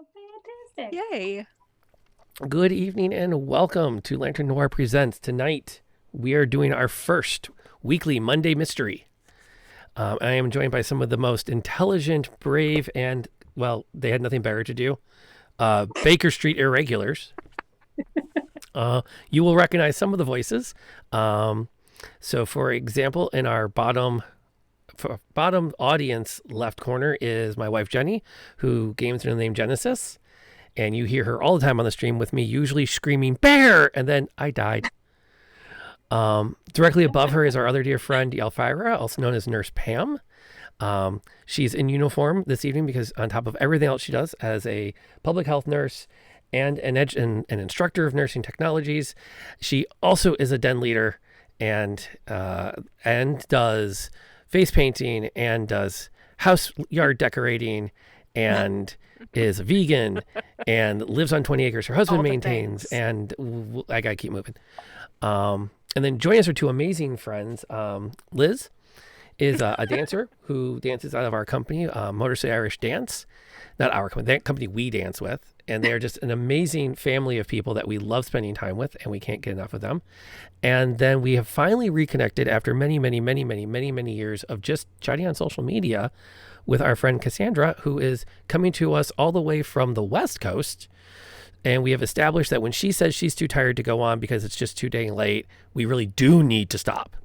Oh, fantastic. Yay. Good evening and welcome to Lantern Noir Presents. Tonight, we are doing our first weekly Monday mystery. I am joined by some of the most intelligent, brave, and, well, they had nothing better to do, Baker Street Irregulars. You will recognize some of the voices. So, for example, in our bottom audience left corner is my wife, Jenni, who games under the name Jennisis. And you hear her all the time on the stream with me, usually screaming, "Bear!" And then I died. Directly above her is our other dear friend, Yelfira, also known as Nurse Pam. She's in uniform this evening because on top of everything else she does as a public health nurse and an instructor of nursing technologies, she also is a den leader and does face painting and does house yard decorating and is a vegan and lives on 20 acres her husband maintains things. And I gotta keep moving. And then joining us are two amazing friends. Liz is a dancer who dances out of our company, Motor City Irish Dance. Not our company, that company we dance with. And they're just an amazing family of people that we love spending time with, and we can't get enough of them. And then we have finally reconnected after many years of just chatting on social media with our friend Cassandra, who is coming to us all the way from the West Coast. And we have established that when she says she's too tired to go on because it's just too dang late, we really do need to stop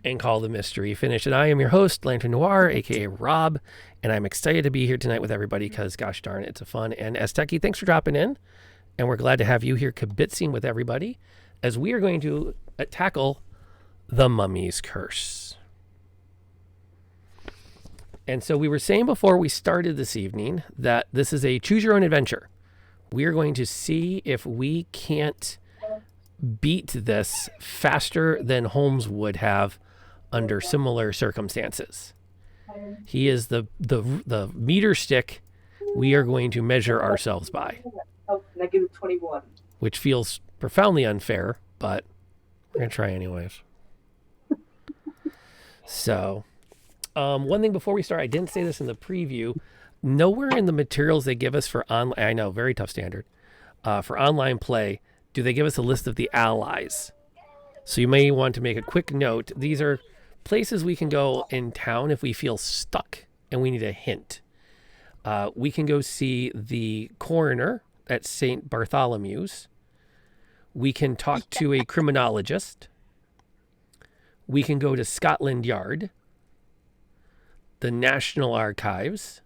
and call the mystery finished. And I am your host, Lantern Noir, aka Rob, and I'm excited to be here tonight with everybody because, gosh darn, it's a fun. And Azteki, thanks for dropping in, and we're glad to have you here kibitzing with everybody as we are going to tackle the Mummy's Curse. And so we were saying before we started this evening that this is a choose your own adventure. We are going to see if we can't beat this faster than Holmes would have under similar circumstances. He is the meter stick we are going to measure ourselves by. Oh, -21. Which feels profoundly unfair, but we're going to try anyways. So, one thing before we start, I didn't say this in the preview. Nowhere in the materials they give us for online, I know, very tough standard, for online play, do they give us a list of the allies. So you may want to make a quick note. These are places we can go in town if we feel stuck and we need a hint. We can go see the coroner at St. Bartholomew's. We can talk to a criminologist. We can go to Scotland Yard, the National Archives.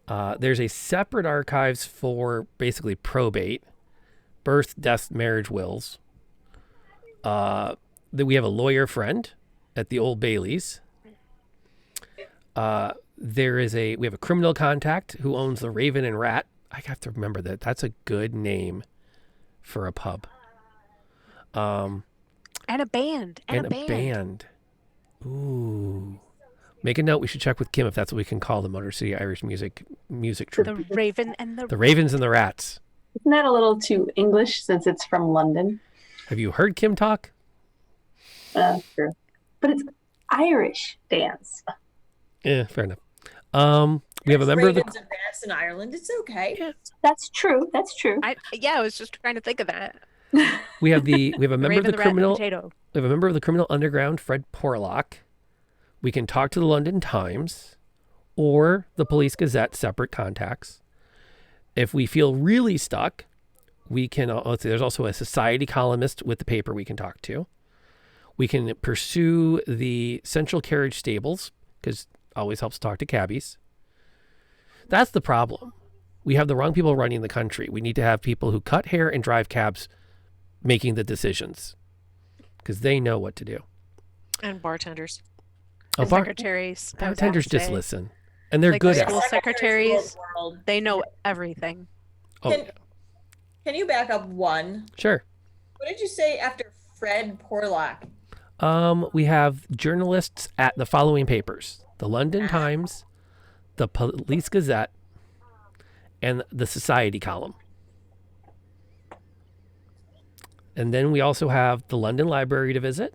There's a separate archives for basically probate, birth, death, marriage, wills. Then we have a lawyer friend at the Old Baileys. We have a criminal contact who owns the Raven and Rat. I have to remember that. That's a good name for a pub. And a band. And a band. Ooh. Make a note. We should check with Kim if that's what we can call the Motor City Irish music troupe. The Raven and the Ravens and the Rats. Isn't that a little too English since it's from London? Have you heard Kim talk? Sure. But it's Irish dance. Yeah, fair enough. We have a member of the Ravens and Rats in Ireland. It's okay. Yeah. That's true. I was just trying to think of that. We have a member of the criminal. We have a member of the criminal underground, Fred Porlock. We can talk to the London Times or the Police Gazette, separate contacts. If we feel really stuck, we can, let's see, there's also a society columnist with the paper we can talk to. We can pursue the Central Carriage Stables, because it always helps talk to cabbies. That's the problem. We have the wrong people running the country. We need to have people who cut hair and drive cabs making the decisions, because they know what to do. And bartenders. Oh, secretaries. Bartenders just listen. And they're good at school it. Secretaries, they know everything. Can you back up one? Sure. What did you say after Fred Porlock? We have journalists at the following papers: the London Times, the Police Gazette, and the Society column. And then we also have the London Library to visit.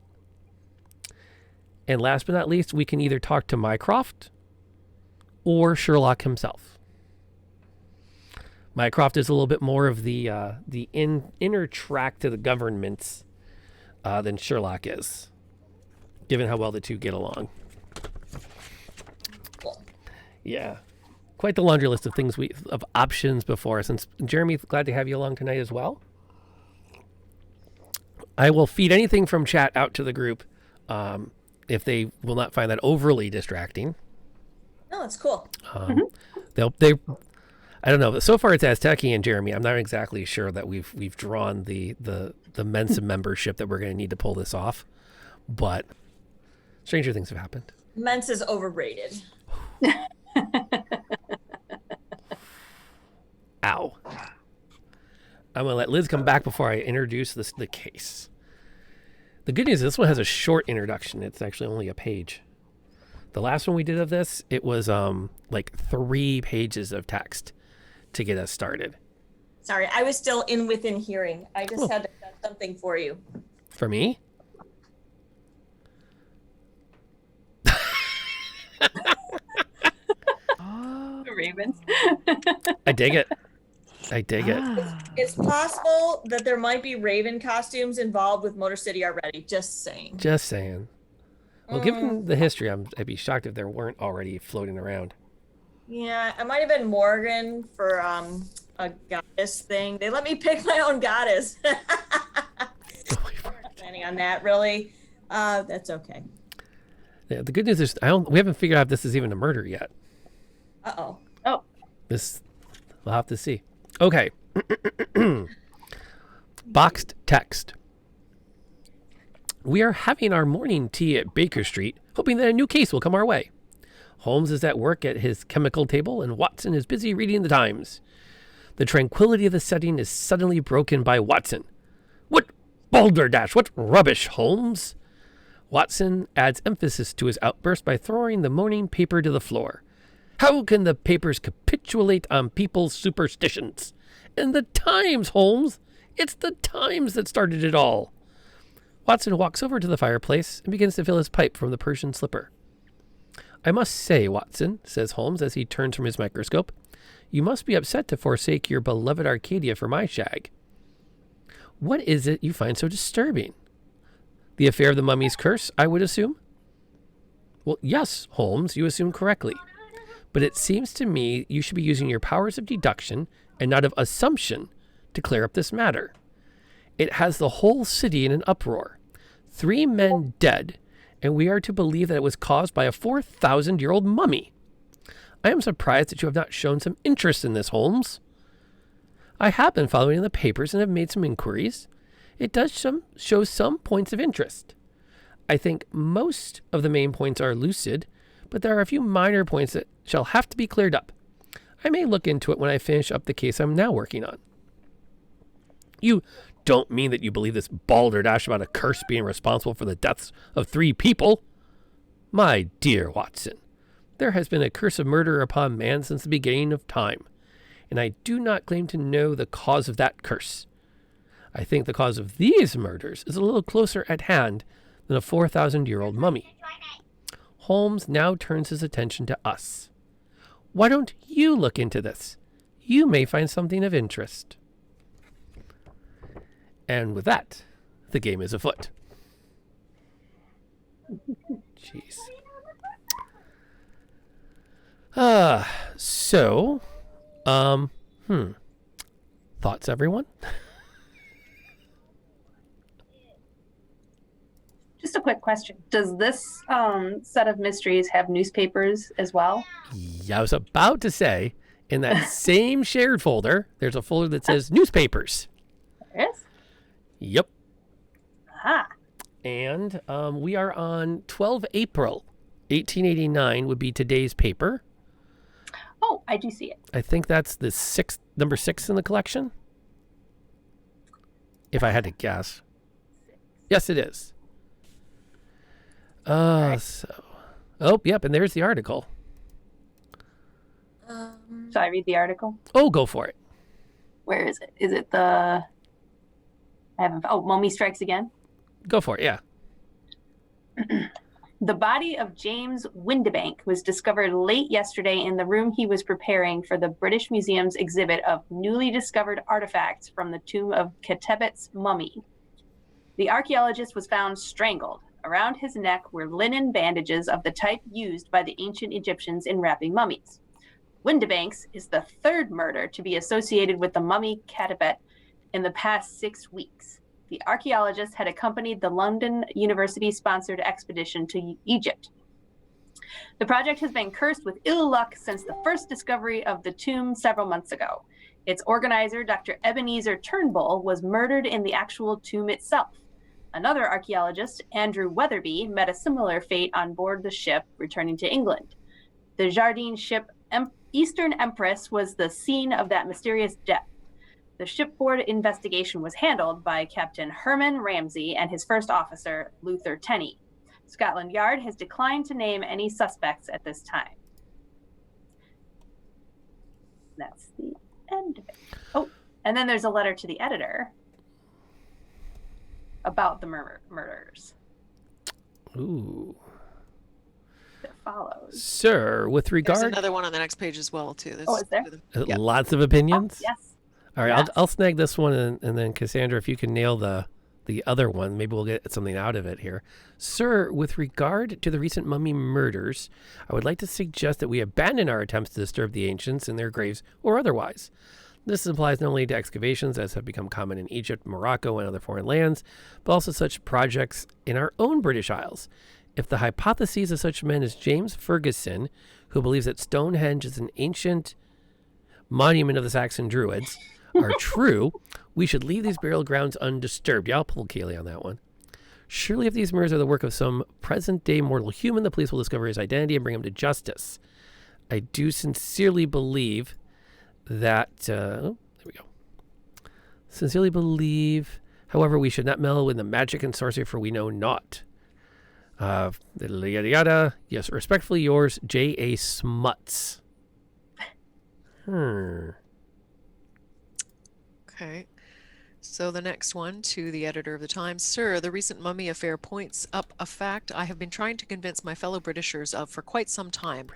And last but not least, we can either talk to Mycroft or Sherlock himself. Mycroft is a little bit more of the inner track to the governments than Sherlock is, given how well the two get along. Yeah. Quite the laundry list of things of options before us. And Jeremy, glad to have you along tonight as well. I will feed anything from chat out to the group if they will not find that overly distracting. No, it's cool. They I don't know. So far it's Azteki and Jeremy. I'm not exactly sure that we've drawn the Mensa membership that we're going to need to pull this off. But stranger things have happened. Mensa's overrated. Ow. I'm going to let Liz come back before I introduce the case. The good news is this one has a short introduction. It's actually only a page. The last one we did of this, it was like 3 pages of text to get us started. Sorry, I was still within hearing. I just had to set something for you. For me? The ravens. I dig it. I dig it. It's possible that there might be Raven costumes involved with Motor City already. Just saying. Just saying. Well, given the history, I'd be shocked if there weren't already floating around. Yeah, it might have been Morgan for a goddess thing. They let me pick my own goddess. Planning on that, really. That's okay. Yeah, the good news is we haven't figured out if this is even a murder yet. Uh-oh. Oh. This we'll have to see. Okay. Boxed text. We are having our morning tea at Baker Street, hoping that a new case will come our way. Holmes is at work at his chemical table, and Watson is busy reading the Times. The tranquility of the setting is suddenly broken by Watson. What balderdash! What rubbish, Holmes! Watson adds emphasis to his outburst by throwing the morning paper to the floor. How can the papers capitulate on people's superstitions? And the Times, Holmes! It's the Times that started it all. Watson walks over to the fireplace and begins to fill his pipe from the Persian slipper. I must say, Watson, says Holmes as he turns from his microscope, you must be upset to forsake your beloved Arcadia for my shag. What is it you find so disturbing? The affair of the mummy's curse, I would assume? Well, yes, Holmes, you assume correctly. But it seems to me you should be using your powers of deduction and not of assumption to clear up this matter. It has the whole city in an uproar. 3 men dead, and we are to believe that it was caused by a 4,000-year-old mummy. I am surprised that you have not shown some interest in this, Holmes. I have been following the papers and have made some inquiries. It does show some points of interest. I think most of the main points are lucid, but there are a few minor points that shall have to be cleared up. I may look into it when I finish up the case I'm now working on. You don't mean that you believe this balderdash about a curse being responsible for the deaths of 3 people? My dear Watson, there has been a curse of murder upon man since the beginning of time, and I do not claim to know the cause of that curse. I think the cause of these murders is a little closer at hand than a 4,000-year-old mummy. Holmes now turns his attention to us. Why don't you look into this? You may find something of interest. And with that, the game is afoot. Jeez. Thoughts, everyone? Just a quick question. Does this set of mysteries have newspapers as well? Yeah, I was about to say, in that same shared folder, there's a folder that says newspapers. There is? Yep. Aha. And we are on 12 April, 1889 would be today's paper. Oh, I do see it. I think that's the number 6 in the collection. If I had to guess. Yes, it is. Yep, and there's the article. Shall I read the article? Oh, go for it. Where is it? Is it the... I haven't... Oh, Mummy Strikes Again? Go for it, yeah. The body of James Windibank was discovered late yesterday in the room he was preparing for the British Museum's exhibit of newly discovered artifacts from the tomb of Ketebet's mummy. The archaeologist was found strangled. Around his neck were linen bandages of the type used by the ancient Egyptians in wrapping mummies. Windibank's is the third murder to be associated with the mummy Ketebet in the past 6 weeks. The archaeologist had accompanied the London University-sponsored expedition to Egypt. The project has been cursed with ill luck since the first discovery of the tomb several months ago. Its organizer, Dr. Ebenezer Turnbull, was murdered in the actual tomb itself. Another archaeologist, Andrew Weatherby, met a similar fate on board the ship returning to England. The Jardine ship Eastern Empress was the scene of that mysterious death. The shipboard investigation was handled by Captain Herman Ramsey and his first officer, Luther Tenney. Scotland Yard has declined to name any suspects at this time. That's the end of it. Oh, and then there's a letter to the editor about the murders. Ooh. That follows. Sir, with There's regard... another one on the next page as well, too. Oh, is there? Yep. Lots of opinions? Yes. All right, Yes. I'll snag this one, and then Cassandra, if you can nail the other one, maybe we'll get something out of it here. Sir, with regard to the recent mummy murders, I would like to suggest that we abandon our attempts to disturb the ancients in their graves or otherwise. This applies not only to excavations, as have become common in Egypt, Morocco, and other foreign lands, but also such projects in our own British Isles. If the hypotheses of such men as James Ferguson, who believes that Stonehenge is an ancient monument of the Saxon Druids, are true, we should leave these burial grounds undisturbed. Yeah, I'll pull Keeley on that one. Surely if these murders are the work of some present-day mortal human, the police will discover his identity and bring him to justice. I do sincerely believe that... there we go. Sincerely believe, however, we should not meddle in the magic and sorcery, for we know not. Yada yada. Yes, respectfully yours, J.A. Smuts. Okay. So the next one to the editor of the Times. Sir, the recent mummy affair points up a fact I have been trying to convince my fellow Britishers of for quite some time.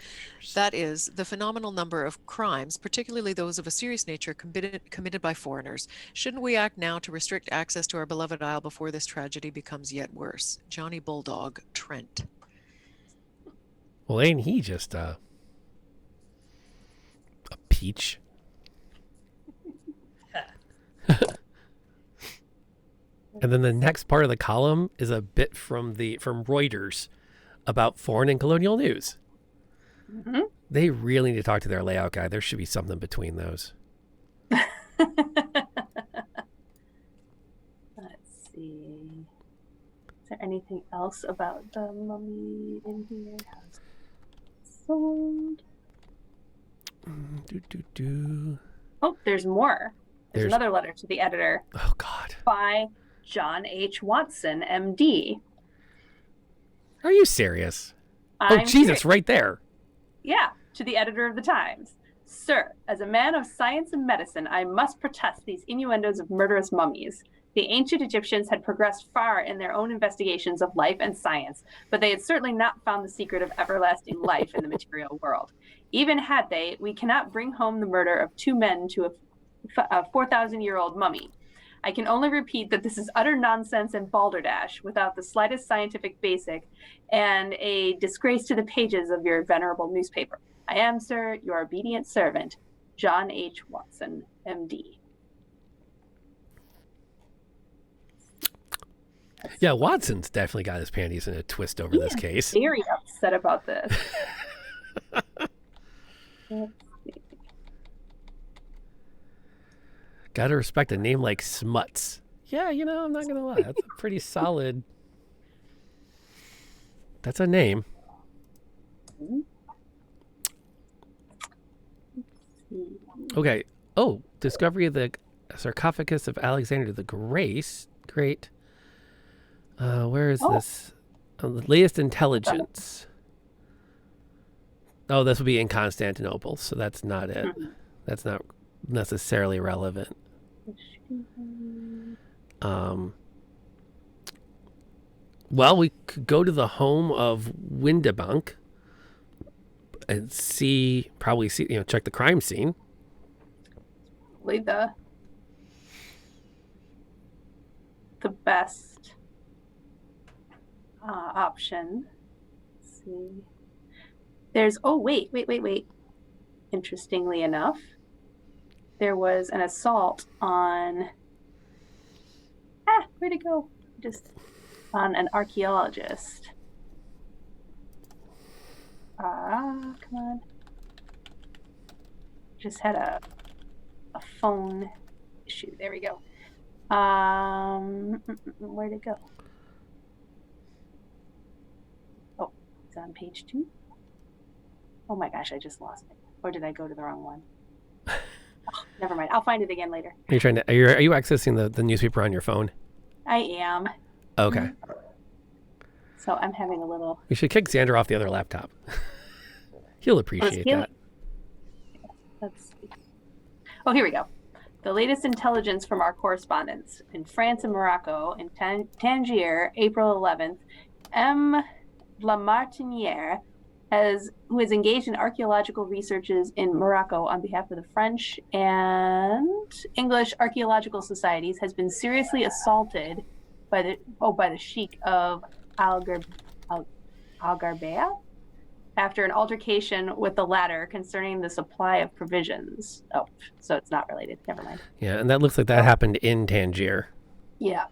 That is, the phenomenal number of crimes, particularly those of a serious nature, committed by foreigners. Shouldn't we act now to restrict access to our beloved isle before this tragedy becomes yet worse? Johnny Bulldog, Trent. Well, ain't he just a peach? And then the next part of the column is a bit from Reuters about foreign and colonial news. Mm-hmm. They really need to talk to their layout guy. There should be something between those. Let's see. Is there anything else about the mummy in here? Sold. Oh, there's more. There's another letter to the editor. Oh, God. By John H. Watson, MD. Are you serious? I'm Jesus, serious. right there. Yeah, to the editor of the Times. Sir, as a man of science and medicine, I must protest these innuendos of murderous mummies. The ancient Egyptians had progressed far in their own investigations of life and science, but they had certainly not found the secret of everlasting life in the material world. Even had they, we cannot bring home the murder of two men to a 4,000-year-old mummy. I can only repeat that this is utter nonsense and balderdash without the slightest scientific basic and a disgrace to the pages of your venerable newspaper. I am, sir, your obedient servant, John H. Watson, M.D. Yeah, Watson's definitely got his panties in a twist over this case. Very upset about this. Gotta respect a name like Smuts. Yeah, I'm not gonna lie. That's a pretty solid... That's a name. Okay. Oh, discovery of the sarcophagus of Alexander the Great. Where is this? The latest intelligence. Oh, this will be in Constantinople, so that's not it. That's not necessarily relevant. Well, we could go to the home of Windebank and probably see, check the crime scene. Probably the best option. Let's see. There's, wait. Interestingly enough, there was an assault on, where'd it go? Just on an archaeologist. Come on. Just had a phone issue. There we go. Where'd it go? Oh, it's on page 2. Oh my gosh, I just lost it. Or did I go to the wrong one? Oh, never mind. I'll find it again later. Are you accessing the newspaper on your phone? I am. Okay. So I'm having a little. You should kick Xander off the other laptop. He'll appreciate that. Let's see. Oh, here we go. The latest intelligence from our correspondents in France and Morocco in Tangier, April 11th. M. Lamartiniere, who is engaged in archaeological researches in Morocco on behalf of the French and English archaeological societies, has been seriously assaulted by the Sheikh of Algarbea after an altercation with the latter concerning the supply of provisions. Oh, so it's not related. Never mind. Yeah, and that looks like that happened in Tangier. Yeah.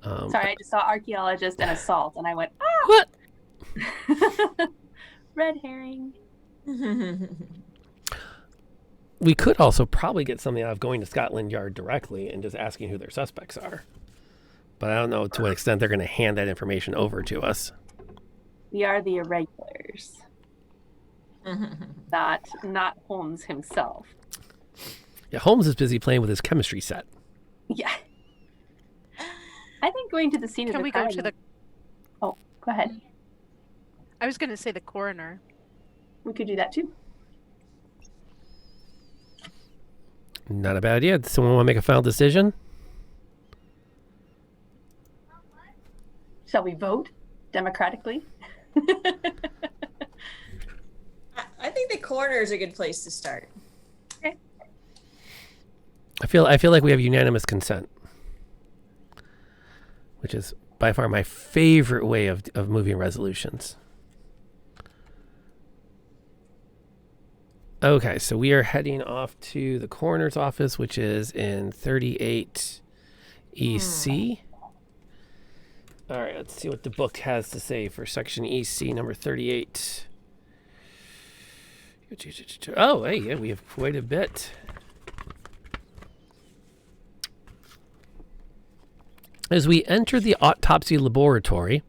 Sorry, I just saw archaeologist and assault, and I went, What? Red herring. We could also probably get something out of going to Scotland Yard directly and just asking who their suspects are. But I don't know to what extent they're going to hand that information over to us. We are the Irregulars. Not Holmes himself. Yeah, Holmes is busy playing with his chemistry set. Yeah. I think going to the scene of the crime... Can we go to the... Oh, go ahead. I was going to say the coroner. We could do that too. Not a bad idea. Does someone want to make a final decision? Shall we vote democratically? I think the coroner is a good place to start. Okay. I feel like we have unanimous consent, which is by far my favorite way of moving resolutions. Okay, so we are heading off to the coroner's office, which is in 38 EC. All right, let's see what the book has to say for section EC number 38. Oh, hey, yeah, we have quite a bit. As we enter the autopsy laboratory,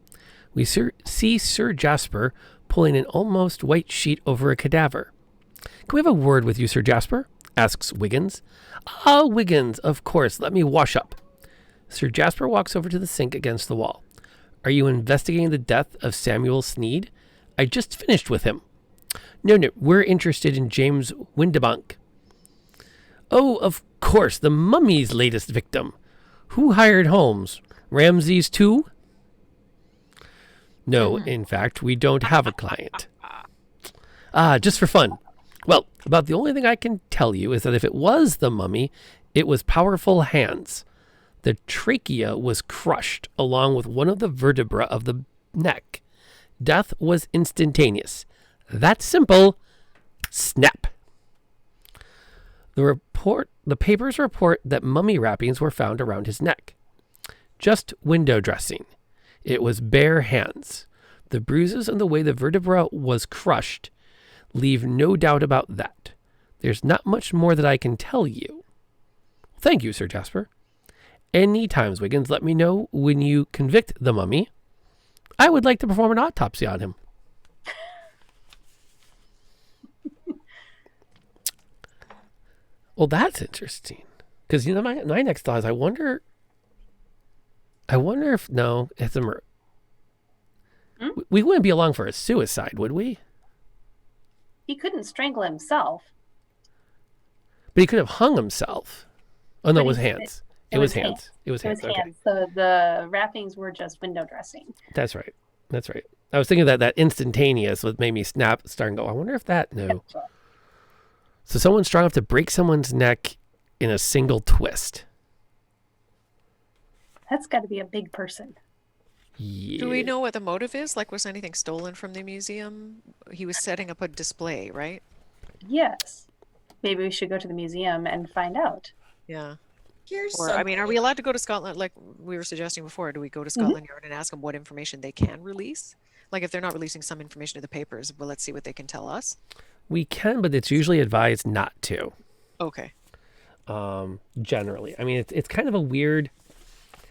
we see Sir Jasper pulling an almost white sheet over a cadaver. Can we have a word with you, Sir Jasper? Asks Wiggins. Ah, Wiggins, of course. Let me wash up. Sir Jasper walks over to the sink against the wall. Are you investigating the death of Samuel Sneed? I just finished with him. No, we're interested in James Windebank. Oh, of course, the mummy's latest victim. Who hired Holmes? Ramses too? No, in fact, we don't have a client. Ah, just for fun. Well, about the only thing I can tell you is that if it was the mummy, it was powerful hands. The trachea was crushed along with one of the vertebrae of the neck. Death was instantaneous. That's simple. Snap. The papers report that mummy wrappings were found around his neck. Just window dressing. It was bare hands. The bruises and the way the vertebra was crushed leave no doubt about that. There's not much more that I can tell you. Thank you, Sir Jasper. Any times, Wiggins, let me know when you convict the mummy. I would like to perform an autopsy on him. Well, that's interesting. Because my next thought is, I wonder if no, it's a murder. We wouldn't be along for a suicide, would we? He couldn't strangle himself. But he could have hung himself. Oh no, But it was he hands. It was hands. It was It was hands. Okay. hands. So the wrappings were just window dressing. That's right. That's right. I was thinking that instantaneous what made me start and go, I wonder if that no. So someone's strong enough to break someone's neck in a single twist. That's got to be a big person. Yeah. Do we know what the motive is? Like, was anything stolen from the museum? He was setting up a display, right? Yes. Maybe we should go to the museum and find out. Yeah. Here's Or, I mean, are we allowed to go to Scotland, like we were suggesting before? Do we go to Scotland Yard and ask them what information they can release? Like, if they're not releasing some information to the papers, well, let's see what they can tell us. We can, but it's usually advised not to. Okay. Generally. I mean, it's kind of a weird,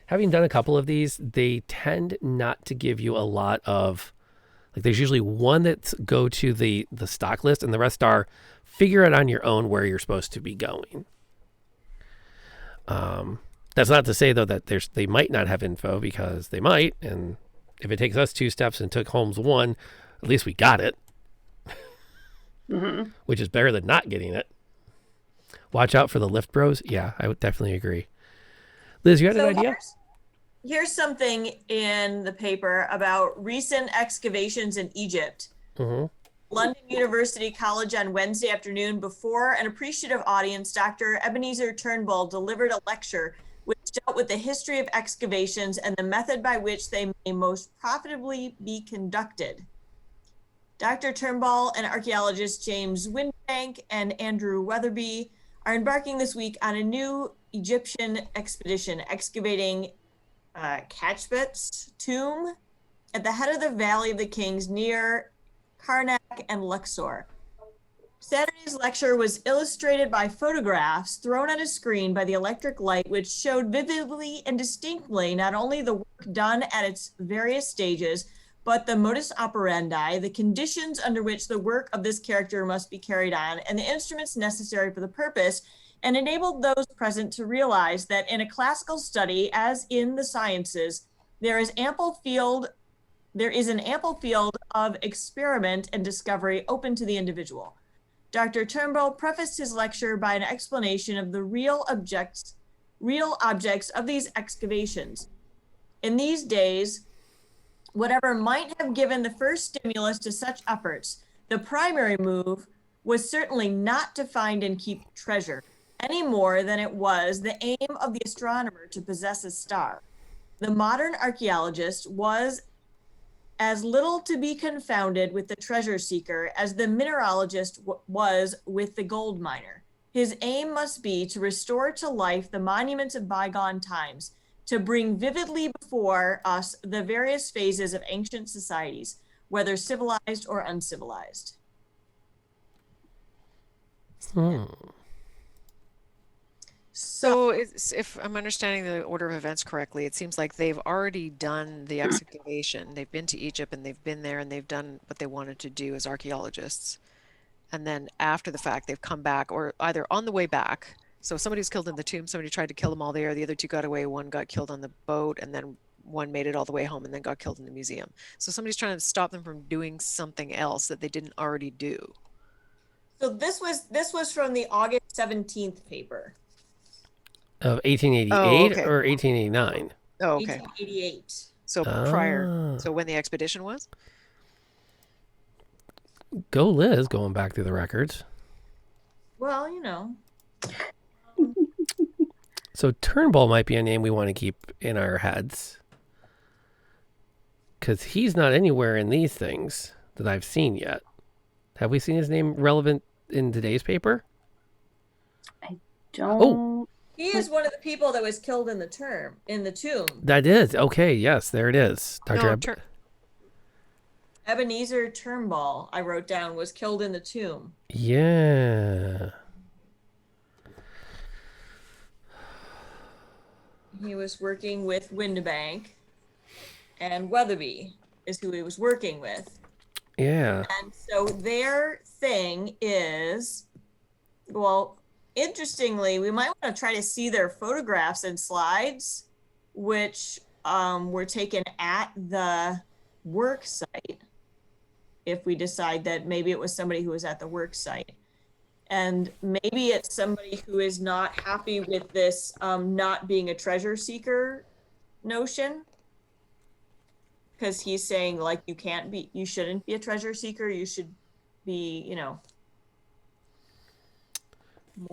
having done a couple of these, they tend not to give you a lot of, like there's usually one that's go to the stock list and the rest are figure it on your own where you're supposed to be going. That's not to say though that they might not have info, because they might, and if it takes us 2 steps and took Holmes 1, at least we got it. Which is better than not getting it. Watch out for the lift bros. Yeah, I would definitely agree. Liz, you had an idea? Here's something in the paper about recent excavations in Egypt. London University College on Wednesday afternoon, before an appreciative audience, Dr. Ebenezer Turnbull delivered a lecture which dealt with the history of excavations and the method by which they may most profitably be conducted. Dr. Turnbull and archaeologist James Windbank and Andrew Weatherby are embarking this week on a new Egyptian expedition excavating Khachbet's tomb at the head of the Valley of the Kings near Karnak and Luxor. Saturday's lecture was illustrated by photographs thrown on a screen by the electric light, which showed vividly and distinctly not only the work done at its various stages, but the modus operandi, the conditions under which the work of this character must be carried on, and the instruments necessary for the purpose, and enabled those present to realize that in a classical study, as in the sciences, there is an ample field of experiment and discovery open to the individual. Dr. Turnbull prefaced his lecture by an explanation of the real objects of these excavations. In these days, whatever might have given the first stimulus to such efforts, the primary move was certainly not to find and keep treasure, any more than it was the aim of the astronomer to possess a star. The modern archaeologist was as little to be confounded with the treasure seeker as the mineralogist was with the gold miner. His aim must be to restore to life the monuments of bygone times, to bring vividly before us the various phases of ancient societies, whether civilized or uncivilized. So if I'm understanding the order of events correctly, it seems like they've already done the excavation. They've been to Egypt and they've been there and they've done what they wanted to do as archaeologists. And then after the fact, they've come back, or either on the way back. So somebody was killed in the tomb, somebody tried to kill them all there. The other 2 got away, 1 got killed on the boat, and then 1 made it all the way home and then got killed in the museum. So somebody's trying to stop them from doing something else that they didn't already do. So this was from the August 17th paper. Of 1888 Oh, okay. or 1889? Oh, okay. 1888. So prior, so when the expedition was? Go Liz, going back through the records. Well, you know. So Turnbull might be a name we want to keep in our heads, because he's not anywhere in these things that I've seen yet. Have we seen his name relevant in today's paper? I don't. Oh, He is one of the people that was killed in the tomb. that is. Okay, yes, there it is. Dr. No, Ebenezer Turnbull, I wrote down, was killed in the tomb. Yeah. He was working with Windbank, and Weatherby is who he was working with. Yeah. And so their thing is, well, interestingly, we might want to try to see their photographs and slides, which were taken at the work site, if we decide that maybe it was somebody who was at the work site. And maybe it's somebody who is not happy with this not being a treasure seeker notion. Because he's saying, like, you shouldn't be a treasure seeker. You should be, more.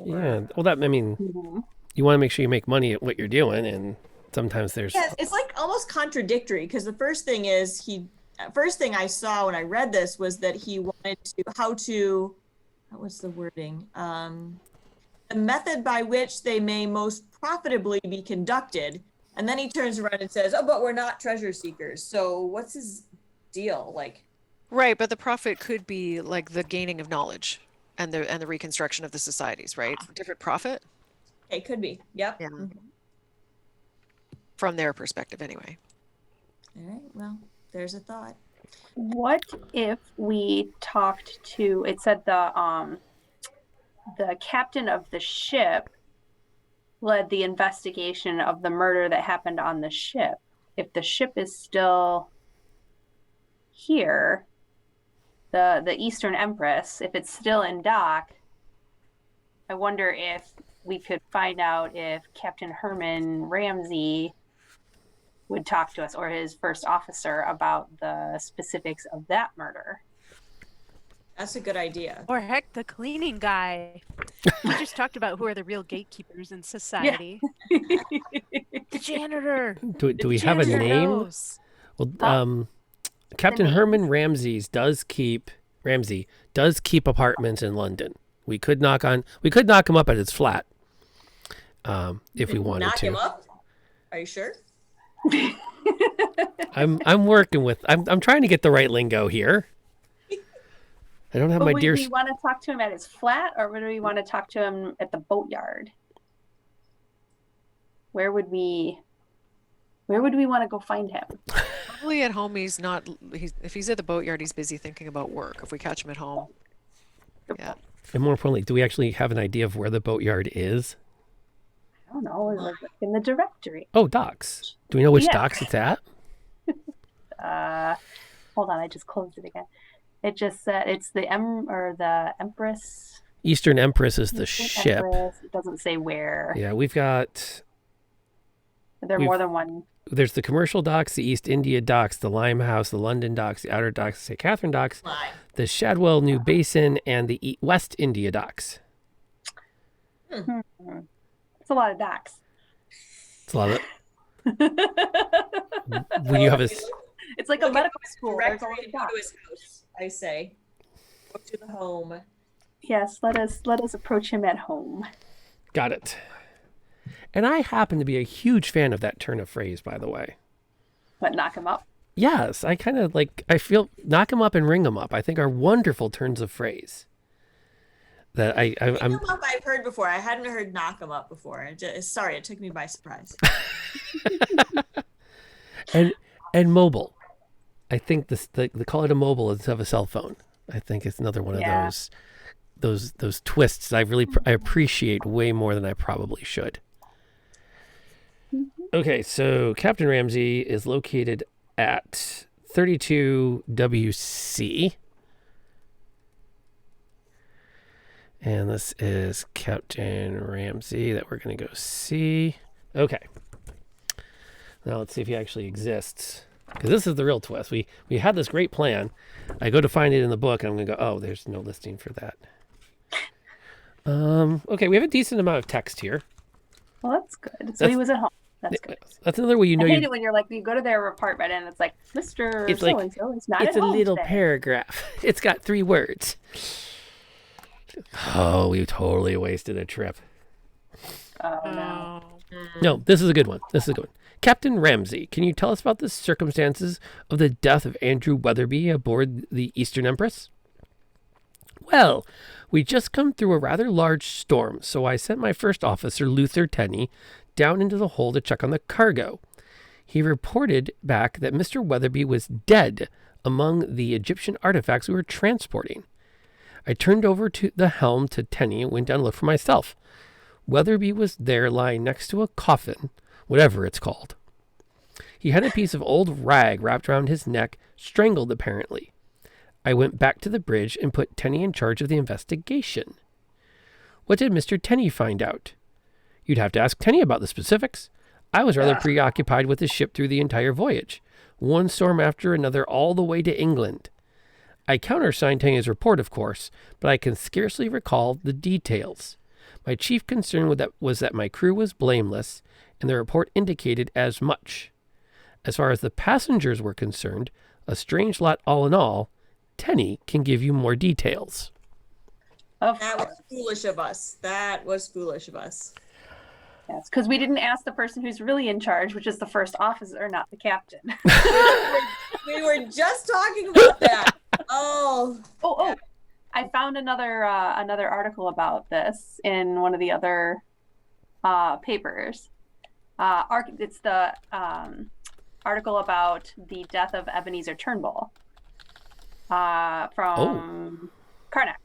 Yeah. Well, you want to make sure you make money at what you're doing, and sometimes there's. Yeah, it's like almost contradictory, because the first thing I saw when I read this was that he wanted what's the wording? The method by which they may most profitably be conducted. And then he turns around and says, "Oh, but we're not treasure seekers." So what's his deal? Like, Right, but the profit could be like the gaining of knowledge and the reconstruction of the societies, right? Different profit it could be. Yep. Yeah. From their perspective, anyway. All right. Well, there's a thought. What if we talked to? It said the captain of the ship led the investigation of the murder that happened on the ship. If the ship is still here, the Eastern Empress, if it's still in dock, I wonder if we could find out if Captain Herman Ramsey would talk to us, or his first officer, about the specifics of that murder. That's a good idea. Or heck, the cleaning guy. We just talked about who are the real gatekeepers in society. The janitor. Do we have a Janitor name? knows. Well, Captain Herman Ramsey does keep apartments in London. We could knock him up at his flat, if we wanted Knock to. him up? Are you sure? I'm working with. I'm trying to get the right lingo here. I don't have But my would dear. we want to talk to him at his flat, or would we want to talk to him at the boatyard? Where would we want to go find him? Probably at home. If he's at the boatyard, he's busy thinking about work. If we catch him at home, yeah. And more importantly, do we actually have an idea of where the boatyard is? I don't know. Is it in the directory? Oh, docks. Do we know which Yeah. docks it's at? Hold on, I just closed it again. It just said it's the Empress. Eastern Empress is the Eastern ship. Empress. It doesn't say where. Yeah, we've got. There are more than one. There's the commercial docks, the East India docks, the Limehouse, the London docks, the outer docks, the St. Catherine docks, the Shadwell New Basin, and the West India docks. It's a lot of docks. It's a lot of. When you have a. It's like a Look at medical his school. There's a directory lot of and go docks. to his house, I say. Go to the home. Yes, let us approach him at home. Got it. And I happen to be a huge fan of that turn of phrase, by the way. But knock him up. Yes, I kind of I feel knock 'em up and ring 'em up, I think are wonderful turns of phrase. That I'm. Pick 'em up I've heard before. I hadn't heard knock 'em up before. Sorry, it took me by surprise. and mobile. I think the call it a mobile instead of a cell phone. I think it's another one of those twists I appreciate way more than I probably should. Okay, so Captain Ramsey is located at 32 WC. And this is Captain Ramsey that we're going to go see. Okay. Now let's see if he actually exists. Because this is the real twist. We had this great plan. I go to find it in the book, and I'm going to go, oh, there's no listing for that. Okay, we have a decent amount of text here. Well, that's good. So he was at home. That's good. That's another way you know I hate it when you're like, you go to their apartment and it's like, Mr. It's like- So-and-so is not It's at a home little today. paragraph. It's got 3 words. Oh, we totally wasted a trip. Oh, no. No, this is a good one. Captain Ramsey, can you tell us about the circumstances of the death of Andrew Weatherby aboard the Eastern Empress? Well, we just come through a rather large storm, so I sent my first officer, Luther Tenney, down into the hold to check on the cargo. He reported back that Mr. Weatherby was dead among the Egyptian artifacts we were transporting. I turned over to the helm to Tenney and went down to look for myself. Weatherby was there lying next to a coffin, whatever it's called. He had a piece of old rag wrapped around his neck, strangled apparently. I went back to the bridge and put Tenney in charge of the investigation. What did Mr. Tenney find out? You'd have to ask Tenney about the specifics. I was rather preoccupied with the ship through the entire voyage, one storm after another all the way to England. I countersigned Tenney's report, of course, but I can scarcely recall the details. My chief concern was that my crew was blameless, and the report indicated as much. As far as the passengers were concerned, a strange lot all in all. Tenney can give you more details. That was foolish of us. That was foolish of us. Yes, because we didn't ask the person who's really in charge, which is the first officer, not the captain. We were just talking about that. Oh. I found another article about this in one of the other papers. It's the article about the death of Ebenezer Turnbull from Karnak.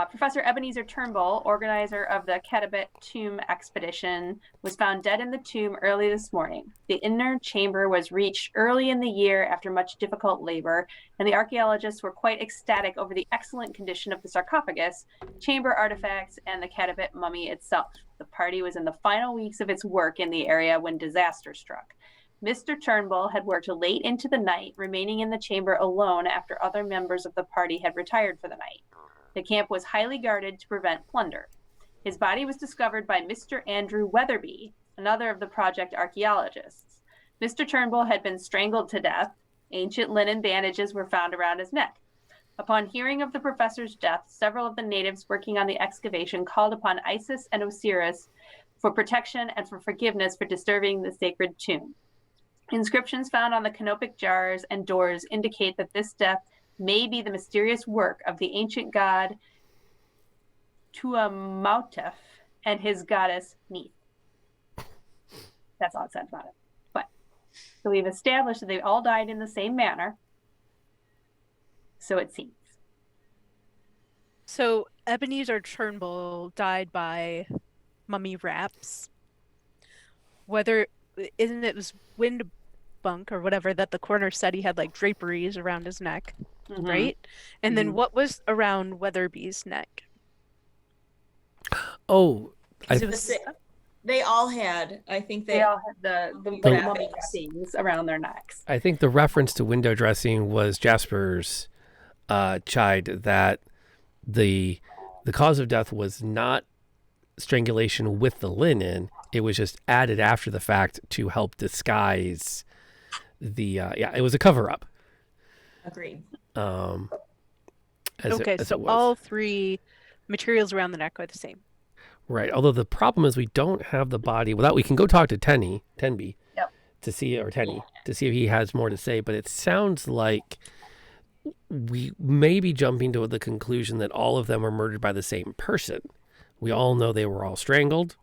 Professor Ebenezer Turnbull, organizer of the Ketibet tomb expedition, was found dead in the tomb early this morning. The inner chamber was reached early in the year after much difficult labor, and the archaeologists were quite ecstatic over the excellent condition of the sarcophagus, chamber artifacts, and the Ketibet mummy itself. The party was in the final weeks of its work in the area when disaster struck. Mr. Turnbull had worked late into the night, remaining in the chamber alone after other members of the party had retired for the night. The camp was highly guarded to prevent plunder. His body was discovered by Mr. Andrew Weatherby, another of the project archaeologists. Mr. Turnbull had been strangled to death. Ancient linen bandages were found around his neck. Upon hearing of the professor's death, several of the natives working on the excavation called upon Isis and Osiris for protection and for forgiveness for disturbing the sacred tomb. Inscriptions found on the canopic jars and doors indicate that this death may be the mysterious work of the ancient god Tuamautef and his goddess Neith. That's all it said about it. So we've established that they all died in the same manner. So it seems. So Ebenezer Turnbull died by mummy wraps. Isn't it was Windbunk or whatever that the coroner said he had like draperies around his neck, right? And then what was around Weatherby's neck? Oh, They all had. I think they all had the mummy things around their necks. I think the reference to window dressing was Jasper's chide that the cause of death was not strangulation with the linen. It was just added after the fact to help disguise the it was a cover-up. Agreed. So all three materials around the neck are the same. Right. Although the problem is we don't have the body. We can go talk to Tenby, to see if he has more to say. But it sounds like we may be jumping to the conclusion that all of them were murdered by the same person. We all know they were all strangled,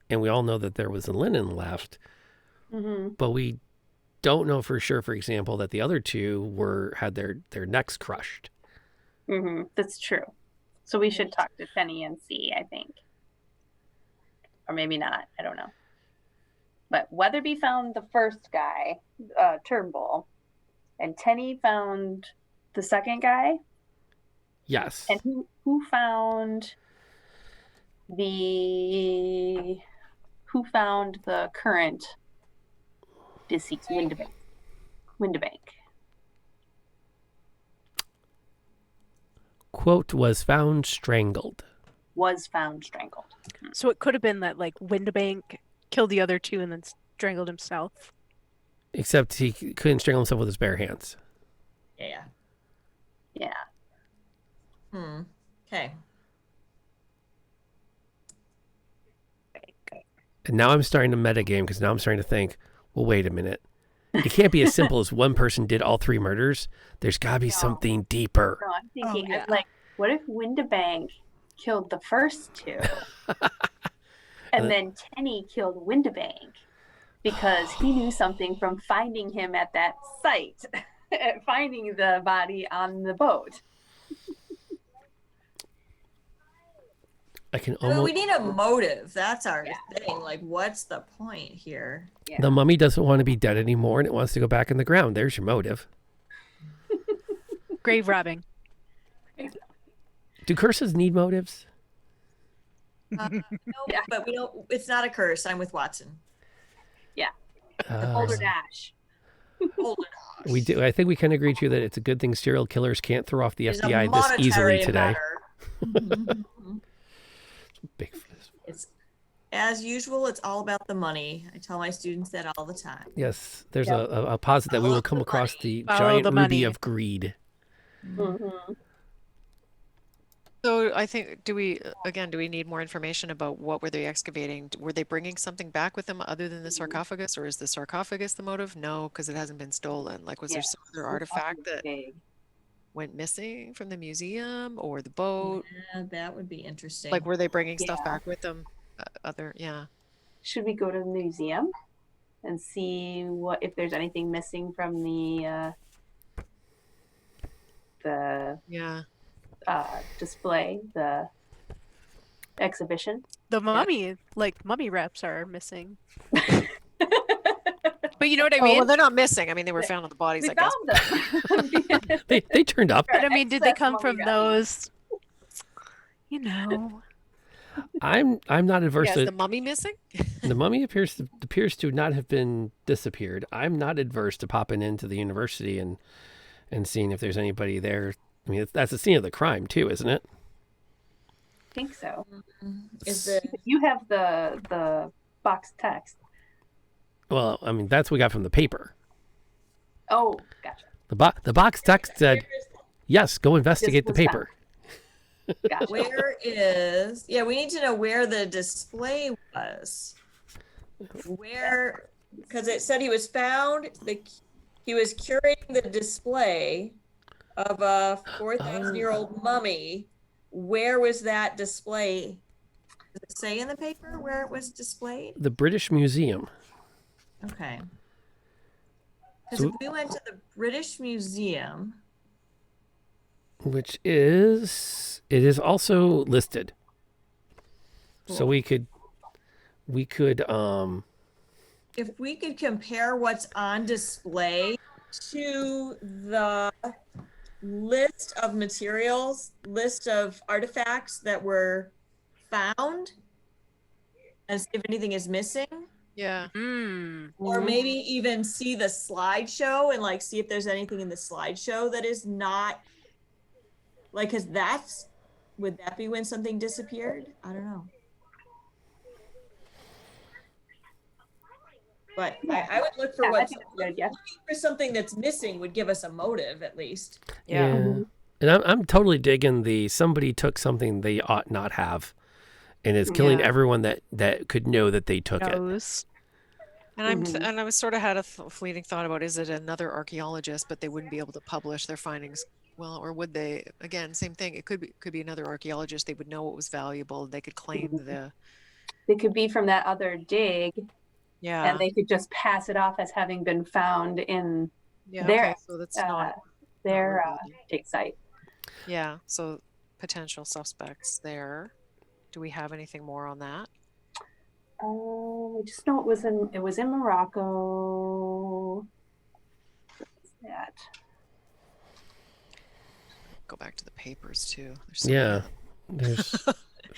and we all know that there was a linen left. But we don't know for sure, for example, that the other two had their necks crushed. That's true. So we should talk to Tenny and see, I think. Or maybe not. I don't know. But Weatherby found the first guy, Turnbull, and Tenny found the second guy. Yes. And who found the current deceased Windebank? Quote, was found strangled. So it could have been that like Windebank killed the other two and then strangled himself. Except he couldn't strangle himself with his bare hands. Yeah. Okay. And now I'm starting to metagame because now I'm starting to think, well, wait a minute. It can't be as simple as one person did all three murders. There's got to be something deeper. No, I'm thinking, what if Windebank killed the first two? And then Tenny killed Windebank because he knew something from finding him at that site, finding the body on the boat. We need a motive. That's our thing. Like, what's the point here? Yeah. The mummy doesn't want to be dead anymore and it wants to go back in the ground. There's your motive. Grave robbing. Do curses need motives? No, Yeah. but we don't. It's not a curse. I'm with Watson. Boulder Dash. We do. I think we can agree too that it's a good thing serial killers can't throw off the It's a FBI this easily monetary today. matter. Big for this. It's as usual. It's all about the money. I tell my students that all the time. Yes, there's a posit that we will come across the Follow giant the ruby money. of greed. Mm-hmm. So I think, do we need more information about what were they excavating? Were they bringing something back with them other than the sarcophagus, or is the sarcophagus the motive? No, because it hasn't been stolen. Like, was there some other artifact that went missing from the museum or the boat? Yeah, that would be interesting. Like, were they bringing stuff back with them? Should we go to the museum and see if there's anything missing from the display, the exhibition? The mummy, mummy wraps are missing. But you know what I mean? Well, they're not missing. I mean, they were found on the bodies, We I guess. found them. They turned up. But I mean, did they Excess come from mummy those? You know. I'm not adverse Is to the mummy missing? the mummy appears to not have been disappeared. I'm not adverse to popping into the university and seeing if there's anybody there. I mean, that's the scene of the crime too, isn't it? I think so. Is You have the box text. Well, I mean, that's what we got from the paper. Oh, gotcha. The box text said, "Yes, go investigate the was found. paper." Gotcha. where is? Yeah, we need to know where the display was. Where, because it said he was found. He was curating the display of a 4,000-year-old mummy. Where was that display? Does it say in the paper where it was displayed? The British Museum. Okay. Because if we went to the British Museum, Which is also listed. So Cool. we could if we could compare what's on display to the list of materials, list of artifacts that were found, and see if anything is missing, Yeah. or maybe even see the slideshow and like see if there's anything in the slideshow that is not like, because would that be when something disappeared? I don't know. But I would look for I what's think that's a good idea. looking for something that's missing would give us a motive at least. Yeah. And I'm totally digging somebody took something they ought not have, and is killing Yeah. everyone that could know that they took it. Knows. And I was sort of had a fleeting thought about, is it another archaeologist, but they wouldn't be able to publish their findings? Well, or would they? Again, same thing. It could be another archaeologist. They would know what was valuable. They could claim the. They could be from that other dig, Yeah. and they could just pass it off as having been found in Yeah. their Okay. So that's not. their not really- dig site. Yeah. So potential suspects there. Do we have anything more on that? I just know it was in Morocco. What's that? Go back to the papers too. There's so Yeah. many. There's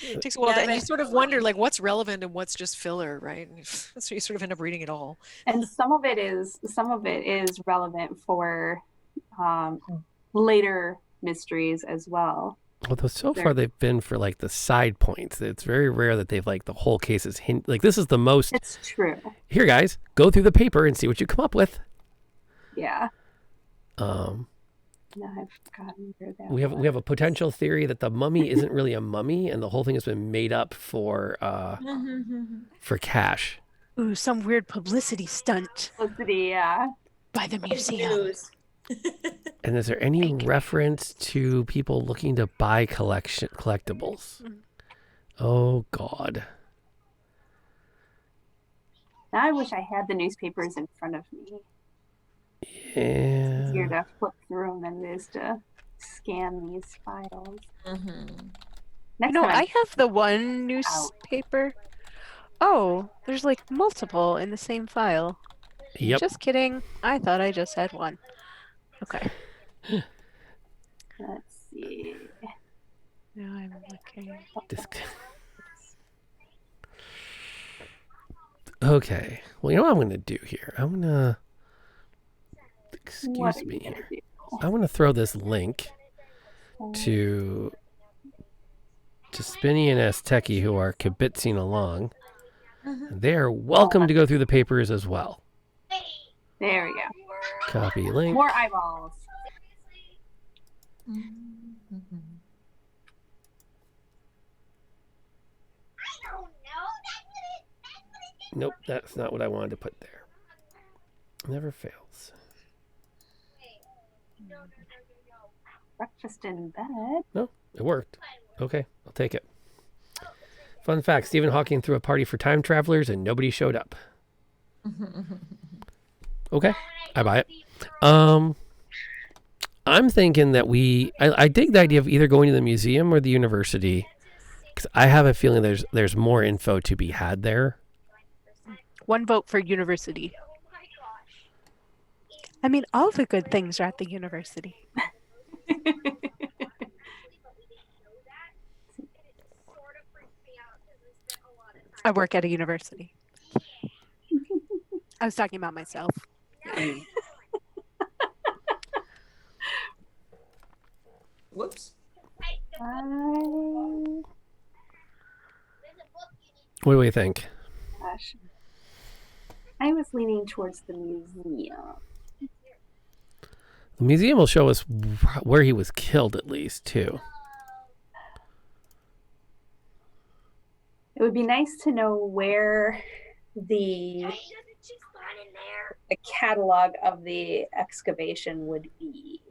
It takes a while, Yeah, and you but- sort of wonder like what's relevant and what's just filler, right? So you sort of end up reading it all. And some of it is relevant for later mysteries as well. Although so far they've been for like the side points. It's very rare that they've like the whole case is like this is the most. It's true. Here, guys, go through the paper and see what you come up with. Yeah. Um, No, I've forgotten where that we was. have a potential theory that the mummy isn't really a mummy, and the whole thing has been made up for cash. Ooh, some weird publicity stunt Publicity, yeah. by the museum. News. And is there any reference to people looking to buy collectibles? Oh God. Now I wish I had the newspapers in front of me. Yeah. Easier to flip through them than it is to scan these files. Next No, time I have the one newspaper. Oh, there's like multiple in the same file. Yep. Just kidding. I thought I just had one. Okay. let's see. Now I'm looking. This- Okay. Well, you know what I'm going to do here? I'm going to... Excuse me here. I want to throw this link to Spinny and Azteki, who are kibitzing along. They're welcome to go through the papers as well. There we go. Copy link. More eyeballs. Nope, that's not what I wanted to put there. Never fails. Breakfast in bed. No, it worked. Okay, I'll take it. Fun fact, Stephen Hawking threw a party for time travelers and nobody showed up. Okay, I buy it. I'm thinking that I dig the idea of either going to the museum or the university, because I have a feeling there's more info to be had there. One vote for university. I mean, all the good things are at the university. I work at a university. I was talking about myself. Whoops. What do we think? Gosh. I was leaning towards the museum. The museum will show us where he was killed, at least, too. It would be nice to know where the catalog of the excavation would be.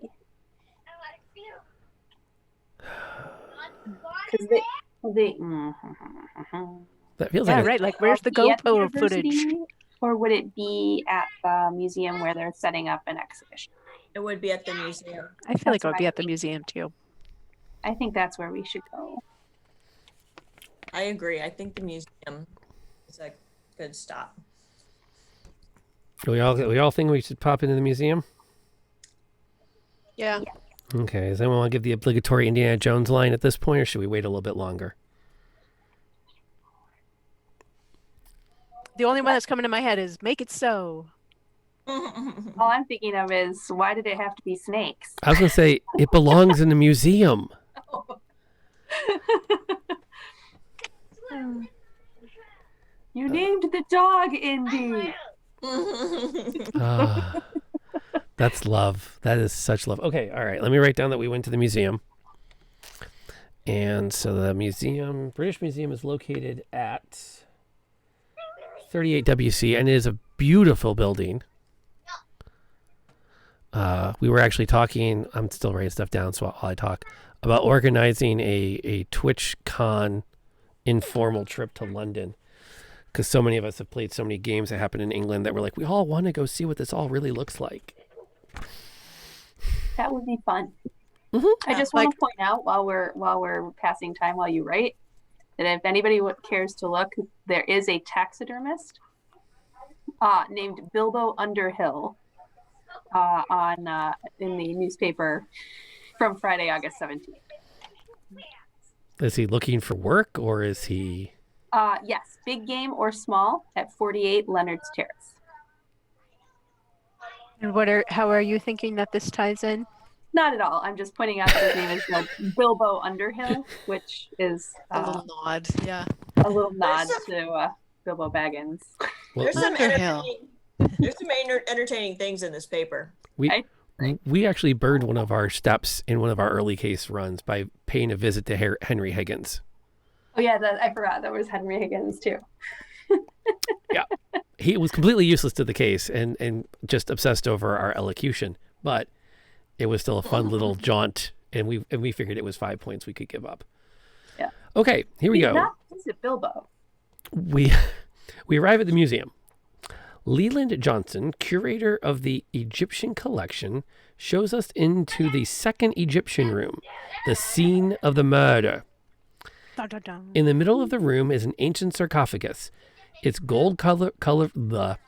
Because That feels Yeah, like right. Like, where's the GoPro footage? Or would it be at the museum where they're setting up an exhibition? It would be at the museum. I feel like That's it would what be I at the think. museum too. I think that's where we should go. I agree. I think the museum is a good stop. we all think we should pop into the museum? Yeah. Okay, does anyone want to give the obligatory Indiana Jones line at this point, or should we wait a little bit longer? The only one that's coming to my head is "Make it so." All I'm thinking of is, why did it have to be snakes? I was going to say, it belongs in the museum. You named the dog Indy. Ah, that's love. That is such love. Okay, all right. Let me write down that we went to the museum. And so the museum, British Museum, is located at 38 WC, and it is a beautiful building. We were actually talking, I'm still writing stuff down so while I talk, about organizing a TwitchCon informal trip to London. Because so many of us have played so many games that happen in England that we're like, we all want to go see what this all really looks like. That would be fun. Mm-hmm. I just want to point out while we're passing time while you write, that if anybody cares to look, there is a taxidermist named Bilbo Underhill in the newspaper from Friday, August 17th. Is he looking for work, or is he... Yes, big game or small at 48 Leonard's Terrace. And how are you thinking that this ties in? Not at all. I'm just pointing out that his name is Bilbo Underhill, which is A little nod. Yeah. a little nod to Bilbo Baggins. Well, There's some Underhill. entertaining things in this paper. we actually burned one of our steps in one of our early case runs by paying a visit to Henry Higgins. Oh yeah, I forgot that was Henry Higgins too. Yeah, he was completely useless to the case and just obsessed over our elocution, but it was still a fun little jaunt, and we figured it was 5 points we could give up. Yeah. Okay, here we go. Not visit Bilbo. We arrive at the museum. Leland Johnson, curator of the Egyptian collection, shows us into the second Egyptian room, the scene of the murder. Dun, dun, dun. In the middle of the room is an ancient sarcophagus. Its gold color the.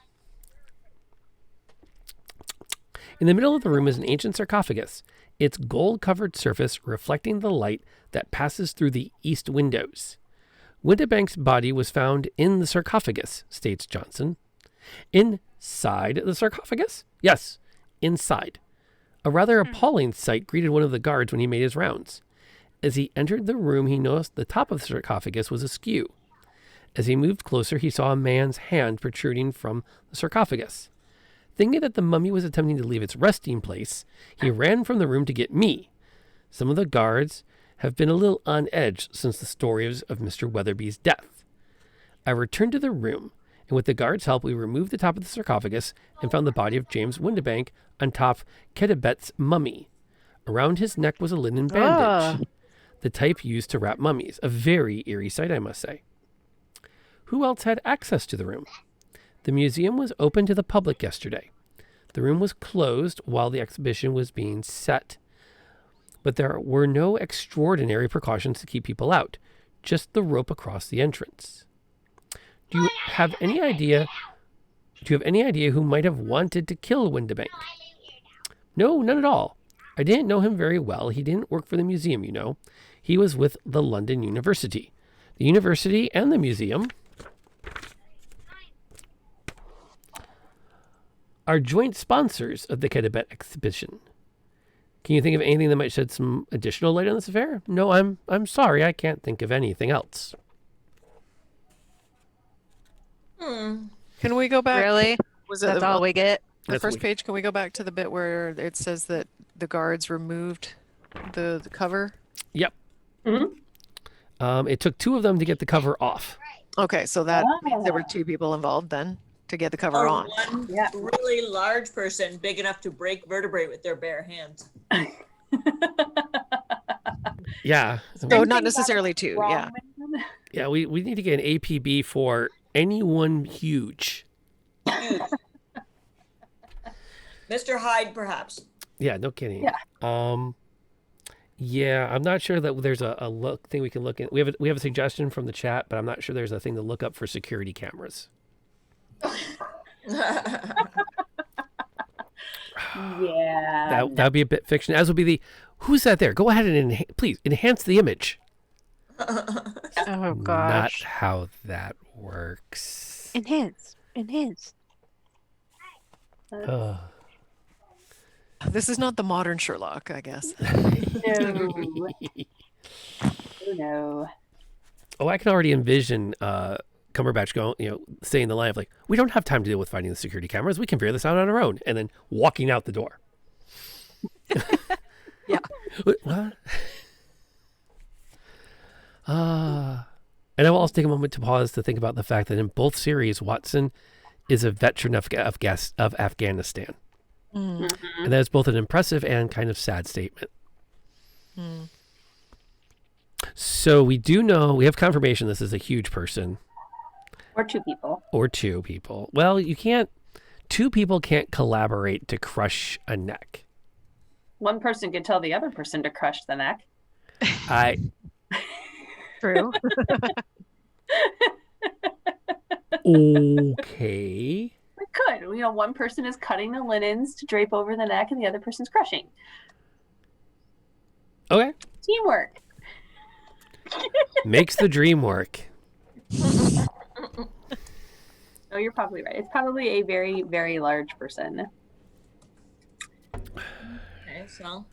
In the middle of the room is an ancient sarcophagus, its gold-covered surface reflecting the light that passes through the east windows. Windibank's body was found in the sarcophagus, states Johnson. Inside the sarcophagus? Yes, inside. A rather appalling sight greeted one of the guards when he made his rounds. As he entered the room, he noticed the top of the sarcophagus was askew. As he moved closer, he saw a man's hand protruding from the sarcophagus. Thinking that the mummy was attempting to leave its resting place, he ran from the room to get me. Some of the guards have been a little on edge since the stories of Mr. Weatherby's death. I returned to the room, and with the guards' help, we removed the top of the sarcophagus and found the body of James Windibank on top Ketebet's mummy. Around his neck was a linen bandage, the type used to wrap mummies. A very eerie sight, I must say. Who else had access to the room? The museum was open to the public yesterday. The room was closed while the exhibition was being set, but there were no extraordinary precautions to keep people out, just the rope across the entrance. Do you have any idea who might have wanted to kill Windibank? No, none at all. I didn't know him very well. He didn't work for the museum, you know. He was with the London University. The university and the museum are joint sponsors of the Ketebet exhibition. Can you think of anything that might shed some additional light on this affair? No, I'm sorry. I can't think of anything else. Can we go back? Really? Was it That's all we get? the first page? Can we go back to the bit where it says that the guards removed the cover? Yep. It took 2 of them to get the cover off. Okay, so that means there were 2 people involved then to get the cover on. One really large person, big enough to break vertebrae with their bare hands. Yeah. So not necessarily 2, yeah. Yeah, we need to get an APB for anyone huge. Mr. Hyde, perhaps. Yeah, no kidding. Yeah. Yeah, I'm not sure that there's a look thing we can look at. We have a suggestion from the chat, but I'm not sure there's a thing to look up for security cameras. Yeah. That'd be a bit fiction. As would be the who's that there? Go ahead and please enhance the image. Oh Not gosh. how that works. Enhance. This is not the modern Sherlock, I guess. No. Oh, no. Oh, I can already envision Cumberbatch saying the line of like, "We don't have time to deal with finding the security cameras. We can figure this out on our own," and then walking out the door. Yeah. What? And I will also take a moment to pause to think about the fact that in both series, Watson is a veteran of Afghanistan. And that is both an impressive and kind of sad statement. So we do know, we have confirmation this is a huge person. Or 2 people. Or 2 people. Well, 2 people can't collaborate to crush a neck. 1 person could tell the other person to crush the neck. True. Okay. We could. 1 person is cutting the linens to drape over the neck and the other person's crushing. Okay. Teamwork. Makes the dream work. Oh, you're probably right. It's probably a very, very large person. Okay, so.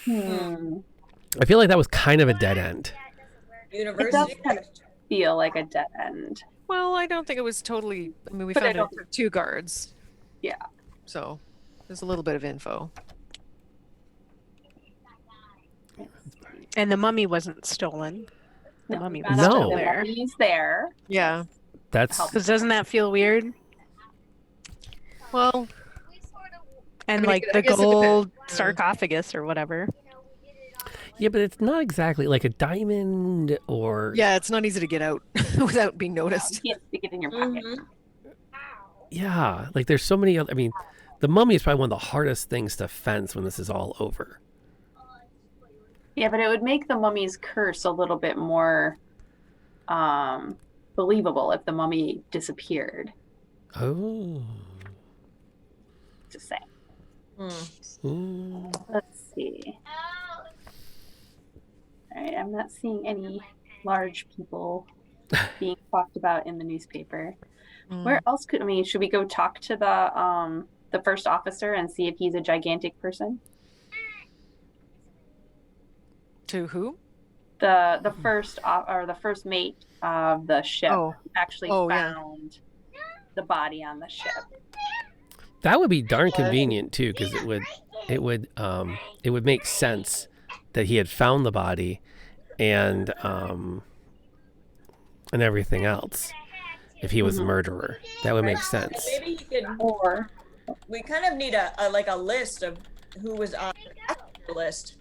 I feel like that was kind of a dead end. It does University. kind of feel like a dead end. Well, I don't think it was totally. I mean, we But I found don't it took 2 guards. Yeah. So there's a little bit of info. And the mummy wasn't stolen. The mummy was No. still The there. mummy's there. Yeah. That's Because doesn't that feel weird? Well, And I mean, like I the guess it gold depends. sarcophagus or whatever. yeah, but it's not exactly like a diamond or yeah, it's not easy to get out without being noticed. You can't stick it in your pocket. yeah, like there's so many other. I mean, the mummy is probably one of the hardest things to fence when this is all over. Yeah, but it would make the mummy's curse a little bit more believable if the mummy disappeared. Oh. Just saying. Ooh. Let's see. All right, I'm not seeing any large people being talked about in the newspaper. Where else should we go talk to the first officer and see if he's a gigantic person? To who? The first or the first mate of the ship actually found the body on the ship. That would be darn convenient too, because it would make sense that he had found the body and everything else. If he was the murderer, that would make sense. Maybe he could. Or we kind of need a list of who was on the passenger list.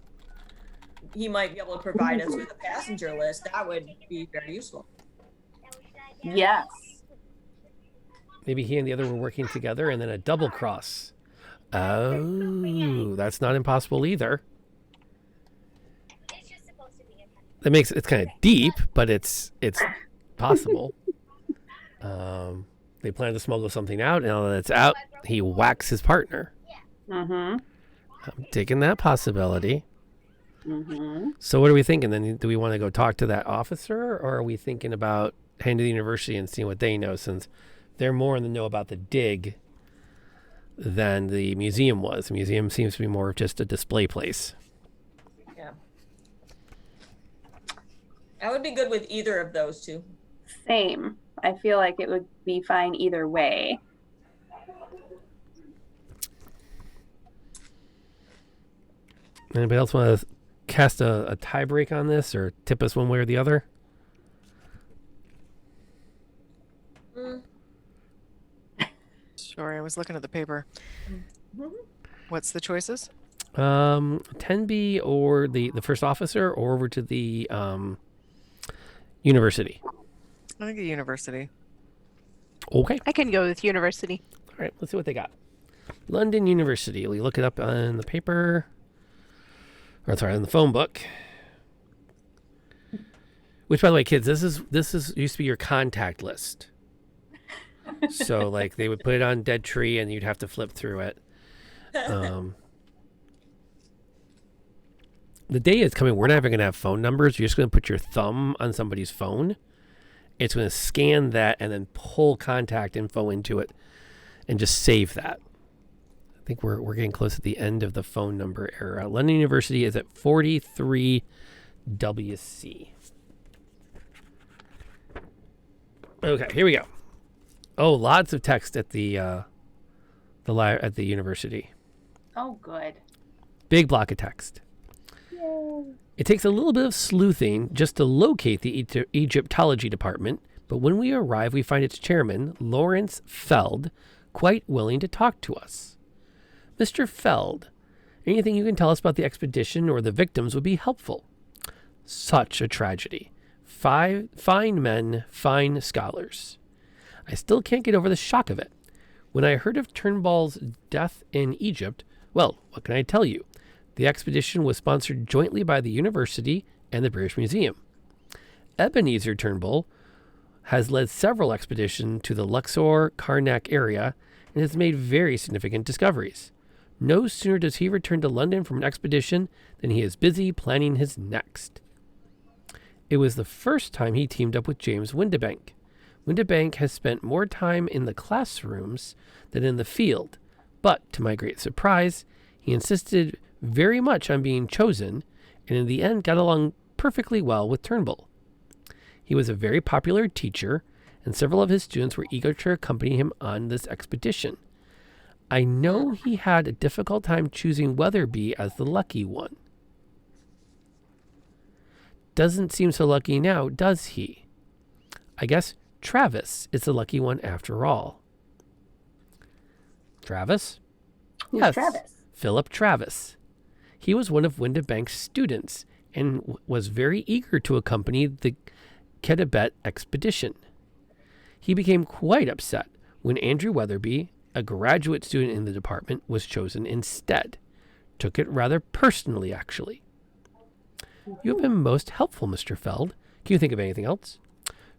He might be able to provide us with a passenger list. That would be very useful. Yes. Maybe he and the other were working together, and then a double cross. Oh, that's not impossible either. That makes it's kind of deep, but it's possible. They plan to smuggle something out, and now that it's out, he whacks his partner. I'm taking that possibility. So what are we thinking then? Do we want to go talk to that officer, or are we thinking about heading to the university and seeing what they know, since they're more in the know about the dig than the museum was? The museum seems to be more of just a display place. Yeah. I would be good with either of those two. Same. I feel like it would be fine either way. Anybody else want to cast a tie break on this, or tip us one way or the other? Sorry, I was looking at the paper. What's the choices? 10B or the first officer, or over to the university. I think the university. Okay. I can go with university. All right, let's see what they got. London University. We look it up on the paper. Or sorry, on the phone book. Which, by the way, kids, this is used to be your contact list. So, like, they would put it on Dead Tree, and you'd have to flip through it. The day is coming. We're not even going to have phone numbers. You're just going to put your thumb on somebody's phone. It's going to scan that and then pull contact info into it and just save that. I think we're getting close to the end of the phone number era. London University is at 43 WC. Okay, here we go. Oh, lots of text at the university. Oh, good. Big block of text. Yay. It takes a little bit of sleuthing just to locate the Egyptology department, but when we arrive, we find its chairman, Lawrence Feld, quite willing to talk to us. Mr. Feld, anything you can tell us about the expedition or the victims would be helpful. Such a tragedy. Fine men, fine scholars. I still can't get over the shock of it. When I heard of Turnbull's death in Egypt, well, what can I tell you? The expedition was sponsored jointly by the university and the British Museum. Ebenezer Turnbull has led several expeditions to the Luxor, Karnak area and has made very significant discoveries. No sooner does he return to London from an expedition than he is busy planning his next. It was the first time he teamed up with James Windibank. Windibank has spent more time in the classrooms than in the field, but to my great surprise, he insisted very much on being chosen, and in the end got along perfectly well with Turnbull. He was a very popular teacher, and several of his students were eager to accompany him on this expedition. I know he had a difficult time choosing Weatherby as the lucky one. Doesn't seem so lucky now, does he? I guess Travis is the lucky one after all. Travis? Who's Yes, Travis? Philip Travis. He was one of Windibank's students and was very eager to accompany the Ketibet expedition. He became quite upset when Andrew Weatherby, a graduate student in the department, was chosen instead. Took it rather personally, actually. You have been most helpful, Mr. Feld. Can you think of anything else?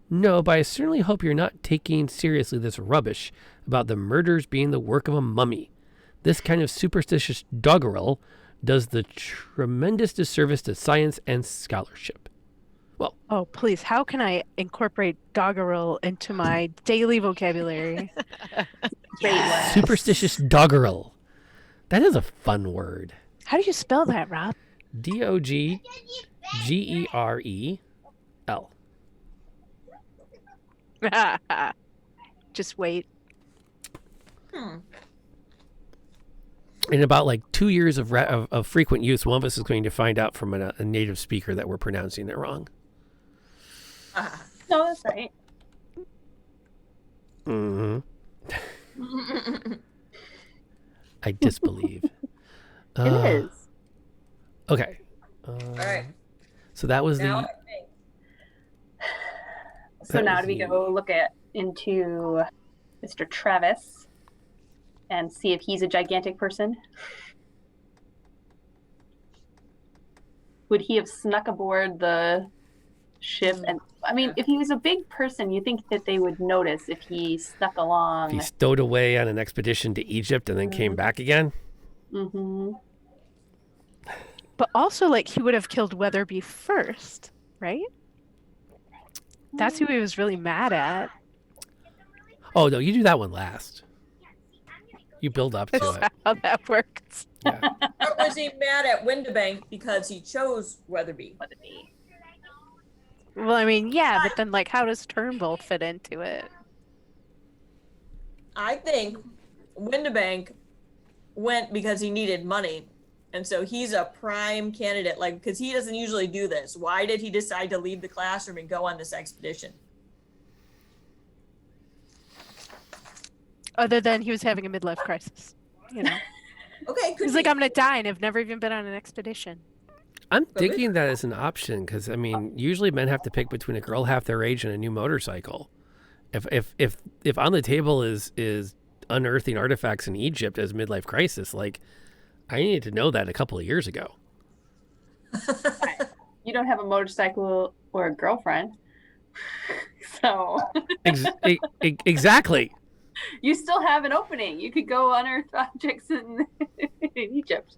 No, but I certainly hope you're not taking seriously this rubbish about the murders being the work of a mummy. This kind of superstitious doggerel does the tremendous disservice to science and scholarship. Well, Oh, please, how can I incorporate doggerel into my daily vocabulary? Great word. superstitious doggerel. That is a fun word. How do you spell that, Rob? Doggerel. Just wait. In about like 2 years of frequent use, one of us is going to find out from a native speaker that we're pronouncing it wrong. No, that's right. Mm-hmm. I disbelieve. It is. Okay. All right. So that was Now the. I think. So That now was do we the- go look into Mr. Travis and see if he's a gigantic person? Would he have snuck aboard the ship? And I mean, if he was a big person, you think that they would notice if he snuck along. He stowed away on an expedition to Egypt and then came back again. Mm-hmm. But also, like, he would have killed Weatherby first, right? That's who he was really mad at. Oh no, you do that one last. You build up to That's it. how that works. Yeah. Or was he mad at Windibank because he chose Weatherby? Well, I mean, yeah, but then, like, how does Turnbull fit into it? I think Windibank went because he needed money. And so he's a prime candidate, like, because he doesn't usually do this. Why did he decide to leave the classroom and go on this expedition? Other than he was having a midlife crisis, you know. Okay, could He's like, I'm gonna die, and I've never even been on an expedition. I'm thinking that as an option because I mean, usually men have to pick between a girl half their age and a new motorcycle. If on the table is unearthing artifacts in Egypt as midlife crisis, like I needed to know that a couple of years ago. You don't have a motorcycle or a girlfriend. So Exactly. you still have an opening. You could go unearth objects in Egypt.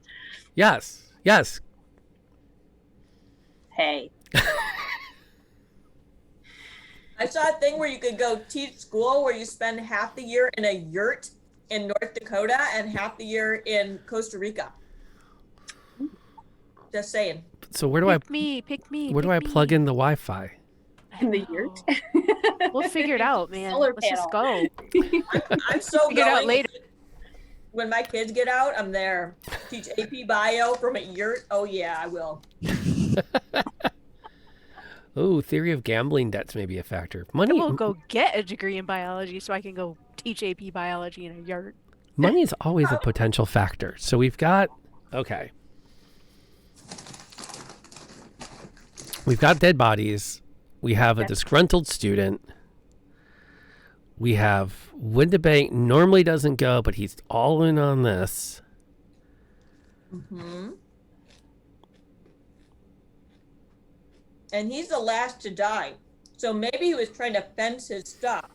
Yes. Hey. I saw a thing where you could go teach school where you spend half the year in a yurt in North Dakota and half the year in Costa Rica. Just saying. So where do I Pick me. where do I plug in the Wi-Fi? In the yurt. We'll figure it out, man. Solar Let's just go. I'm so Figure it out going. later. When my kids get out, I'm there. Teach AP Bio from a yurt. Oh yeah, I will. Oh, theory of gambling debts may be a factor. I Money will go get a degree in biology so I can go teach AP biology in a yurt. money is always a potential factor. So we've got We've got dead bodies. We have a disgruntled student. We have Windibank normally doesn't go, but he's all in on this. Mm-hmm. And he's the last to die. So maybe he was trying to fence his stuff.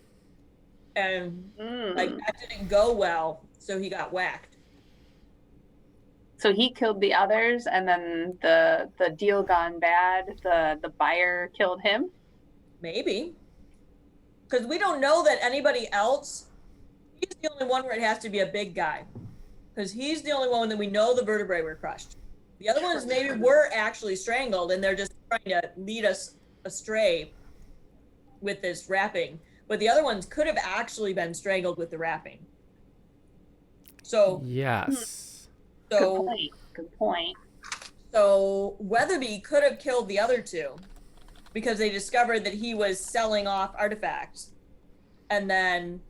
And like that didn't go well, so he got whacked. So he killed the others, and then the deal gone bad. The buyer killed him. Maybe. Because we don't know that anybody else, he's the only one where it has to be a big guy. Because he's the only one that we know the vertebrae were crushed. The other ones maybe were actually strangled and they're just trying to lead us astray with this wrapping. But the other ones could have actually been strangled with the wrapping. So, Yes. Good point. So Weatherby could have killed the other two because they discovered that he was selling off artifacts. And then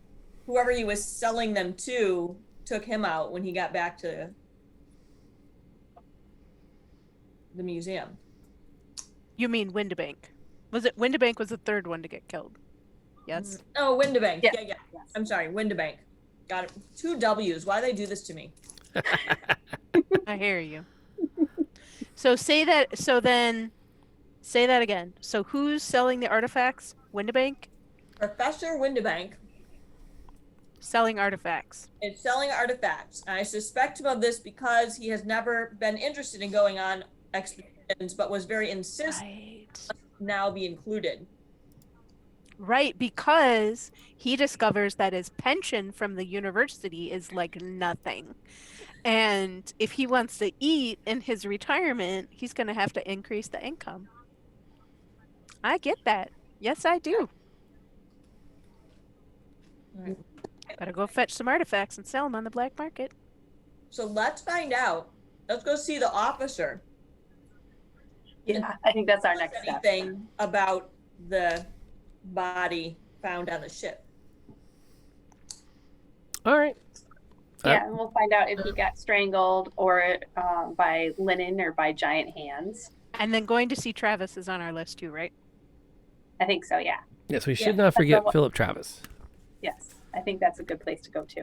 whoever he was selling them to took him out when he got back to the museum. You mean Windibank? Windibank was the third one to get killed? Yes. Oh, Windibank. Yeah. Yeah. I'm sorry, Windibank. Got it. 2 W's. Why do they do this to me? I hear you. So say that again. So who's selling the artifacts? Windibank? Professor Windibank Selling artifacts. is selling artifacts. I suspect him of this because he has never been interested in going on expeditions, but was very insistent Right. now be included? Right, because he discovers that his pension from the university is like nothing. And if he wants to eat in his retirement, he's going to have to increase the income. I get that. Yes, I do. Right. Gotta go fetch some artifacts and sell them on the black market. So let's find out. Let's go see the officer. Yeah, I think that's our next step. Anything about the body found on the ship? All right. Yeah, and we'll find out if he got strangled or by linen or by giant hands. And then going to see Travis is on our list too, right? I think so, yeah. Yes, we should not forget Philip Travis. Yes, I think that's a good place to go too.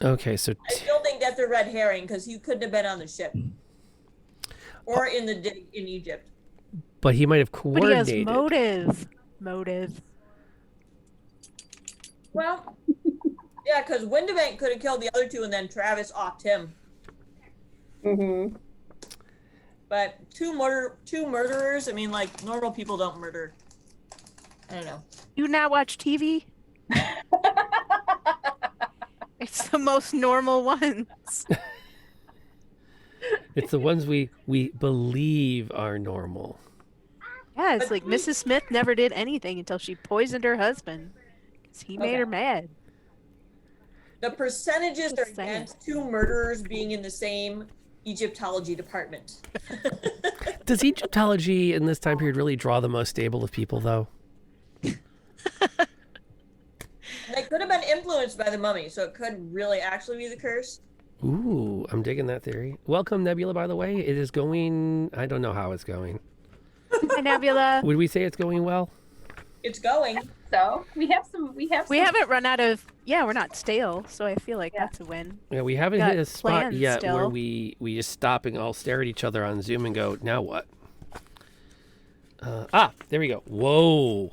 Okay, so I still think that's a red herring because he couldn't have been on the ship or in Egypt. but he might have But coordinated. he has motive. Well, yeah, because Windibank could have killed the other two and then Travis offed him. Mm-hmm. But two murderers, I mean, like, normal people don't murder. I don't know. You not watch TV? It's the most normal ones. It's the ones we believe are normal. Yeah, it's like Mrs. Smith never did anything until she poisoned her husband because he made her mad. The percentages are Just saying. against two murderers being in the same Egyptology department. Does Egyptology in this time period really draw the most stable of people, though? They could have been influenced by the mummy, so it could really actually be the curse. Ooh, I'm digging that theory. Welcome, Nebula, by the way. It is going... I don't know how it's going. Hi, Nebula. Would we say it's going well? It's going. So we haven't run out of... Yeah, we're not stale, so I feel like that's a win. Yeah, we haven't Got hit a spot plans yet still. where we just stop and all stare at each other on Zoom and go, now what? There we go. Whoa.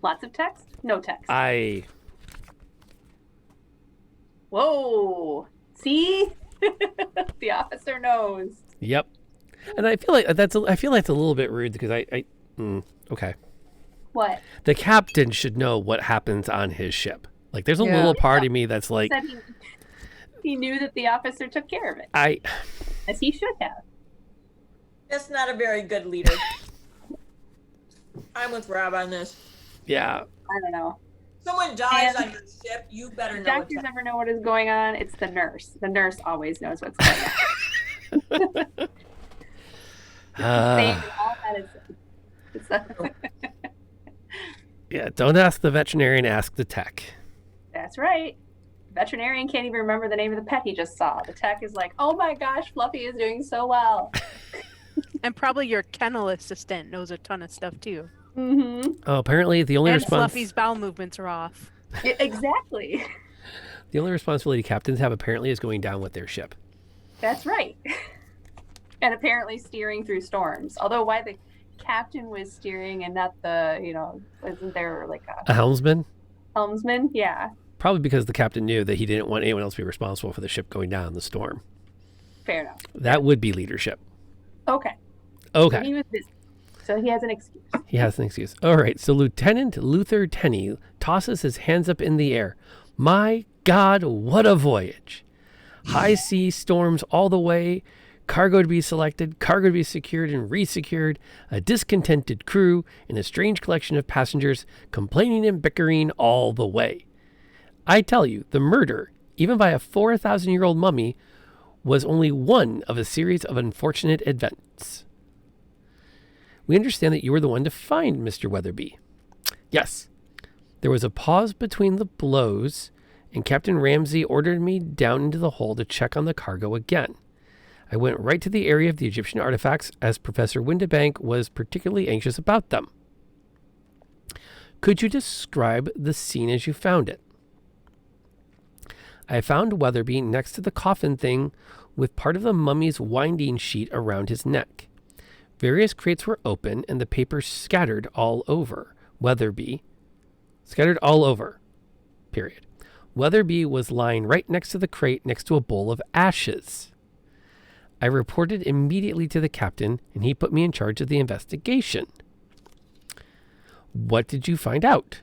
Lots of text? No text. Whoa. See? The officer knows. Yep. And I feel like that's a little bit rude because okay. What? The captain should know what happens on his ship. Like, there's a little part of me that's like, Said he knew that the officer took care of it. as he should have. That's not a very good leader. I'm with Rob on this. Yeah. I don't know. Someone dies And on your ship, you better If know doctors what's ever know what is going on, it's the nurse. The nurse always knows what's going on. They all medicine. Yeah, don't ask the veterinarian, ask the tech. That's right. Veterinarian can't even remember the name of the pet he just saw. The tech is like, oh my gosh, Fluffy is doing so well. And probably your kennel assistant knows a ton of stuff too. Mm-hmm. Oh, apparently the only And Fluffy's bowel movements are off. Exactly. The only responsibility captains have apparently is going down with their ship. That's right. And apparently steering through storms. Although why the captain was steering and not the, isn't there like A helmsman? helmsman? Yeah. Probably because the captain knew that he didn't want anyone else to be responsible for the ship going down in the storm. Fair enough. That would be leadership. Okay. Okay. He was busy. So he has an excuse. He has an excuse. All right. So Lieutenant Luther Tenney tosses his hands up in the air. My God, what a voyage. High sea storms all the way. Cargo to be selected, cargo to be secured and resecured, a discontented crew, and a strange collection of passengers complaining and bickering all the way. I tell you, the murder, even by a 4,000-year-old mummy, was only one of a series of unfortunate events. We understand that you were the one to find Mr. Weatherby. Yes. There was a pause between the blows, and Captain Ramsey ordered me down into the hold to check on the cargo again. I went right to the area of the Egyptian artifacts as Professor Windibank was particularly anxious about them. Could you describe the scene as you found it? I found Weatherby next to the coffin thing with part of the mummy's winding sheet around his neck. Various crates were open and the paper scattered all over. Scattered all over. Period. Weatherby was lying right next to the crate next to a bowl of ashes. I reported immediately to the captain, and he put me in charge of the investigation. What did you find out?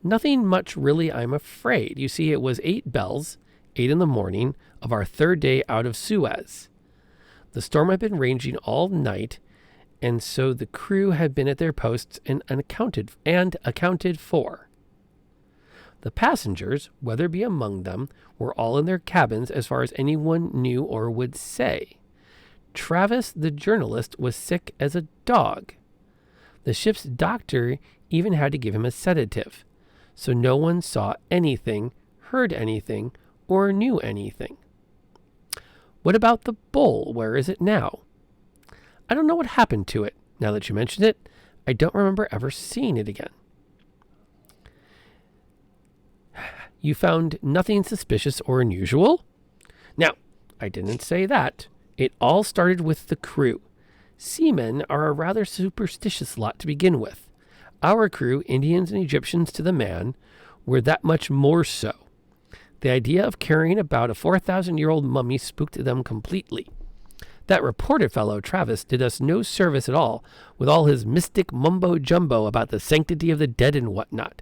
Nothing much, really, I'm afraid. You see, it was 8 bells, 8 in the morning, of our 3rd day out of Suez. The storm had been raging all night, and so the crew had been at their posts and accounted for. The passengers, Weatherby among them, were all in their cabins as far as anyone knew or would say. Travis, the journalist, was sick as a dog. The ship's doctor even had to give him a sedative, so no one saw anything, heard anything, or knew anything. What about the bowl? Where is it now? I don't know what happened to it. Now that you mention it, I don't remember ever seeing it again. You found nothing suspicious or unusual? Now, I didn't say that. It all started with the crew. Seamen are a rather superstitious lot to begin with. Our crew, Indians and Egyptians to the man, were that much more so. The idea of carrying about a 4,000-year-old mummy spooked them completely. That reporter fellow, Travis, did us no service at all with all his mystic mumbo-jumbo about the sanctity of the dead and whatnot.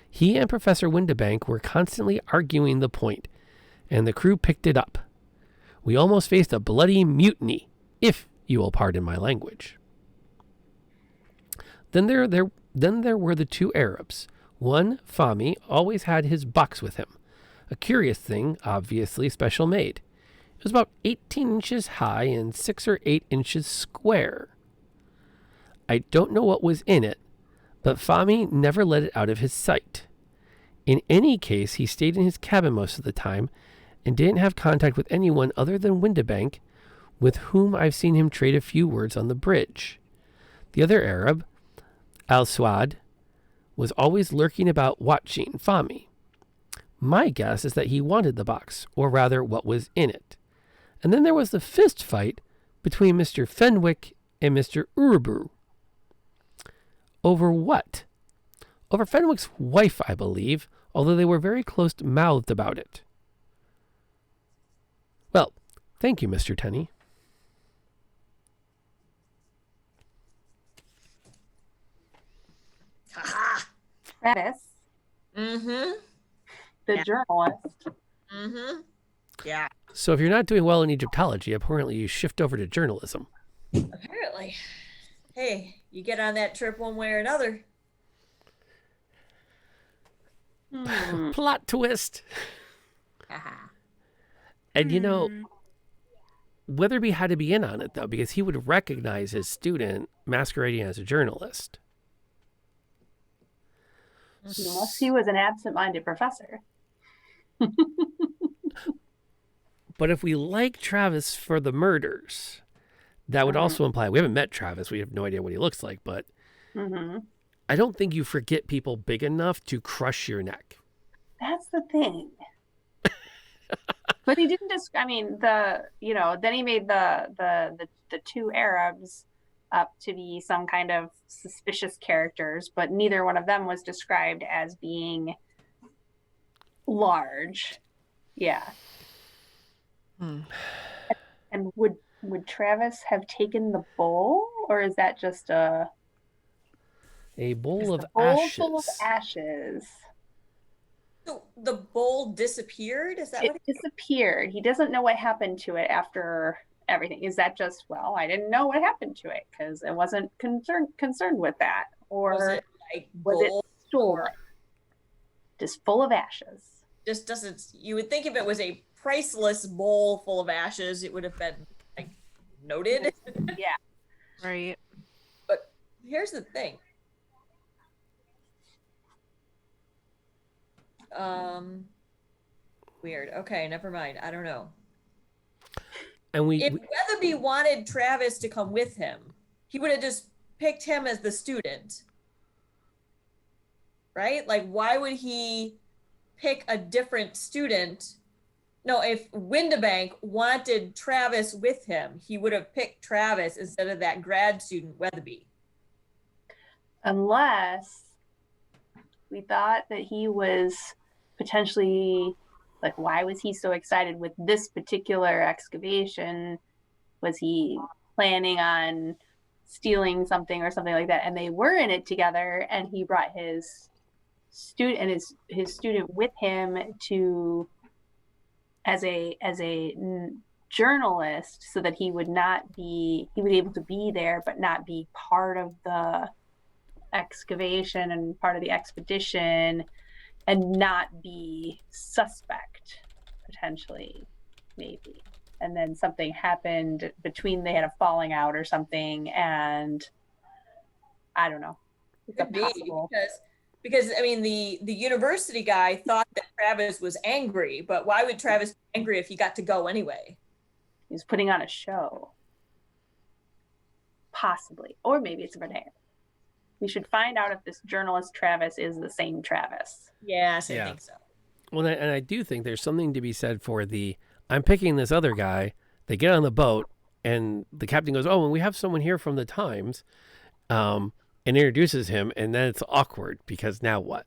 He and Professor Windibank were constantly arguing the point, and the crew picked it up. We almost faced a bloody mutiny, if you will pardon my language. Then there were the 2 Arabs. One, Fahmy, always had his box with him. A curious thing, obviously special made. It was about 18 inches high and 6 or 8 inches square. I don't know what was in it, but Fahmy never let it out of his sight. In any case, he stayed in his cabin most of the time and didn't have contact with anyone other than Windibank, with whom I've seen him trade a few words on the bridge. The other Arab, Al-Swad, was always lurking about watching Fahmy. My guess is that he wanted the box, or rather what was in it. And then there was the fist fight between Mr. Fenwick and Mr. Uruburu. Over what? Over Fenwick's wife, I believe, although they were very close-mouthed about it. Well, thank you, Mr. Tenney. Ha Travis, Mm-hmm. the Yeah. journalist. Mm-hmm. Yeah. So if you're not doing well in Egyptology, apparently you shift over to journalism. Apparently. Hey, you get on that trip one way or another. Plot twist. Haha. And you know, Weatherby had to be in on it, though, because he would recognize his student masquerading as a journalist. Unless he was an absent-minded professor. But if we like Travis for the murders, that would also imply we haven't met Travis. We have no idea what he looks like, but I don't think you forget people big enough to crush your neck. That's the thing. But he didn't just, I mean, then he made the 2 Arabs up to be some kind of suspicious characters, but neither one of them was described as being large. Yeah. And would Travis have taken the bowl, or is that just a bowl of bowl ashes? full of ashes? So the bowl disappeared? Is that It what disappeared. He doesn't know what happened to it after everything. Is that just, well, I didn't know what happened to it because I wasn't concerned with that, or was it like was it bowl? stored just full of ashes? Just doesn't, you would think if it was a priceless bowl full of ashes, it would have been like noted. Yeah. Right. But here's the thing. Weird. Okay, never mind. I don't know. And If Weatherby wanted Travis to come with him, he would have just picked him as the student. Right? Like, why would he pick a different student? No, if Windibank wanted Travis with him, he would have picked Travis instead of that grad student, Weatherby. Unless we thought that he was potentially, like, why was he so excited with this particular excavation Was he planning on stealing something or something like that? And they were in it together, and he brought his student and his student with him to as a journalist, so that he would be able to be there but not be part of the excavation and part of the expedition, and not be suspect, potentially, maybe. And then something happened between, they had a falling out or something, and I don't know. It's Could be, possible. because I mean the university guy thought that Travis was angry, but why would Travis be angry if he got to go anyway? He was putting on a show. Possibly. Or maybe it's a red herring. We should find out if this journalist Travis is the same Travis. Yes, I Yeah. think so. Well, and I do think there's something to be said for I'm picking this other guy. They get on the boat, and the captain goes, "Oh, and we have someone here from the Times," and introduces him, and then it's awkward because now what?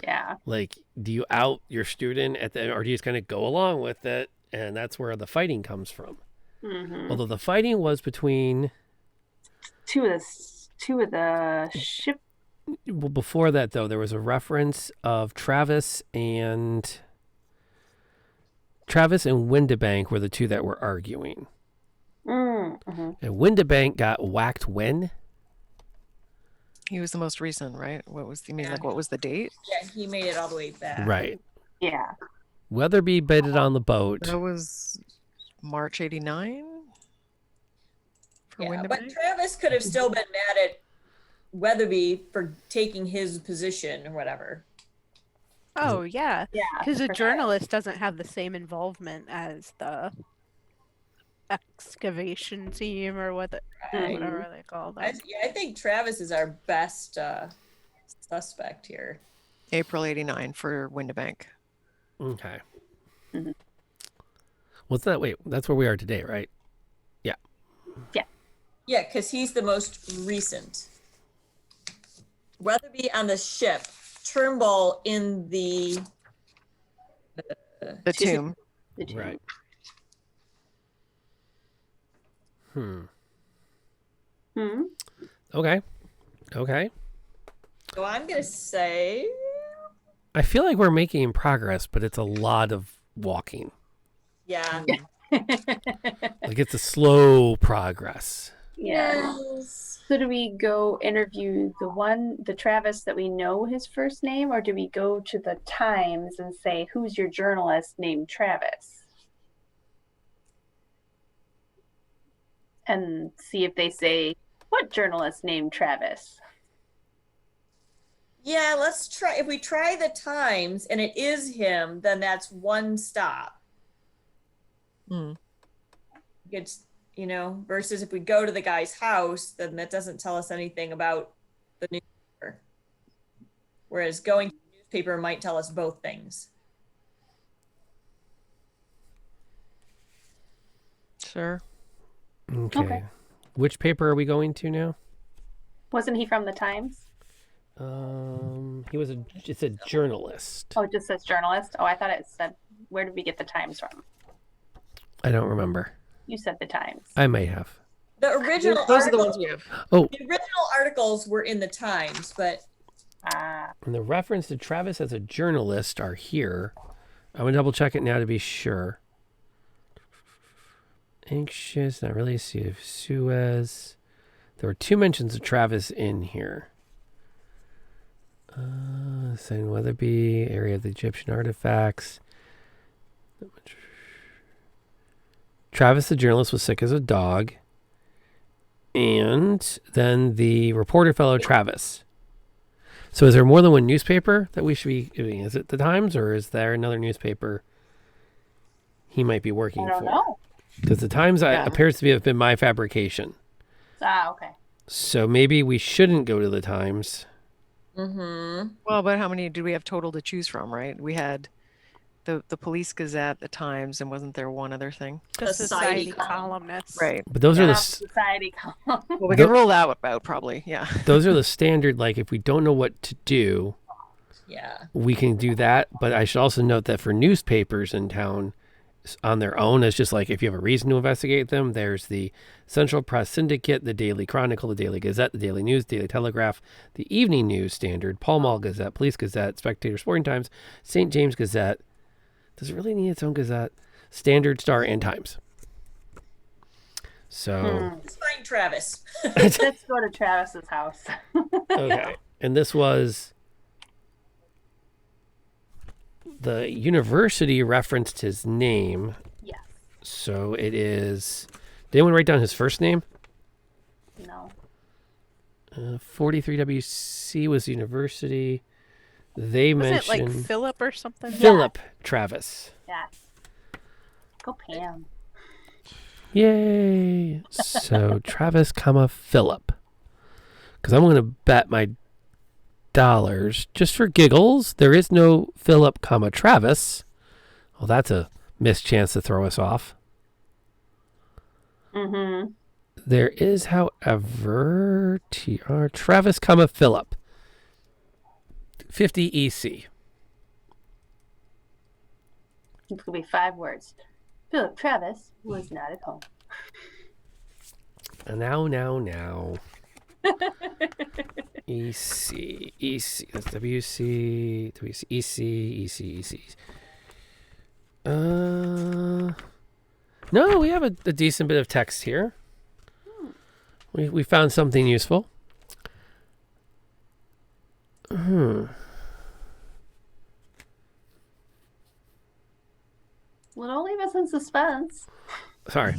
Yeah. Like, do you out your student or do you just kind of go along with it? And that's where the fighting comes from. Mm-hmm. Although the fighting was between Two of the ship. Well, before that, though, there was a reference of Travis and Windibank were the two that were arguing. Mm-hmm. And Windibank got whacked when? He was the most recent, right? What was Yeah. like what was the date? Yeah, he made it all the way back. Right. Yeah. Weatherby baited on the boat. That was March '89 for Yeah, Windibank. but Travis could have still been mad at Weatherby for taking his position or whatever. Oh, yeah. Yeah. Because a for sure. journalist doesn't have the same involvement as the excavation team or Right. whatever they call them. I think Travis is our best suspect here. April '89 for Windibank. Okay. Mhm. What's that? Wait, that's where we are today, right? Yeah, because he's the most recent. Weatherby on the ship, Turnbull in the The tomb. The two. Right. Hmm. Okay. Okay. So I'm gonna say I feel like we're making progress, but it's a lot of walking. yeah. Like it's a slow progress. Yeah. Yes. So do we go interview the Travis that we know his first name, or do we go to the Times and say, who's your journalist named Travis? And see if they say, what journalist named Travis? Yeah, let's try. If we try the Times and it is him, then that's one stop. Hmm. It's, versus if we go to the guy's house, then that doesn't tell us anything about the newspaper. Whereas going to the newspaper might tell us both things. Sure. Okay. Which paper are we going to now? Wasn't he from the Times? It's a journalist. Oh, it just says journalist. Oh, I thought it said, where did we get the Times from? I don't remember. You said the Times. I may have. The original Those are the articles, ones we have. Oh, the original articles were in the Times, but and the reference to Travis as a journalist are here. I'm going to double check it now to be sure. Anxious, not really. Sea of Suez. There were two mentions of Travis in here. Saying Weatherby, area of the Egyptian artifacts. Travis, the journalist, was sick as a dog. And then the reporter fellow, Travis. So is there more than one newspaper that we should be doing? Is it the Times, or is there another newspaper he might be working I don't for? know. Because the Times appears to have been my fabrication. Ah, okay. So maybe we shouldn't go to the Times. Well, but how many did we have total to choose from, right? We had the Police Gazette, the Times, and wasn't there one other thing? The The society society columnist. Right. But those are the Society column. Well, we can roll that out probably. Yeah. those are the standard. Like if we don't know what to do, yeah. we can do that. But I should also note that for newspapers in town, on their own as just like if you have a reason to investigate them. There's the Central Press Syndicate, the Daily Chronicle, the Daily Gazette, the Daily News, Daily Telegraph, the Evening News Standard, Pall Mall Gazette, Police Gazette, Spectator Sporting Times, St. James Gazette. Does it really need its own Gazette? Standard, Star, and Times. So Let's find Travis. Let's go to Travis's house. okay, and this was the university referenced his name. Yes. So it is. Did anyone write down his first name? No. 43WC was the university. They Was it mentioned like Philip or something? Philip Travis. Yes. Go Pam. Yay! So Travis, comma Philip. Because I'm going to bet my dollars just for giggles. There is no Philip, comma Travis. Well, that's a missed chance to throw us off. Mm-hmm. There is, however, TR Travis, comma Philip. 50 EC. It's gonna be 5 words. Philip Travis was not at home. Now. EC. That's WC, EC. No, we have a decent bit of text here. We found something useful. Well, don't leave us in suspense. Sorry.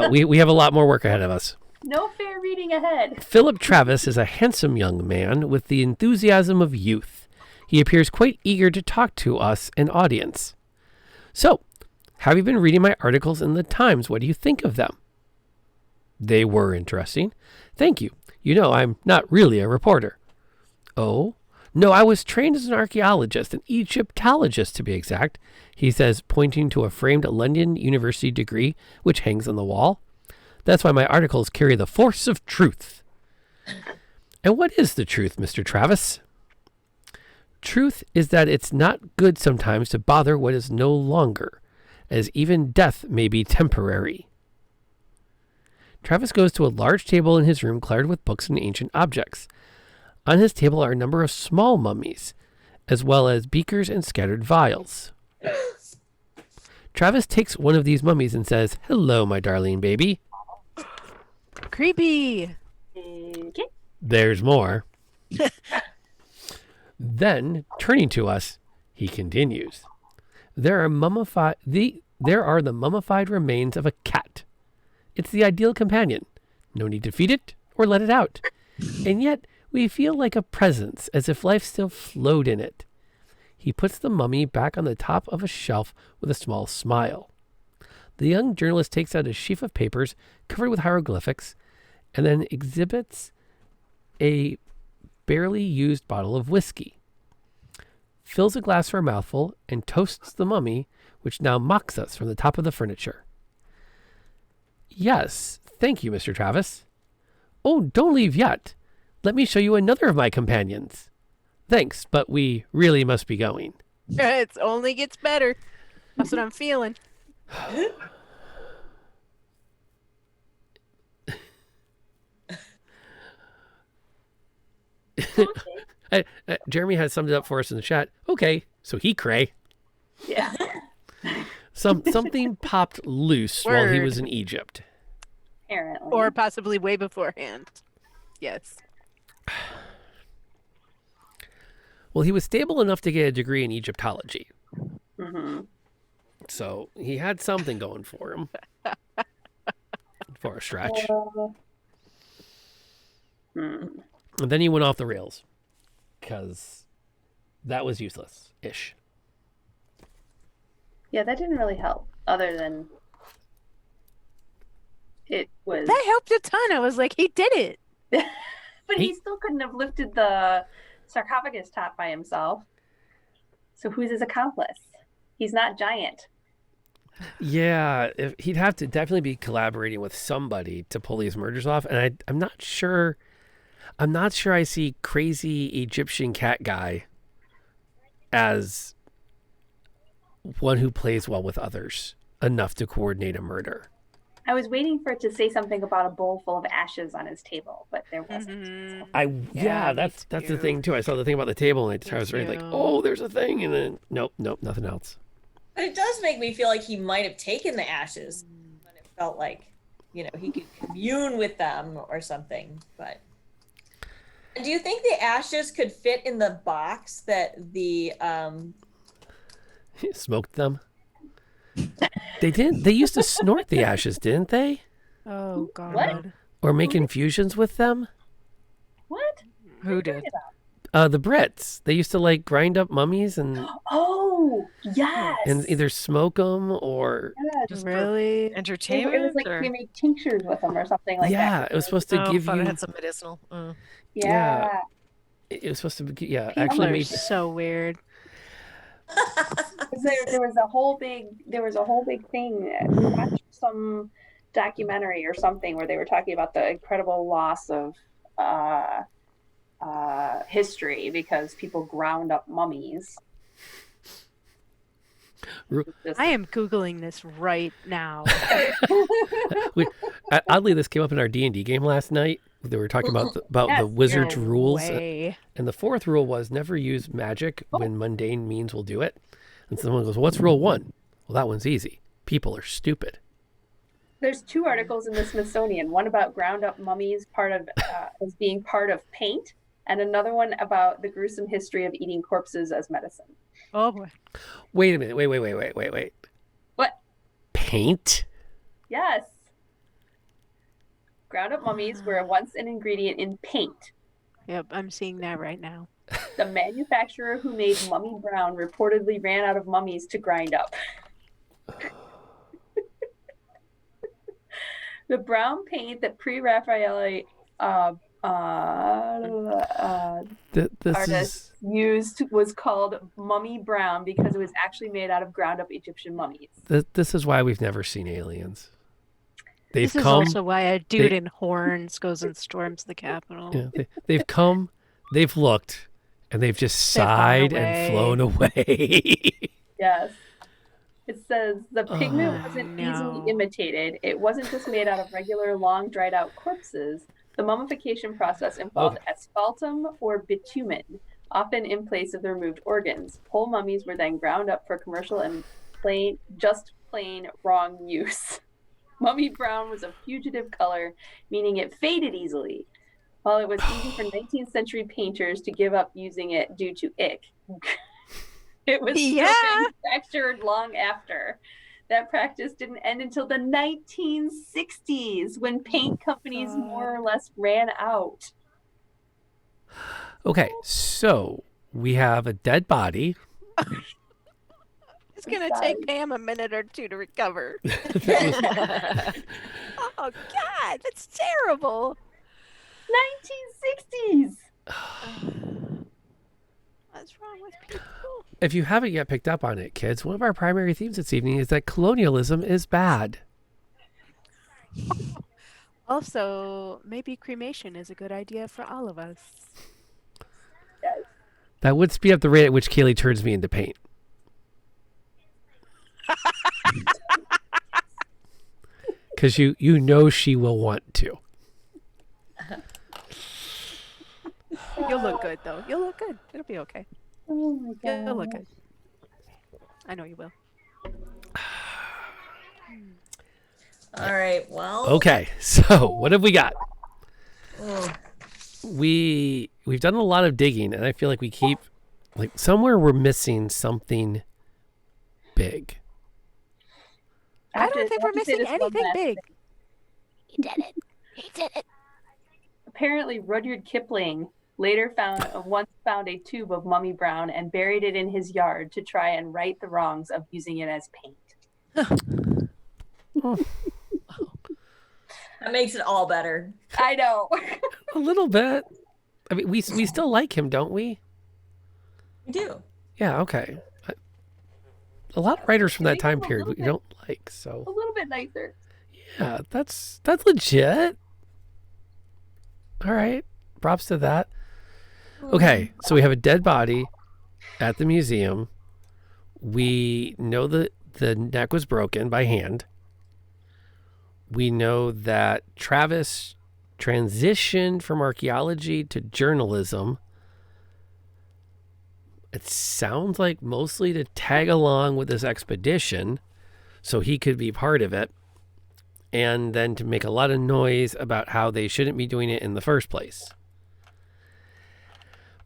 We have a lot more work ahead of us. No fair reading ahead. Philip Travis is a handsome young man with the enthusiasm of youth. He appears quite eager to talk to us, an audience. So, have you been reading my articles in the Times? What do you think of them? They were interesting. Thank you. You know, I'm not really a reporter. Oh? No, I was trained as an archaeologist, an Egyptologist to be exact, he says, pointing to a framed London University degree which hangs on the wall. That's why my articles carry the force of truth. And what is the truth, Mr. Travis? Truth is that it's not good sometimes to bother what is no longer, as even death may be temporary. Travis goes to a large table in his room cluttered with books and ancient objects. On his table are a number of small mummies, as well as beakers and scattered vials. Travis takes one of these mummies and says, "Hello, my darling baby." Creepy. Okay. There's more. Then, turning to us, he continues, There are the mummified remains of a cat. It's the ideal companion. No need to feed it or let it out. And yet, we feel like a presence, as if life still flowed in it. He puts the mummy back on the top of a shelf with a small smile. The young journalist takes out a sheaf of papers covered with hieroglyphics and then exhibits a barely used bottle of whiskey, fills a glass for a mouthful, and toasts the mummy, which now mocks us from the top of the furniture. Yes, thank you, Mr. Travis. Oh, don't leave yet. Let me show you another of my companions. Thanks, but we really must be going. It only gets better. That's what I'm feeling. Jeremy has summed it up for us in the chat. Okay, so he cray. Yeah. Something popped loose while he was in Egypt. Apparently. Or possibly way beforehand. Yes. Well, he was stable enough to get a degree in Egyptology. Mm-hmm. So he had something going for him. For a stretch. And then he went off the rails. Because that was useless-ish. Yeah, that didn't really help. Other than it was. That helped a ton. I was like, he did it. But he still couldn't have lifted the sarcophagus top by himself. So who's his accomplice? He's not giant. Yeah, he'd have to definitely be collaborating with somebody to pull these murders off. And I'm not sure I see crazy Egyptian cat guy as one who plays well with others enough to coordinate a murder. I was waiting for it to say something about a bowl full of ashes on his table, but there wasn't. Yeah, me that's the too. thing too. I saw the thing about the table and I was really like, too. oh, there's a thing, and then nope, nothing else. But it does make me feel like he might have taken the ashes, but it felt like, he could commune with them or something. But do you think the ashes could fit in the box that the He smoked them. They didn't. They used to snort the ashes, didn't they? Oh God. What? Or make infusions with them? What? Who did? The Brits. They used to like grind up mummies and Oh, yes. either smoke them or Yes. Just Really? It entertainment? was like or... they made tinctures with them or something like yeah, that. it was supposed to give thought you. it had some medicinal. Yeah. It was supposed to be. Yeah, People actually are made. so weird. There was a whole big thing. We watched some documentary or something where they were talking about the incredible loss of history because people ground up mummies. I am Googling this right now. Oddly, this came up in our D&D game last night. They were talking about the Yes, wizard's No rules, way. and the fourth rule was never use magic when mundane means will do it. And someone goes, "What's rule 1?" Well, that one's easy. People are stupid. There's 2 articles in the Smithsonian. One about ground up mummies as being part of paint, and another one about the gruesome history of eating corpses as medicine. Oh boy. Wait a minute. Wait. What? Paint? Yes. Ground up mummies were once an ingredient in paint. Yep, I'm seeing that right now. The manufacturer who made Mummy Brown reportedly ran out of mummies to grind up. The brown paint that pre-Raphaelite artists used was called Mummy Brown because it was actually made out of ground-up Egyptian mummies. This is why we've never seen aliens. They've This is come. also why a dude in horns goes and storms the Capitol. Yeah, they've come. They've looked, and they've just They've gone sighed away. and flown away. Yes. It says the pigment Oh, wasn't no. easily imitated. It wasn't just made out of regular, long, dried-out corpses. The mummification process involved asphaltum or bitumen, often in place of the removed organs. Whole mummies were then ground up for commercial and plain wrong use. Mummy brown was a fugitive color, meaning it faded easily. While it was easy for 19th century painters to give up using it due to ick, it was still manufactured long after. That practice didn't end until the 1960s, when paint companies more or less ran out. Okay, so we have a dead body. It's gonna take Pam a minute or two to recover. Oh God, that's terrible. 1960s. What's wrong with people? If you haven't yet picked up on it, kids, one of our primary themes this evening is that colonialism is bad. Also, maybe cremation is a good idea for all of us. That would speed up the rate at which Kaylee turns me into paint. Because you know she will want to. You'll look good, though. You'll look good. It'll be okay. Oh my God. You'll look good. I know you will. All right. Well. Okay, so what have we got? Oh. We've done a lot of digging, and I feel like we keep somewhere we're missing something big. I don't think we're missing anything big. He did it. He did it. Apparently, Rudyard Kipling later once found a tube of Mummy Brown and buried it in his yard to try and right the wrongs of using it as paint. That makes it all better. I know. A little bit. I mean, we still like him, don't we? We do. Yeah, okay. A lot of writers from that time period we don't like, so. A little bit nicer. Yeah, that's legit. All right. Props to that. Okay, so we have a dead body at the museum. We know that the neck was broken by hand. We know that Travis transitioned from archaeology to journalism. It sounds like mostly to tag along with this expedition so he could be part of it, and then to make a lot of noise about how they shouldn't be doing it in the first place.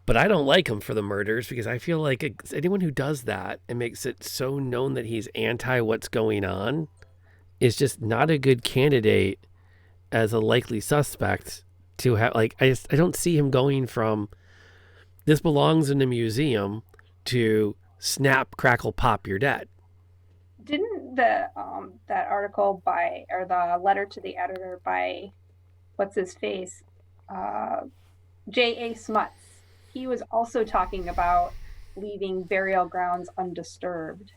But I don't like him for the murders because I feel like anyone who does that and makes it so known that he's anti what's going on is just not a good candidate as a likely suspect to have. Like, I don't see him going from this belongs in a museum to snap, crackle, pop, you're dead. Didn't the that article by, or the letter to the editor by, what's his face, J.A. Smuts, he was also talking about leaving burial grounds undisturbed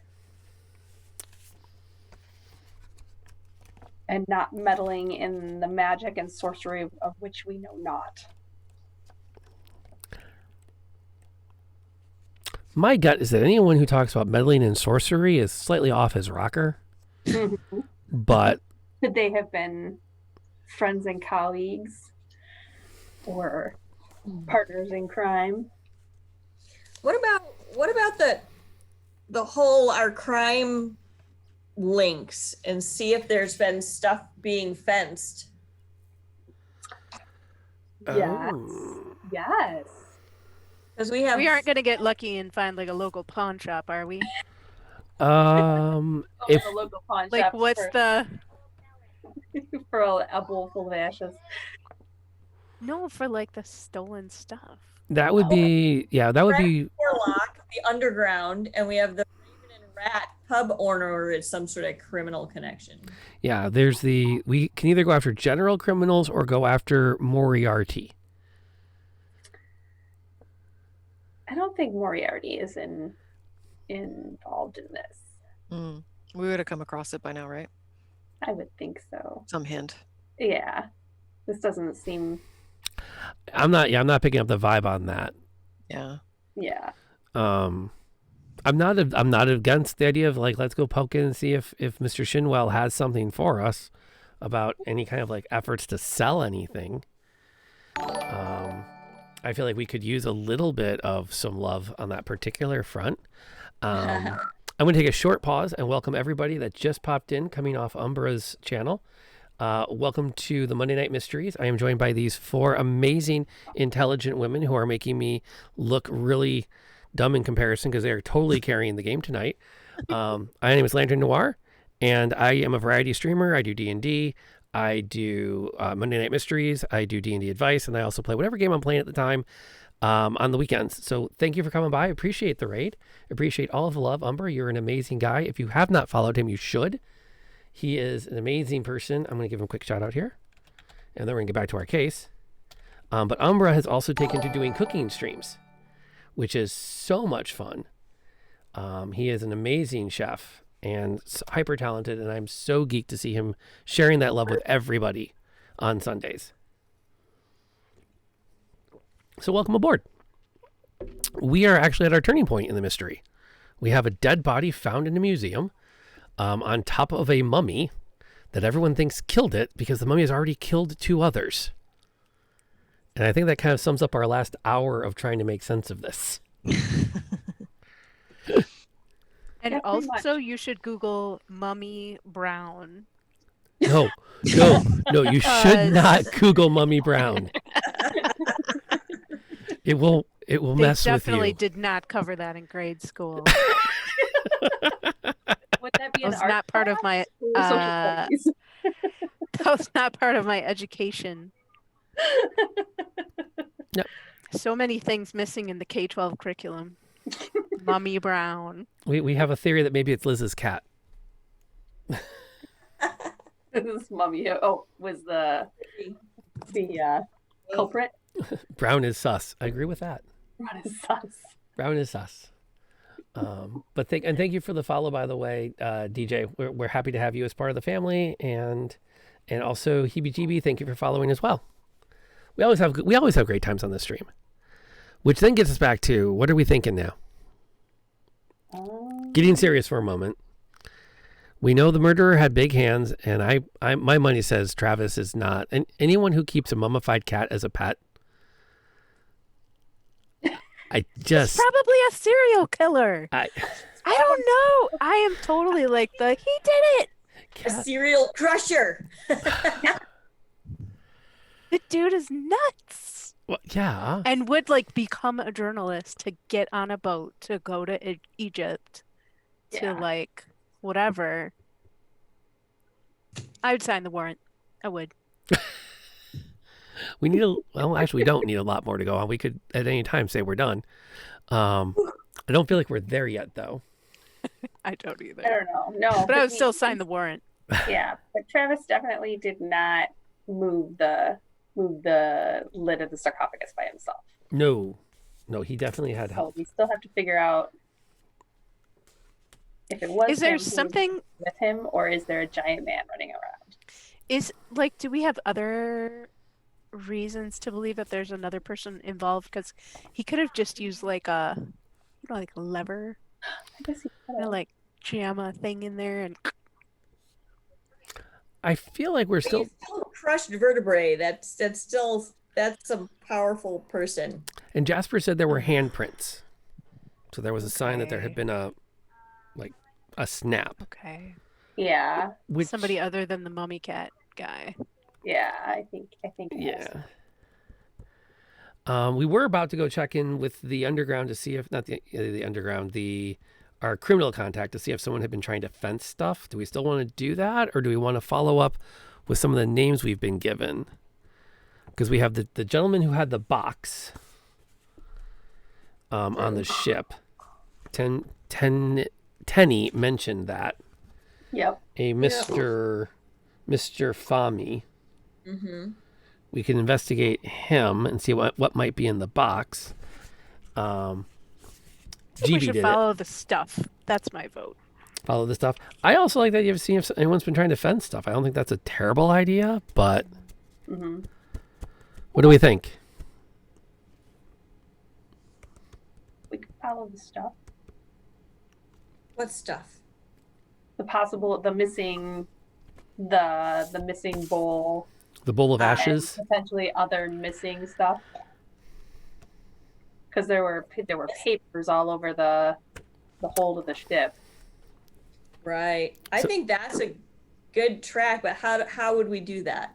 and not meddling in the magic and sorcery of which we know not. My gut is that anyone who talks about meddling in sorcery is slightly off his rocker. But could they have been friends and colleagues or partners in crime? What about the whole our crime links and see if there's been stuff being fenced? Yes. Yes. Because We aren't going to get lucky and find like a local pawn shop, are we? if The local pawn Like, shop what's for, the... for a bowl full of ashes? No, for like the stolen stuff. that would be, that would be, Sherlock, the underground, and we have the Raven and Rat pub owner is some sort of criminal connection. yeah, we can either go after general criminals or go after Moriarty. I don't think Moriarty is involved in this. We would have come across it by now, right? I would think so. Some hint. Yeah. This doesn't seem. I'm not picking up the vibe on that. Yeah. Yeah. I'm not against the idea of like, let's go poke in and see if Mr. Shinwell has something for us about any kind of like efforts to sell anything. I feel like we could use a little bit of some love on that particular front. I'm going to take a short pause and welcome everybody that just popped in coming off Umbra's channel. Welcome to the Monday Night Mysteries. I am joined by these 4 amazing, intelligent women who are making me look really dumb in comparison because they are totally carrying the game tonight. My name is Lantern Noir, and I am a variety streamer. I do D&D. I do Monday Night Mysteries. I do D&D advice, and I also play whatever game I'm playing at the time on the weekends. So thank you for coming by. I appreciate the raid. Appreciate all of the love. Umbra, you're an amazing guy. If you have not followed him, you should. He is an amazing person. I'm going to give him a quick shout out here, and then we're going to get back to our case. But Umbra has also taken to doing cooking streams, which is so much fun. He is an amazing chef and hyper talented, and I'm so geeked to see him sharing that love with everybody on Sundays. So welcome aboard. We are actually at our turning point in the mystery. We have a dead body found in a museum on top of a mummy that everyone thinks killed it because the mummy has already killed 2 others. And I think that kind of sums up our last hour of trying to make sense of this. And Yeah, pretty also, you should Google Mummy Brown. No, you should not Google Mummy Brown. It will They mess with you. definitely did not cover that in grade school. Would that be That an was art not part of my class or social studies? that was not part of my education. Yep. So many things missing in the K-12 curriculum. Mummy Brown. We have a theory that maybe it's Liz's cat. This mummy was the culprit. Brown is sus. I agree with that. What is sus? Brown is sus. But thank you for the follow, by the way, DJ. We're happy to have you as part of the family, and also Heebie-Jeebie, thank you for following as well. We always have great times on this stream, which then gets us back to what are we thinking now? Getting serious for a moment. We know the murderer had big hands, and I my money says Travis is not. And anyone who keeps a mummified cat as a pet, I just He's probably a serial killer. I don't know. I am totally like he did it. A serial crusher. The dude is nuts. Well, yeah. And would like become a journalist to get on a boat to go to Egypt to like whatever. I would sign the warrant. I would. We need well, actually, we don't need a lot more to go on. We could at any time say we're done. I don't feel like we're there yet, though. I don't either. I don't know. No, But I would still sign the warrant. Yeah, but Travis definitely did not move the lid of the sarcophagus by himself. No, he definitely had So help. we still have to figure out if it was Is there him who was something with him, or is there a giant man running around? is like do we have other reasons to believe that there's another person involved? Because he could have just used like a like a lever, I guess he could and have. like jam a thing in there and I feel like we're still. He's still a crushed vertebrae. That's a powerful person. And Jasper said there were handprints, so there was a sign that there had been a snap. okay. Yeah, Which, Somebody other than the mummy cat guy. yeah, I think it yeah. was. We were about to go check in with the underground to see if not the underground, our criminal contact to see if someone had been trying to fence stuff. Do we still want to do that, or do we want to follow up with some of the names we've been given? Because we have the gentleman who had the box on the ship. Tenny mentioned that. Yep. A Mr. Fami. Mm-hmm. We can investigate him and see what might be in the box. I think we GB should did follow the stuff. That's my vote. follow the stuff. I also like that you've seen if anyone's been trying to fence stuff. I don't think that's a terrible idea, but what do we think? We could follow the stuff. What stuff? The missing bowl. The bowl of and ashes? potentially other missing stuff. Because there were papers all over the hold of the ship. Right. I think that's a good track, but how would we do that?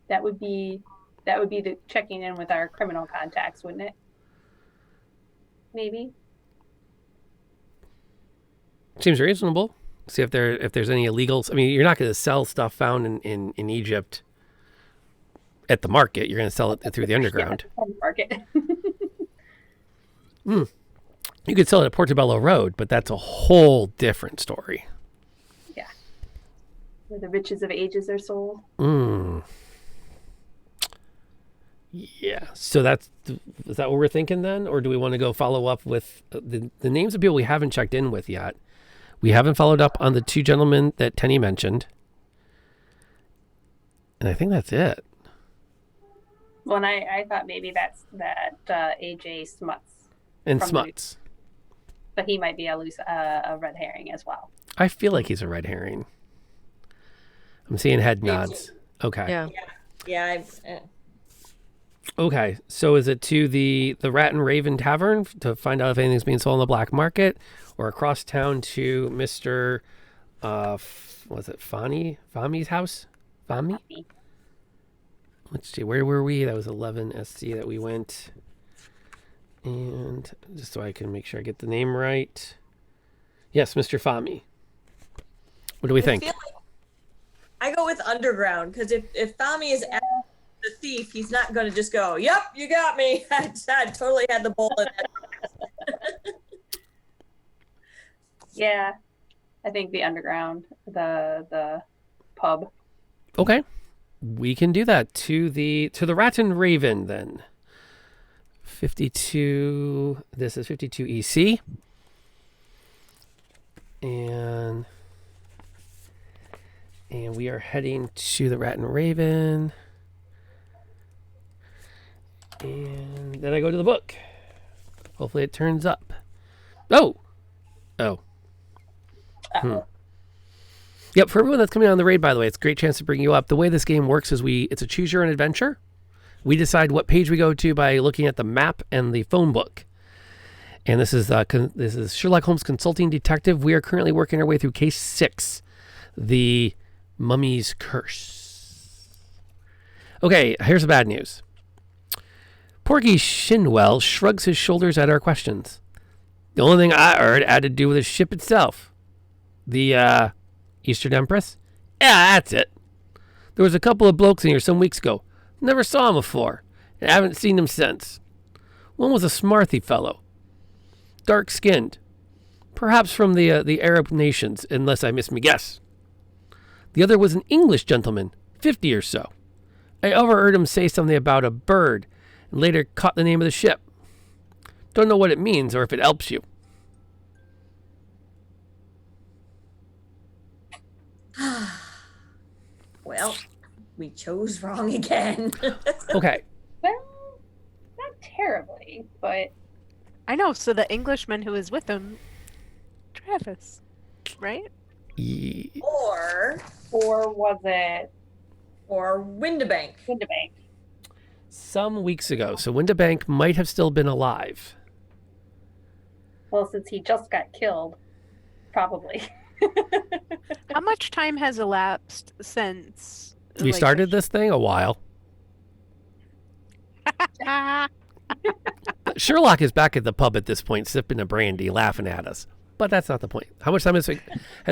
That would be the checking in with our criminal contacts, wouldn't it? Maybe. Seems reasonable. See if there's any illegals. I mean, you're not going to sell stuff found in Egypt at the market. You're going to sell it through the underground. Yeah, market. You could sell it at Portobello Road, but that's a whole different story. Yeah. Where the riches of ages are sold. Yeah. So is that what we're thinking then? Or do we want to go follow up with the names of people we haven't checked in with yet? We haven't followed up on the two gentlemen that Tenny mentioned. And I think that's it. Well, and I thought maybe that's AJ Smuts. And From Smuts. But he might be a red herring as well. I feel like he's a red herring. I'm seeing head nods. Okay. Yeah. Yeah. Okay. So is it to the Rat and Raven Tavern to find out if anything's being sold on the black market, or across town to Mr. Was it Fami's house? Fami? Let's see. Where were we? That was 11 SC that we went. And just so I can make sure I get the name right. Yes, Mr. Fami. What do we think? I go with underground, because if Fami is the thief, he's not going to just go, "Yep, you got me. I totally had the bowl in it." Yeah. I think the underground, the pub. Okay. We can do that to the Rat and Raven then. 52. This is 52 EC. And we are heading to the Rat and Raven. And then I go to the book. Hopefully it turns up. Oh. Oh. Yep, for everyone that's coming on the raid, by the way, it's a great chance to bring you up. The way this game works is it's a choose your own adventure. We decide what page we go to by looking at the map and the phone book. And this is Sherlock Holmes Consulting Detective. We are currently working our way through case 6, the Mummy's Curse. Okay, here's the bad news. Porgy Shinwell shrugs his shoulders at our questions. The only thing I heard had to do with the ship itself. The, Eastern Empress? Yeah, that's it. There was a couple of blokes in here some weeks ago. Never saw him before, and haven't seen him since. One was a smarthy fellow. Dark-skinned. Perhaps from the Arab nations, unless I miss me guess. The other was an English gentleman, 50 or so. I overheard him say something about a bird, and later caught the name of the ship. Don't know what it means or if it helps you. Well, we chose wrong again. Okay. Well, not terribly, but I know. So the Englishman who was with him, Travis, right? Or was it Windibank. Windibank? Some weeks ago, so Windibank might have still been alive. Well, since he just got killed, probably. How much time has elapsed since We started this thing a while. Sherlock is back at the pub at this point, sipping a brandy, laughing at us. But that's not the point. How much time has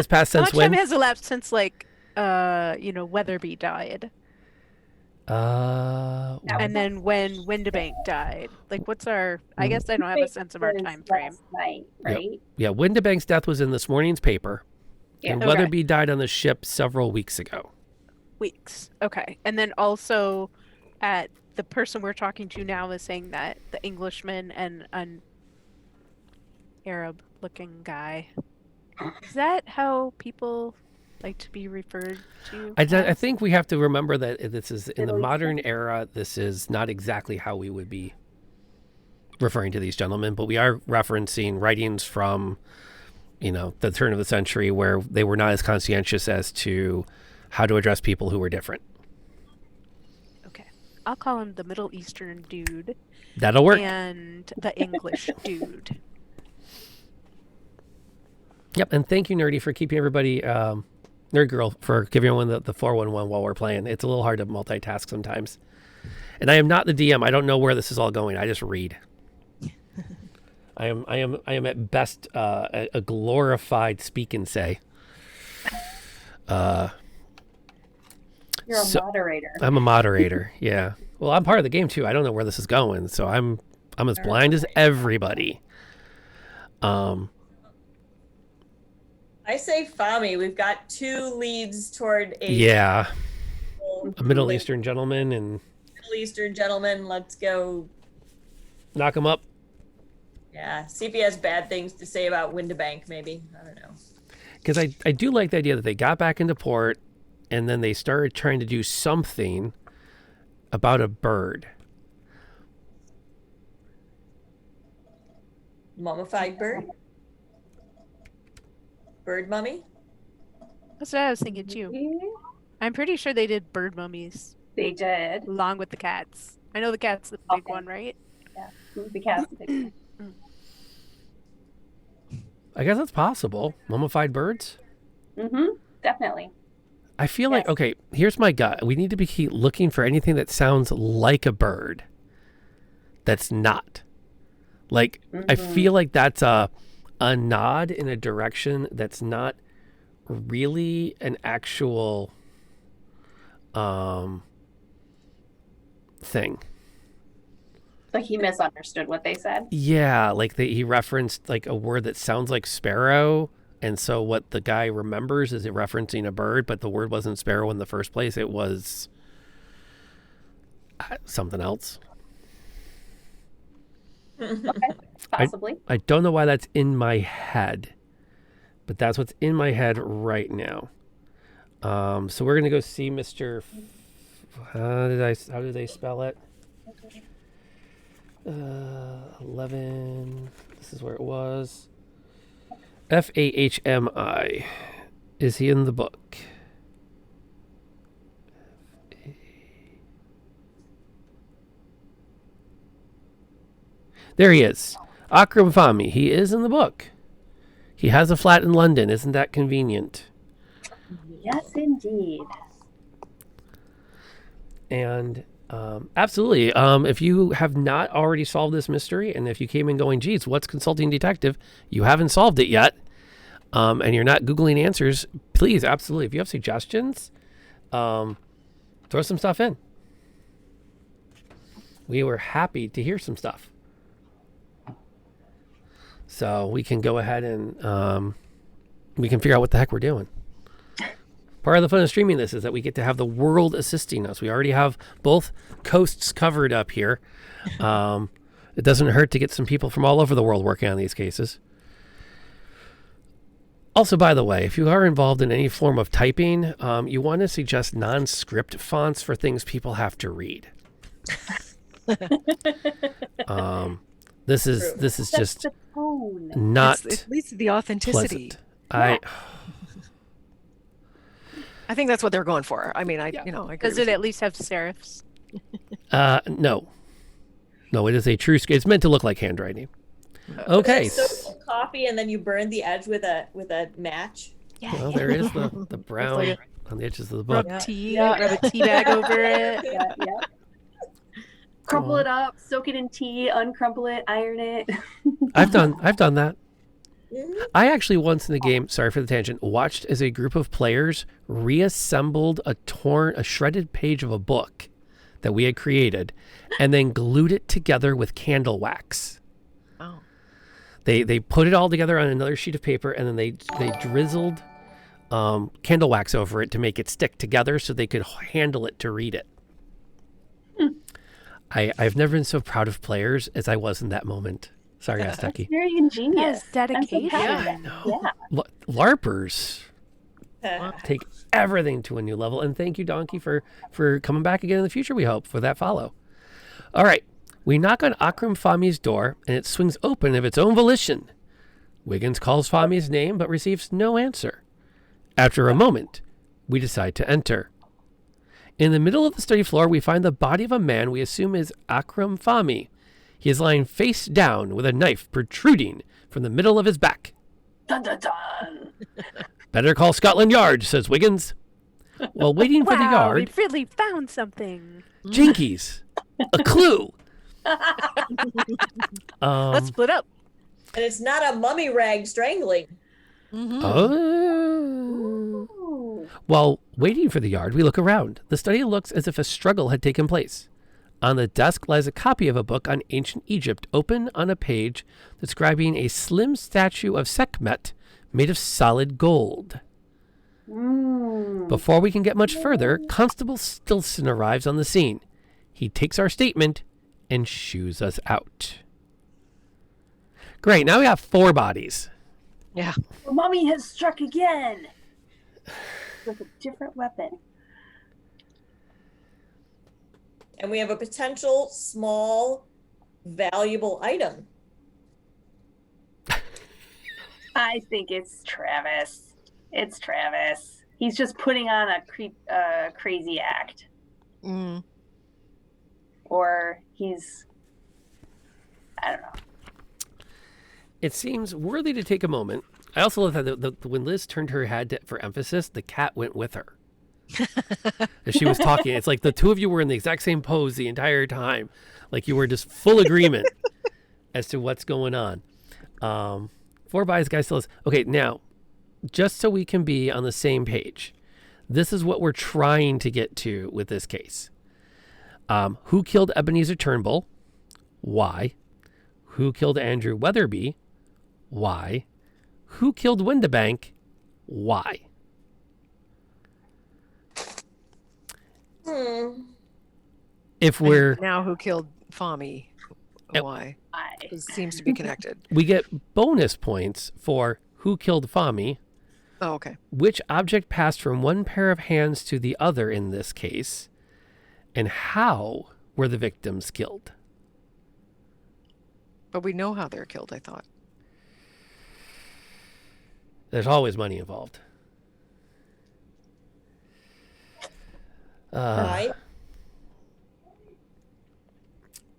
passed How since much time has elapsed since, Weatherby died? And then when Windibank died? Like, what's our... I guess I don't have a sense of our time frame. Last night, right? Yeah, Windibank's death was in this morning's paper. Yeah. And Okay. Weatherby died on the ship several weeks ago. Weeks. Okay. And then also at the person we're talking to now is saying that the Englishman and an Arab looking guy. Is that how people like to be referred to? I think we have to remember that this is in the modern era. This is not exactly how we would be referring to these gentlemen, but we are referencing writings from, the turn of the century where they were not as conscientious as to how to address people who were different. Okay. I'll call him the Middle Eastern dude That'll work. and the English dude. Yep, and thank you, Nerdy, for keeping everybody, Nerd Girl, for giving everyone the 411 while we're playing. It's a little hard to multitask sometimes. And I am not the DM. I don't know where this is all going. I just read. I am at best a glorified speak and say. You're a moderator. I'm a moderator. Yeah. Well, I'm part of the game too. I don't know where this is going, so I'm as blind as everybody. I say Fami. We've got 2 leads toward a Middle Eastern gentleman and Middle Eastern gentleman. Let's go. knock him up. Yeah, see if he has bad things to say about Windibank, maybe. I don't know. Because I do like the idea that they got back into port and then they started trying to do something about a bird. Mummified bird? Bird mummy? That's what I was thinking too. I'm pretty sure they did bird mummies They did. along with the cats. I know the cat's the big Okay. one, right? Yeah. The cat's big. I guess that's possible. Mummified birds? Mm-hmm. Definitely. I feel like, okay, here's my gut. We need to be looking for anything that sounds like a bird that's not. Like, I feel like that's a nod in a direction that's not really an actual thing. Like he misunderstood what they said. Yeah, like he referenced like a word that sounds like sparrow, and so what the guy remembers is it referencing a bird, but the word wasn't sparrow in the first place. It was something else. Okay. Possibly. I don't know why that's in my head, but that's what's in my head right now. So we're gonna go see Mr. How did they spell it? 11. This is where it was. Fahmi. Is he in the book? There he is. Akram Fahmy. He is in the book. He has a flat in London. Isn't that convenient? Yes, indeed. And absolutely. If you have not already solved this mystery, and if you came in going, geez, what's consulting detective? You haven't solved it yet, and you're not Googling answers, please, absolutely. If you have suggestions, throw some stuff in. We were happy to hear some stuff. So we can go ahead and we can figure out what the heck we're doing. Part of the fun of streaming this is that we get to have the world assisting us. We already have both coasts covered up here. It doesn't hurt to get some people from all over the world working on these cases. Also, by the way, if you are involved in any form of typing, you want to suggest non-script fonts for things people have to read. This is just not It leads to the authenticity. pleasant. I think that's what they're going for. I mean, I agree Does with it you. at least have serifs? No, it is a true. It's meant to look like handwriting. Okay. So coffee, and then you burn the edge with a match. Yeah. Well, there is the brown like on the edges of the book. Rub a tea bag over it. Yeah. Crumple it up, soak it in tea, uncrumple it, iron it. I've done that. Mhm. I actually once in the game, sorry for the tangent, watched as a group of players reassembled a shredded page of a book that we had created and then glued it together with candle wax. Oh. They put it all together on another sheet of paper and then they drizzled candle wax over it to make it stick together so they could handle it to read it. I've never been so proud of players as I was in that moment. Sorry, Azteki. Very ingenious. That's dedication. Yeah. LARPers take everything to a new level. And thank you, Donkey, for coming back again in the future, we hope, for that follow. All right. We knock on Akram Fahmy's door, and it swings open of its own volition. Wiggins calls Fahmy's name, but receives no answer. After a moment, we decide to enter. In the middle of the study floor, we find the body of a man we assume is Akram Fahmy. He is lying face down with a knife protruding from the middle of his back. Dun dun dun. Better call Scotland Yard, says Wiggins. While waiting for the Wow, yard, we really found something. Jinkies, a clue. Let's split up. And it's not a mummy rag strangling. Oh. Ooh. While waiting for the yard, we look around. The study looks as if a struggle had taken place. On the desk lies a copy of a book on ancient Egypt, open on a page describing a slim statue of Sekhmet made of solid gold. Before we can get much further, Constable Stilson arrives on the scene. He takes our statement and shoos us out. Great, now we have 4 bodies. Yeah. The mummy has struck again with a different weapon. And we have a potential small, valuable item. I think it's Travis. It's Travis. He's just putting on a crazy act. Mm. Or he's, I don't know. It seems worthy to take a moment. I also love that when Liz turned her head for emphasis, the cat went with her. As she was talking, it's like the two of you were in the exact same pose the entire time. Like you were just full agreement as to what's going on. 4 buys, guy still is. Okay, now, just so we can be on the same page, this is what we're trying to get to with this case. Who killed Ebenezer Turnbull? Why? Who killed Andrew Weatherby? Why? Who killed Windibank? Why? If we're... Now who killed Fahmy? Yep. Why? It seems to be connected. We get bonus points for who killed Fahmy, Oh, okay. which object passed from one pair of hands to the other in this case, and how were the victims killed. But we know how they're killed, I thought. There's always money involved. Right?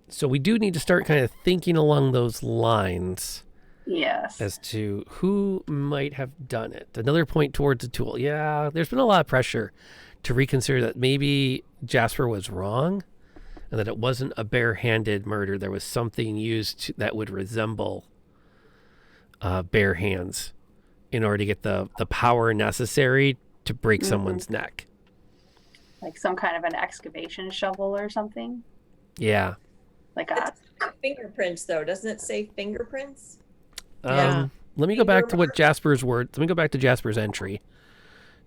So we do need to start kind of thinking along those lines Yes. as to who might have done it. Another point towards the tool. Yeah, there's been a lot of pressure to reconsider that maybe Jasper was wrong and that it wasn't a bare-handed murder. There was something used that would resemble bare hands in order to get the power necessary to break someone's neck. Like some kind of an excavation shovel or something. Yeah. Like Fingerprints, though. Doesn't it say fingerprints? Yeah. Let me go back to what Jasper's word. Let me go back to Jasper's entry,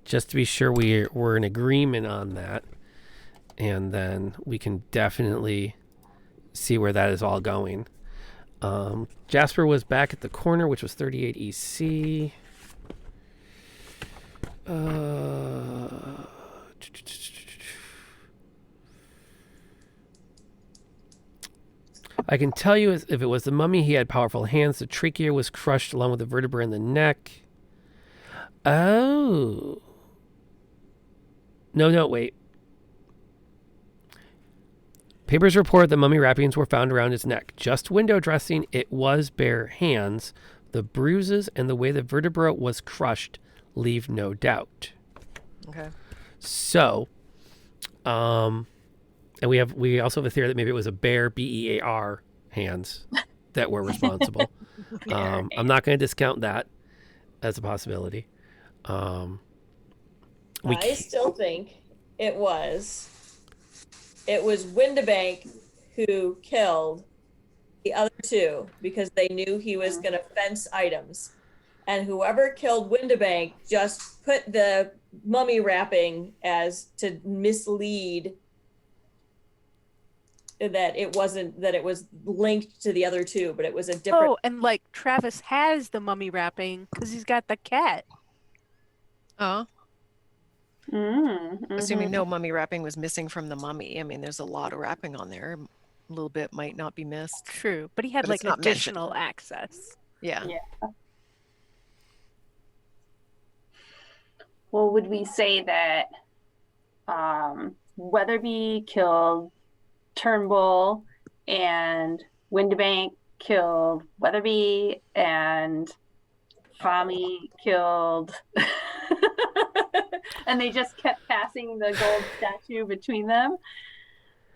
just to be sure we're in agreement on that, and then we can definitely see where that is all going. Jasper was back at the corner, which was 38 EC. I can tell you if it was the mummy, he had powerful hands. The trachea was crushed along with the vertebra in the neck. Oh. No, wait. Papers report that mummy wrappings were found around his neck. Just window dressing, it was bare hands. The bruises and the way the vertebra was crushed leave no doubt. Okay. So, and we also have a theory that maybe it was a bare BEAR hands that were responsible. I'm not going to discount that as a possibility. I still think it was Windibank who killed the other two because they knew he was going to fence items. And whoever killed Windibank just put the mummy wrapping as to mislead that it was linked to the other two, but it was a different. Oh, and like Travis has the mummy wrapping because he's got the cat. Oh. Mm-hmm. Assuming no mummy wrapping was missing from the mummy. I mean, there's a lot of wrapping on there. A little bit might not be missed. True, but he had But like it's not mentioned. additional access. Yeah. Yeah. Well, would we say that Weatherby killed Turnbull and Windibank killed Weatherby and Fami killed and they just kept passing the gold statue between them?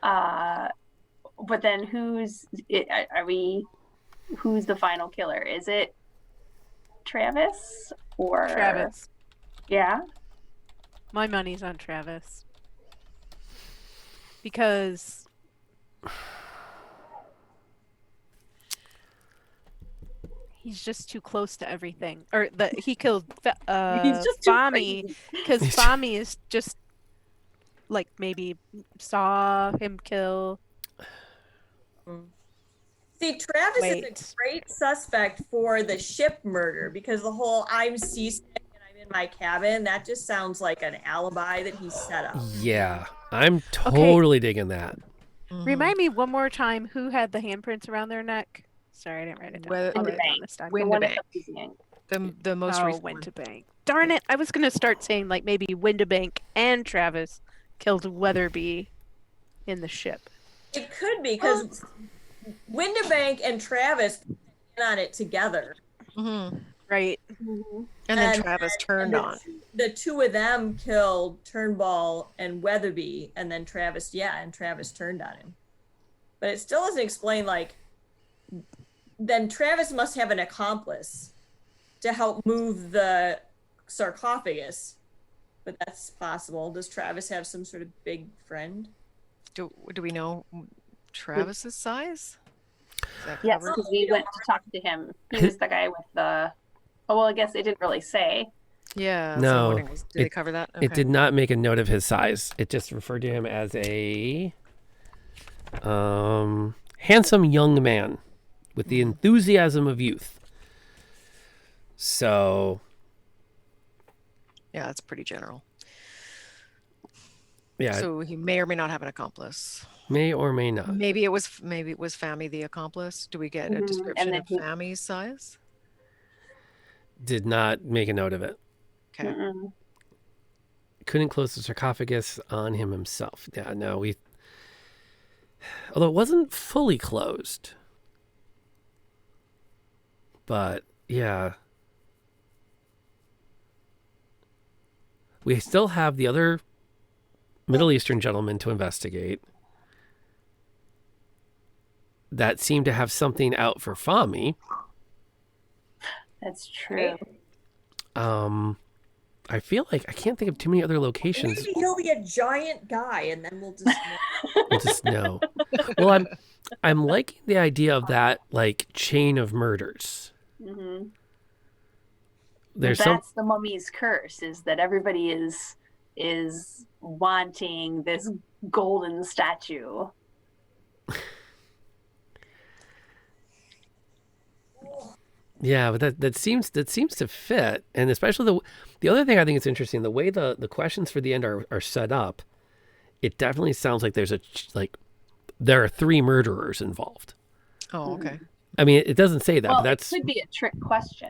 But then who's the final killer? Is it Travis or Travis. Yeah. My money's on Travis. Because he's just too close to everything. Or he killed He's just too Fami because Fami is just like maybe saw him kill. See, Travis is a great suspect for the ship murder because the whole I'm seasick and I'm in my cabin, that just sounds like an alibi that he set up. Yeah, I'm totally digging that. Remind me one more time who had the handprints around their neck. Sorry, I didn't write it down. Windibank. The most recent one. Windibank. Darn it! I was gonna start saying like maybe Windibank and Travis killed Weatherby in the ship. It could be because Windibank and Travis went on it together. Mm-hmm. Right. Mm-hmm. And then Travis turned on. The two of them killed Turnbull and Weatherby, and then Travis turned on him. But it still doesn't explain, like, then Travis must have an accomplice to help move the sarcophagus. But that's possible. Does Travis have some sort of big friend? Do we know Travis's size? Yes, because we went to talk to him. He was the guy with the... Oh, well, I guess it didn't really say. Yeah. No. Did they cover that? Okay. It did not make a note of his size. It just referred to him as a handsome young man with the enthusiasm of youth. So... Yeah, that's pretty general. Yeah. So he may or may not have an accomplice. May or may not. Maybe it was Fami the accomplice. Do we get a description of Fami's size? Did not make a note of it. Okay. Mm-mm. Couldn't close the sarcophagus on him himself. Yeah, no, although it wasn't fully closed. But, yeah. We still have the other Middle Eastern gentleman to investigate that seemed to have something out for Fahmy. That's true. I feel like I can't think of too many other locations. Maybe he'll be a giant guy, and then we'll just. We'll just know. Well, I'm liking the idea of that like chain of murders. Mm-hmm. There's That's the mummy's curse, is that everybody is wanting this golden statue. Yeah, but that seems to fit, and especially the other thing I think is interesting, the way the questions for the end are set up. It definitely sounds like there are 3 murderers involved. Oh, okay. I mean, it doesn't say that, Well, but that's it could be a trick question.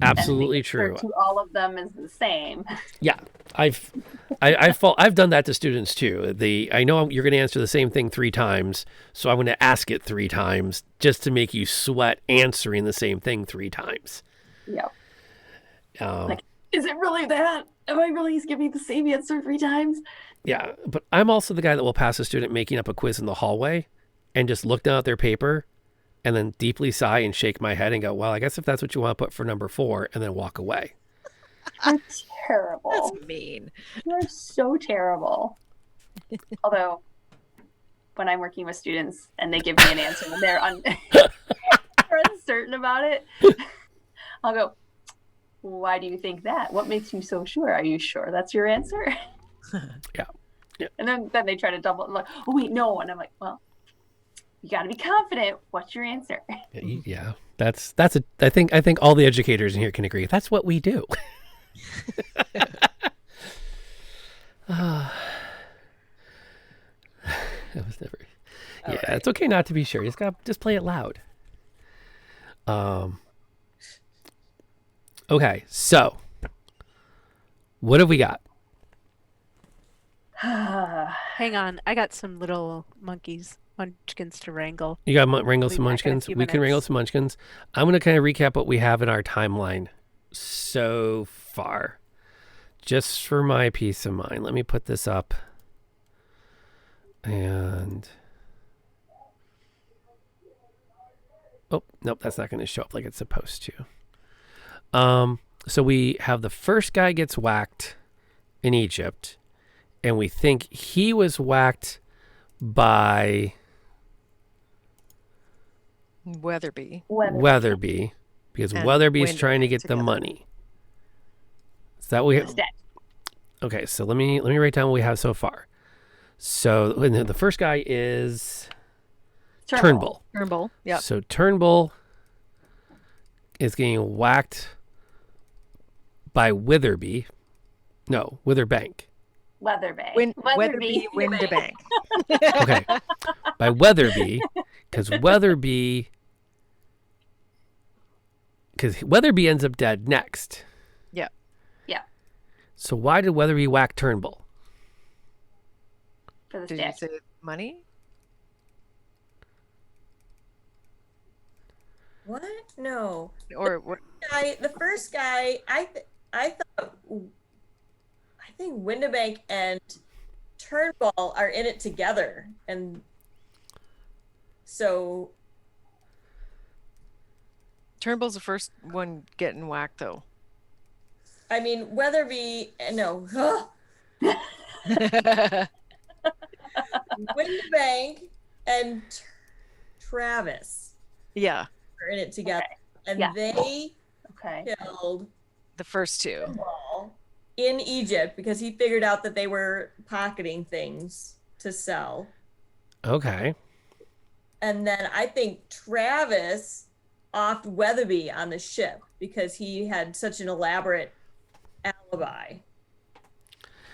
absolutely And the true. answer to all of them is the same. Yeah, I've done that to students too. I know you're going to answer the same thing 3 times, so I'm going to ask it 3 times just to make you sweat answering the same thing 3 times. Yeah. Is it really that? Am I really giving the same answer 3 times? Yeah, but I'm also the guy that will pass a student making up a quiz in the hallway and just look down at their paper and then deeply sigh and shake my head and go, well, I guess if that's what you want to put for number 4, and then walk away. You're terrible. That's mean. You're so terrible. Although, when I'm working with students and they give me an answer and they're uncertain about it, I'll go, why do you think that? What makes you so sure? Are you sure that's your answer? Yeah. And then they try to double, like, oh, wait, no. And I'm like, well, you got to be confident. What's your answer? Yeah, I think all the educators in here can agree. That's what we do. It was never. Yeah, right. It's okay not to be sure. You just play it loud. Okay, so what have we got? Hang on, I got some little munchkins to wrangle. You got wrangle some munchkins? We can wrangle some munchkins. I'm going to kind of recap what we have in our timeline so far. Just for my peace of mind. Let me put this up. And... oh, nope, that's not going to show up like it's supposed to. So we have the first guy gets whacked in Egypt. And we think he was whacked by... Weatherby. Because And Weatherby's trying to Windebank get the together. money. Is that what we have? Okay, so let me write down what we have so far. So the first guy is Turnbull. Turnbull. Yeah. So Turnbull is getting whacked by Witherby. No, Witherbank. Weatherby. Weatherby Windebank. Okay. By Weatherby, because Weatherby ends up dead next. Yeah. Yeah. So why did Weatherby whack Turnbull? For the Did you stick. say money? What? No. Or what? The first guy, I think Windebank and Turnbull are in it together, and so Turnbull's the first one getting whacked, though. I mean Weatherby. No, Windebank and Travis Yeah, are in it together, and Yeah. they Okay. killed the first 2. Turnbull in Egypt because he figured out that they were pocketing things to sell. Okay. And then I think Travis offed Weatherby on the ship because he had such an elaborate alibi.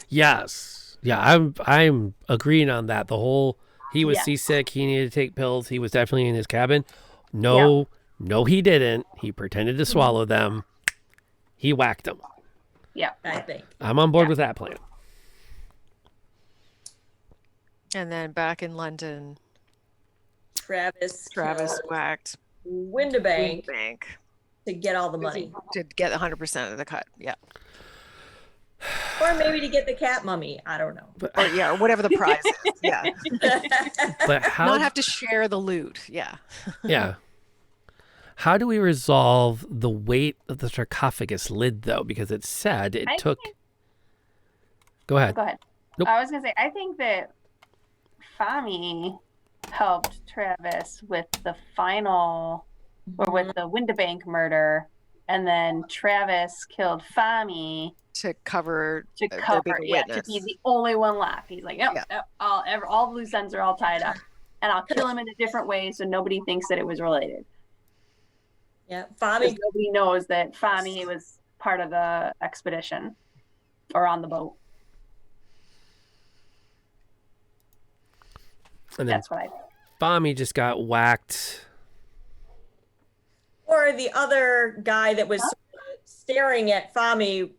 Yes. Yeah, I'm agreeing on that. The whole he was Yeah. seasick, he needed to take pills, he was definitely in his cabin. No, he didn't. He pretended to swallow them. He whacked him. Yeah. I think. I'm on board with that plan. And then back in London, Travis Travis killed whacked Windibank Bank to get all the money. to get 100% of the cut. Yeah. Or maybe to get the cat mummy. I don't know. Or yeah, or whatever the prize is. Yeah. But how? Not have to share the loot. Yeah. Yeah. How do we resolve the weight of the sarcophagus lid, though? Because it said it took. Go ahead. Go ahead. Nope. I was gonna say, I think that Fami helped Travis with the final, or with the Windibank murder, and then Travis killed Fami To cover to their cover, bigger yeah, witness. to be the only one left. He's like, yep, Yeah. yep, all the loose ends are all tied up, and I'll kill him in a different way so nobody thinks that it was related. Yeah, Because Fami. nobody knows that Fami was part of the expedition or on the boat. And then That's what I think. Fami just got whacked. Or the other guy that was staring at Fami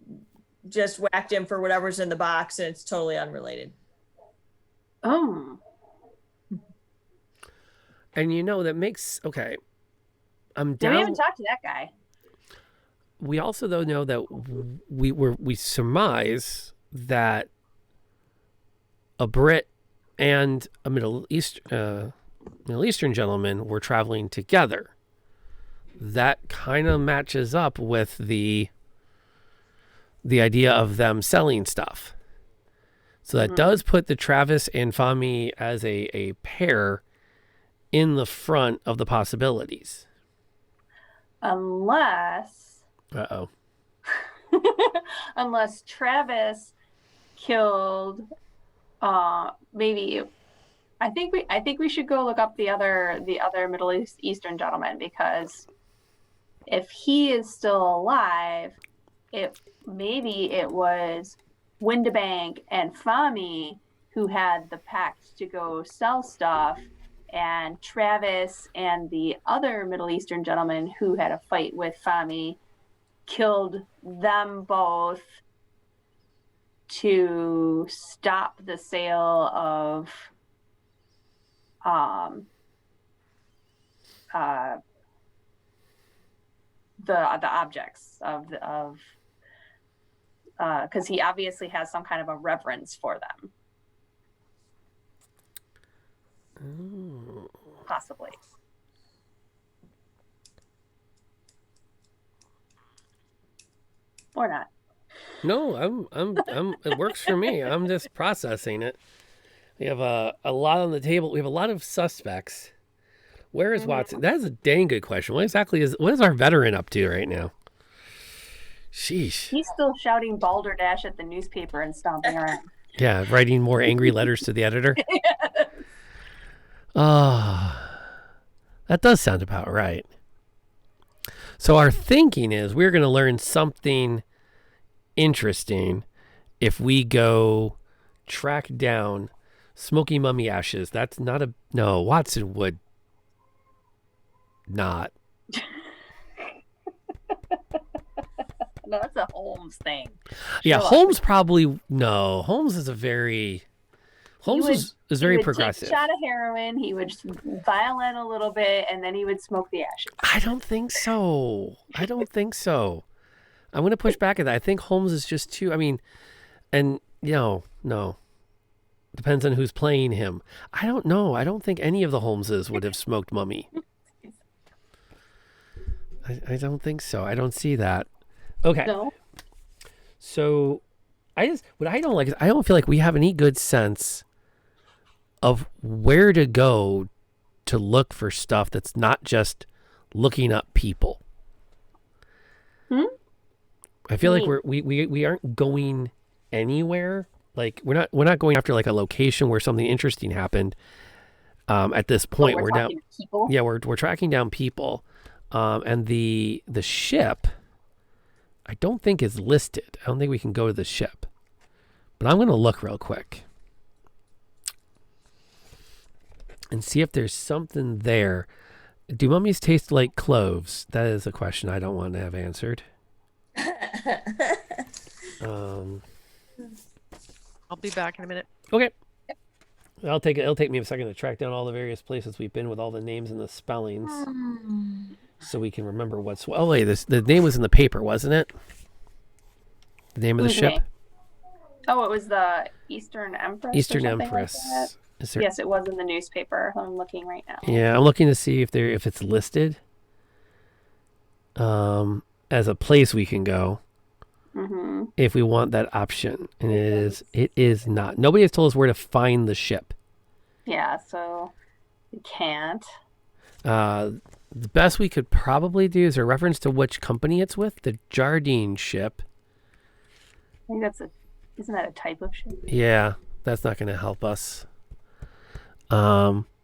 just whacked him for whatever's in the box, and it's totally unrelated. Oh, And that makes okay. I'm we down. haven't talked to that guy. We also though know that we surmise that a Brit and a Middle Eastern gentleman were traveling together. That kind of matches up with the idea of them selling stuff. So that does put the Travis and Fami as a pair in the front of the possibilities. Unless unless Travis killed maybe I think we should go look up the other Middle Eastern gentleman, because if he is still alive, maybe it was Windibank and Fami who had the pact to go sell stuff, and Travis and the other Middle Eastern gentleman who had a fight with Fami killed them both to stop the sale of the objects of because he obviously has some kind of a reverence for them. Possibly. Or not. No, I'm it works for me. I'm just processing it. We have a lot on the table. We have a lot of suspects. Where is Watson? That is a dang good question. What is our veteran up to right now? Sheesh. He's still shouting balderdash at the newspaper and stomping around. Yeah, writing more angry letters to the editor. That does sound about right. So our thinking is we're going to learn something interesting if we go track down smoky mummy ashes. That's not no, Watson would not. No, that's a Holmes thing. Yeah, Sherlock. Holmes probably no. Holmes is very is very He would progressive. take a shot of heroin, he would violin a little bit, and then he would smoke the ashes. I don't think so. I'm going to push back at that. I think Holmes is just too. I mean, and no. Depends on who's playing him. I don't know. I don't think any of the Holmeses would have smoked mummy. I don't think so. I don't see that. Okay. No. So what I don't like is I don't feel like we have any good sense of where to go to look for stuff that's not just looking up people. I feel like we aren't going anywhere. Like we're not going after like a location where something interesting happened. At this point, we're now people. Yeah, we're tracking down people, and the ship I don't think is listed. I don't think we can go to the ship, but I'm going to look real quick and see if there's something there. Do mummies taste like cloves? That is a question I don't want to have answered. I'll be back in a minute. Okay. It'll take me a second to track down all the various places we've been with all the names and the spellings, so we can remember what's. Oh wait, the name was in the paper, wasn't it? The name of the ship. Name? Oh, it was the Eastern Empress. Eastern or Empress. Like that. Yes, it was in the newspaper. I'm looking right now. Yeah, I'm looking to see if it's listed as a place we can go. Mm-hmm. If we want that option, and it is not. Nobody has told us where to find the ship. Yeah, so we can't. The best we could probably do is a reference to which company it's with. The Jardine ship. I think isn't that a type of ship? Yeah, that's not going to help us.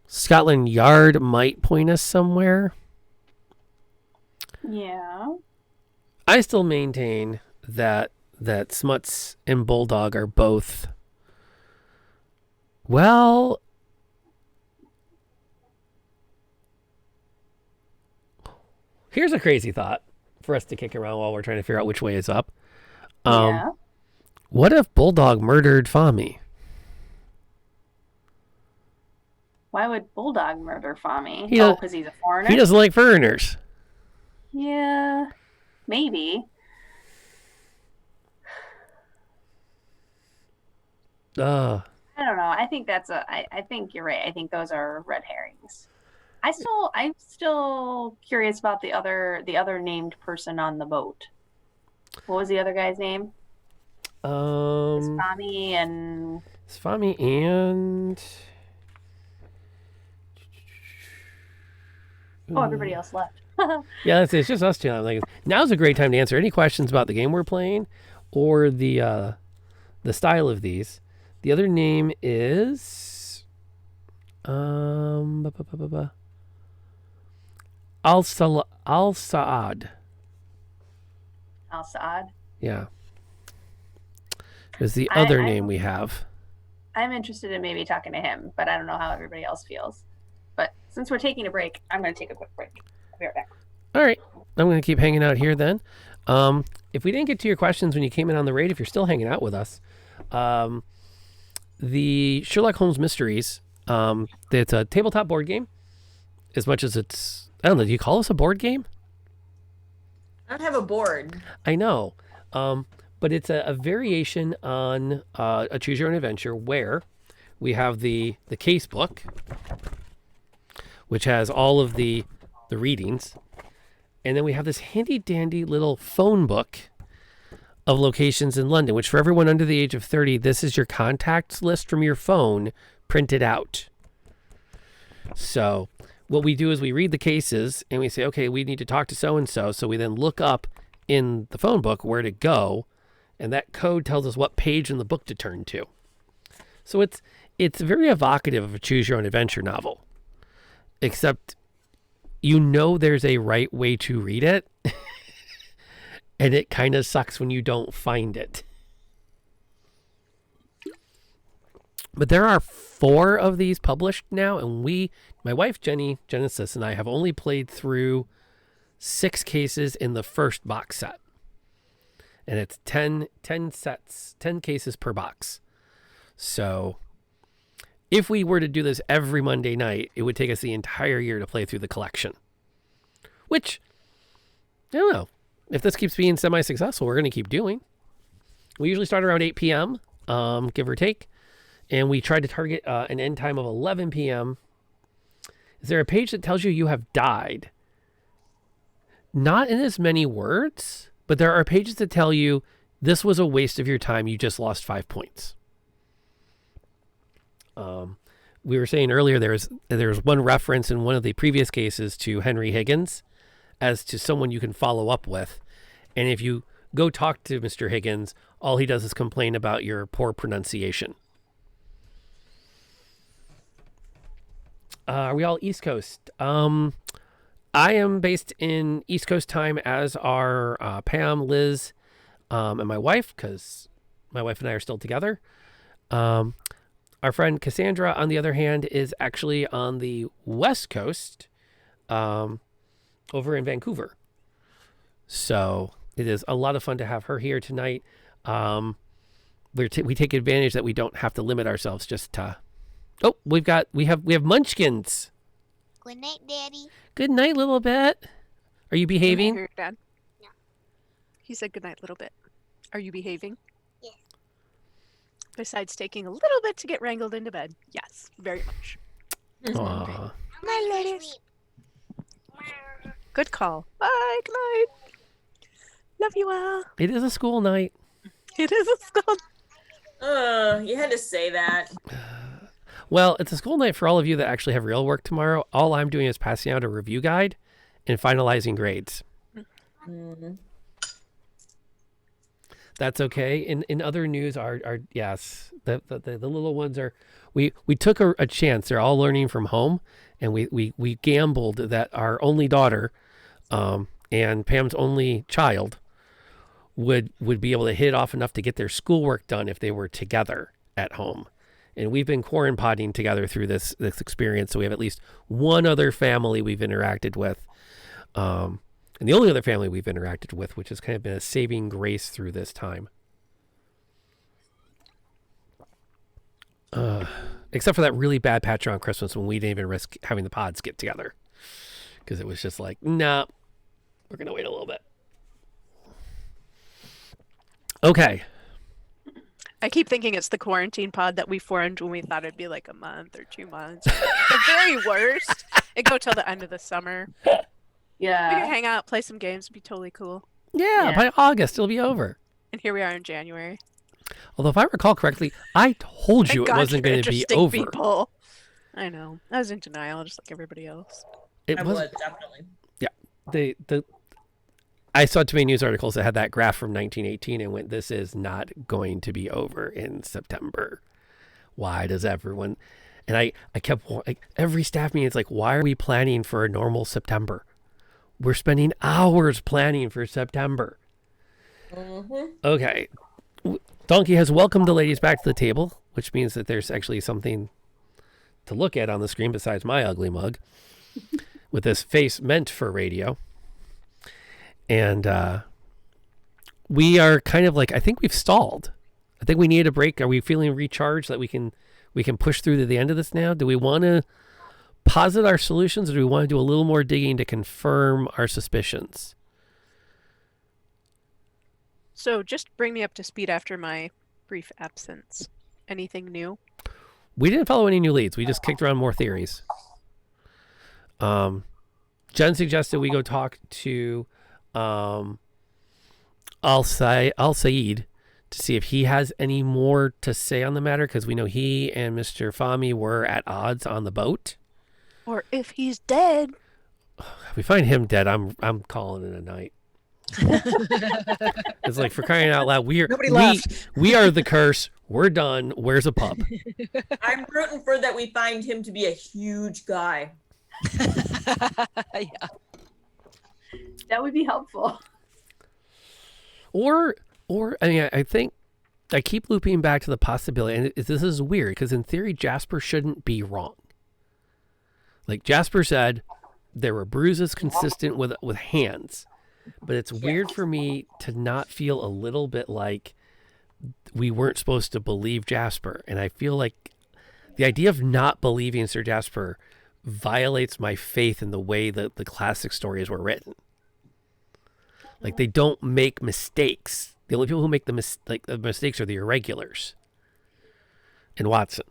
Scotland Yard might point us somewhere. Yeah. I still maintain that Smuts and Bulldog are both. Well, here's a crazy thought for us to kick around while we're trying to figure out which way is up. Yeah. What if Bulldog murdered Fami? Why would Bulldog murder Fami? Because he's a foreigner? He doesn't like foreigners. Yeah, maybe. I don't know. I think I think you're right. I think those are red herrings. I'm still curious about the other named person on the boat. What was the other guy's name? Fami and. Oh, everybody else left. Yeah, it's just us two. I'm like, now's a great time to answer any questions about the game we're playing, or the style of these. The other name is Al-Saad. Al-Saad? Yeah. Is the other name we have. I'm interested in maybe talking to him, but I don't know how everybody else feels. But since we're taking a break, I'm going to take a quick break. I'll be right back. All right. I'm going to keep hanging out here then. If we didn't get to your questions when you came in on the raid, if you're still hanging out with us, the Sherlock Holmes Mysteries, it's a tabletop board game. As much as it's, I don't know, do you call this a board game? I don't have a board. I know. But it's a variation on a Choose Your Own Adventure where we have the case book, which has all of the readings. And then we have this handy dandy little phone book of locations in London, which for everyone under the age of 30, this is your contacts list from your phone printed out. So what we do is we read the cases and we say, okay, we need to talk to so-and-so. So we then look up in the phone book where to go. And that code tells us what page in the book to turn to. So it's very evocative of a Choose Your Own Adventure novel. Except there's a right way to read it. And it kind of sucks when you don't find it. But there are 4 of these published now. And my wife, Jenni, Jennisis, and I have only played through 6 cases in the first box set. And it's 10 sets, 10 cases per box. So if we were to do this every Monday night, it would take us the entire year to play through the collection. Which, I don't know. If this keeps being semi-successful, we're going to keep doing. We usually start around 8 p.m., give or take. And we try to target an end time of 11 p.m. Is there a page that tells you have died? Not in as many words, but there are pages that tell you this was a waste of your time. You just lost 5 points. We were saying earlier there was one reference in one of the previous cases to Henry Higgins as to someone you can follow up with. And if you go talk to Mr. Higgins, all he does is complain about your poor pronunciation. Are we all East Coast? I am based in East Coast time, as are Pam, Liz, and my wife, because my wife and I are still together. Our friend Cassandra, on the other hand, is actually on the West Coast, over in Vancouver. So It is a lot of fun to have her here tonight. We take advantage that we don't have to limit ourselves just to. Oh, we have munchkins. Good night, Daddy. Good night, little bit. Are you behaving? Here, Dad. No. He said good night, little bit. Are you behaving? Yes. Besides taking a little bit to get wrangled into bed. Yes, very much. Aw. I'm gonna go to sleep. Good call. Bye. Good night. Love you all. It is a school night. It is a skull. You had to say that. Well, it's a school night for all of you that actually have real work tomorrow. All I'm doing is passing out a review guide and finalizing grades. Mhm. That's okay. In other news, our yes, the little ones are. We took a chance. They're all learning from home, and we gambled that our only daughter, and Pam's only child, would be able to hit it off enough to get their schoolwork done if they were together at home. And we've been quarantining together through this experience, so we have at least one other family we've interacted with. And the only other family we've interacted with, which has kind of been a saving grace through this time. Except for that really bad patch around Christmas when we didn't even risk having the pods get together. Because it was just like, nah, we're going to wait a little bit. Okay. I keep thinking it's the quarantine pod that we formed when we thought it'd be like a month or 2 months. The very worst. It'd go till the end of the summer. We could Yeah. hang out, play some games. It'd be totally cool. Yeah, Yeah. by August, it'll be over. And here we are in January. Although if I recall correctly, I told you Thank it God wasn't for going to be interesting over. People. I know. I was in denial, just like everybody else. It I was would, definitely. I saw too many news articles that had that graph from 1918 and went, this is not going to be over in September. Why does everyone? And I kept, like, every staff meeting, it's like, why are we planning for a normal September? We're spending hours planning for September. Mm-hmm. Okay. Donkey has welcomed the ladies back to the table, which means that there's actually something to look at on the screen besides my ugly mug with this face meant for radio. And we are kind of like, I think we've stalled. I think we need a break. Are we feeling recharged that we can push through to the end of this now? Do we want to posit our solutions, or do we want to do a little more digging to confirm our suspicions? So just bring me up to speed after my brief absence. Anything new? We didn't follow any new leads. We just kicked around more theories. Jen suggested we go talk to Al-Said to see if he has any more to say on the matter, because we know he and Mr. Fahmy were at odds on the boat. Or if he's dead. If we find him dead, I'm calling it a night. It's like, for crying out loud, Nobody left. we are the curse. We're done. Where's a pub? I'm rooting for that we find him to be a huge guy. Yeah. That would be helpful. Or I mean, I think I keep looping back to the possibility, and this is weird because in theory, Jasper shouldn't be wrong. Like Jasper said, there were bruises consistent with hands, but it's weird for me to not feel a little bit like we weren't supposed to believe Jasper, and I feel like the idea of not believing Sir Jasper violates my faith in the way that the classic stories were written. Like, they don't make mistakes. The only people who make the mistakes are the irregulars and Watson,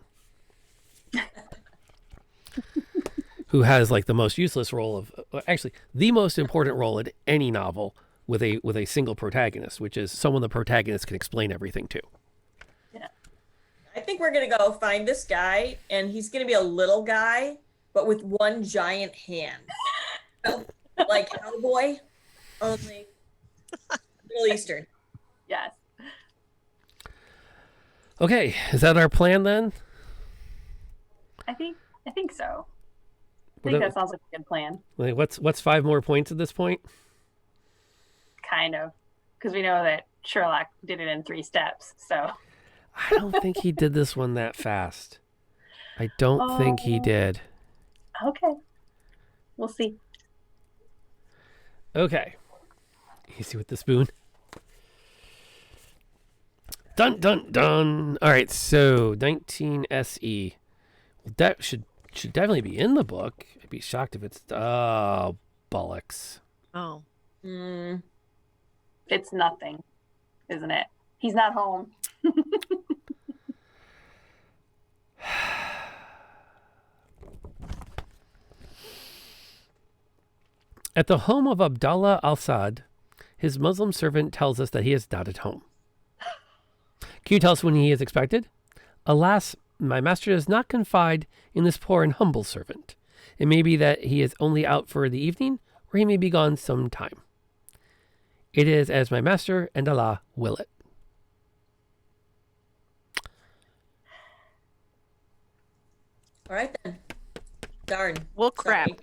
who has like the most useless role of, actually the most important role in any novel with a single protagonist, which is someone the protagonist can explain everything to. I think we're gonna go find this guy, and he's gonna be a little guy, but with one giant hand, like Hellboy, only Middle Eastern. Yes. Okay, is that our plan then? I think so. I What think a- that sounds like a good plan. Like, what's 5 more points at this point? Kind of. Because we know that Sherlock did it in 3 steps. So I don't think he did this one that fast. I don't think he did. okay. We'll see. Okay. You see with the spoon? Dun, dun, dun. All right, so 19 SE. Well, that should definitely be in the book. I'd be shocked if it's... Oh, bollocks. Oh. It's nothing, isn't it? He's not home. At the home of Abdallah al-Sad, his Muslim servant tells us that he is not at home. Can you tell us when he is expected? Alas, my master does not confide in this poor and humble servant. It may be that he is only out for the evening, or he may be gone some time. It is as my master and Allah will it. All right then. Darn. Well, crap. Sorry.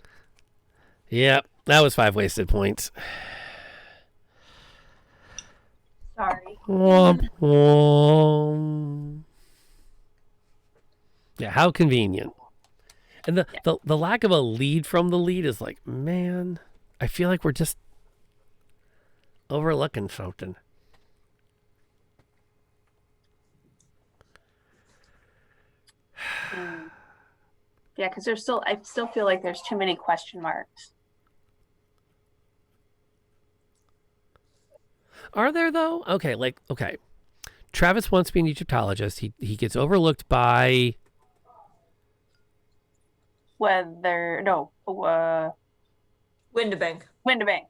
Yep, that was 5 wasted points. Sorry. Womp womp. Yeah, how convenient. And the lack of a lead from the lead is like, man, I feel like we're just overlooking something. Yeah, because I still feel like there's too many question marks. Are there though? Okay. Travis wants to be an Egyptologist. He gets overlooked by Windibank. Windibank. Windibank.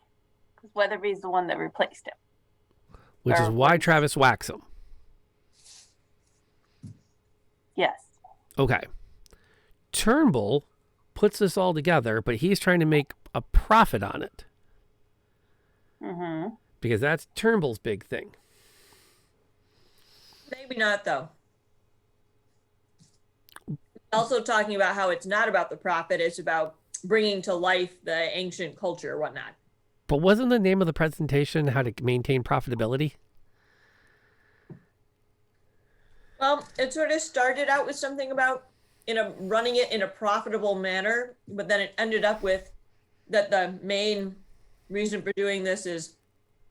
Because Weatherby's the one that replaced him. which is why Travis whacks him. Yes. Okay. Turnbull puts this all together, but he's trying to make a profit on it. Mm-hmm. Because that's Turnbull's big thing. Maybe not, though. Also talking about how it's not about the profit, it's about bringing to life the ancient culture or whatnot. But wasn't the name of the presentation how to maintain profitability? Well, it sort of started out with something about running it in a profitable manner, but then it ended up with that the main reason for doing this is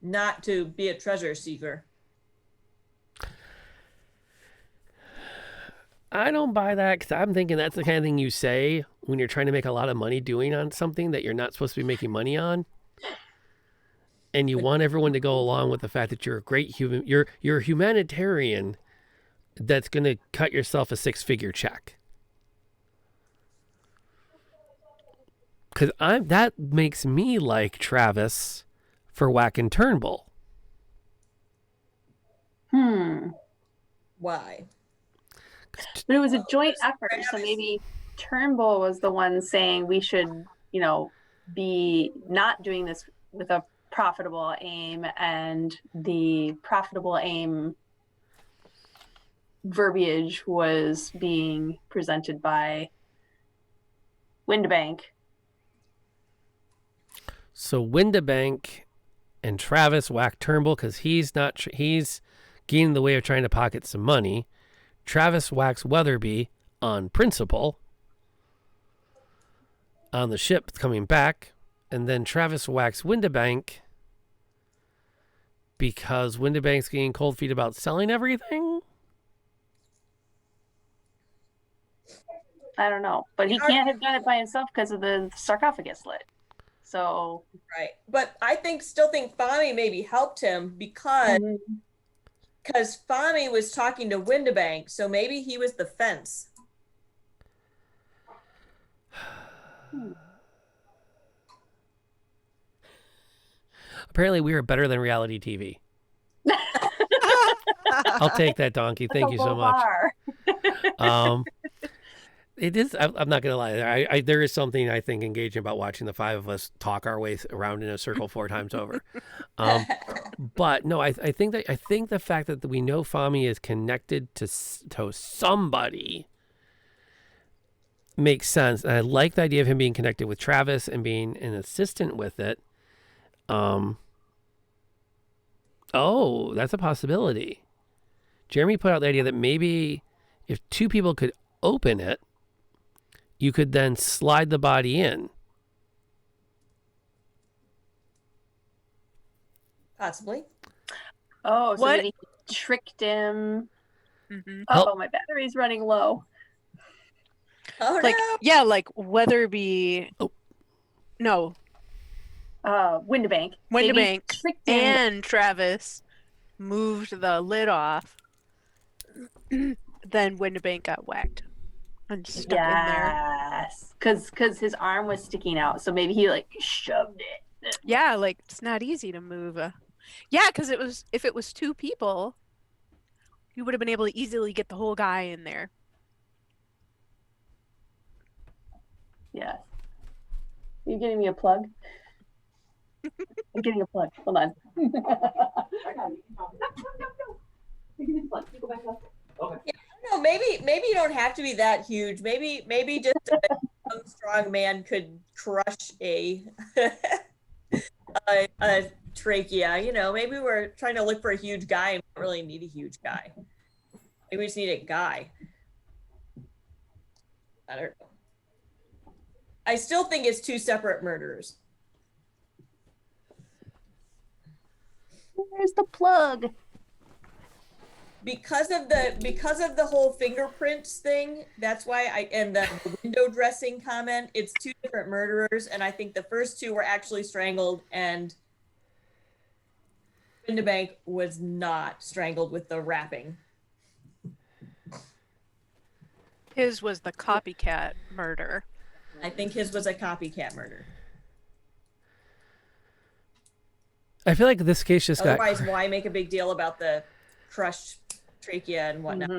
not to be a treasure seeker. I don't buy that because I'm thinking that's the kind of thing you say when you're trying to make a lot of money doing on something that you're not supposed to be making money on. And you want everyone to go along with the fact that you're a great human, you're a humanitarian that's going to cut yourself a 6-figure check. Because that makes me like Travis for whacking Turnbull. Why? But it was a joint effort, so maybe Turnbull was the one saying we should, be not doing this with a profitable aim, and the profitable aim verbiage was being presented by Windibank. So Windibank and Travis whack Turnbull because he's getting in the way of trying to pocket some money. Travis whacks Weatherby on principle on the ship coming back, and then Travis whacks Windibank because Windibank's getting cold feet about selling everything. I don't know, but he can't have done it by himself because of the sarcophagus lid. So Right. But I still think Fami maybe helped him because Fami was talking to Windibank, so maybe he was the fence. Apparently we are better than reality TV. I'll take that, Donkey. Thank you so much. It is. I'm not gonna lie. There is something I think engaging about watching the five of us talk our way around in a circle 4 times over. But no, I think the fact that we know Fami is connected to somebody makes sense, and I like the idea of him being connected with Travis and being an assistant with it. Oh, that's a possibility. Jeremy put out the idea that maybe if 2 people could open it, you could then slide the body in. Possibly. Oh, so What? maybe he tricked him. Mhm. Oh, my battery's running low. Oh Like, no. yeah, like Weatherby. Oh. No, Windibank. Maybe he Windibank tricked him. and Travis moved the lid off. Then Windibank got whacked and stuck in there. Yes, because his arm was sticking out, so maybe he like shoved it. Yeah, like it's not easy to move. Yeah, because if it was two people, you would have been able to easily get the whole guy in there. Yes. You getting me a plug? I'm getting a plug. Hold on. I got it. No. Give me the plug. You go back up. Okay. Yeah, I don't know. Maybe you don't have to be that huge. Maybe just a young, strong man could crush a trachea. You know, maybe we're trying to look for a huge guy and we don't really need a huge guy. Maybe we just need a guy. I don't know. I still think it's two separate murderers. Where's the plug? Because of the whole fingerprints thing, that's why and the window dressing comment, it's two different murderers, and I think the first two were actually strangled, and Windibank was not strangled with the wrapping. His was the copycat murder. I think his was a copycat murder. I feel like this case just Otherwise, why make a big deal about the crushed trachea and whatnot?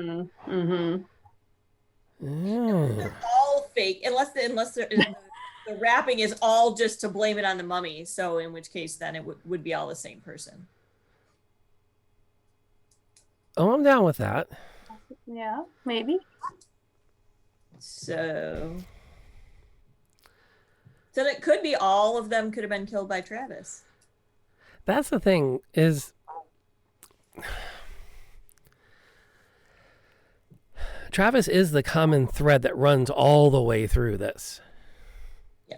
All fake, unless the wrapping is all just to blame it on the mummy. So in which case, then it would be all the same person. Oh, I'm down with that. Yeah, maybe. So it could be all of them could have been killed by Travis. That's the thing is Travis is the common thread that runs all the way through this. Yeah.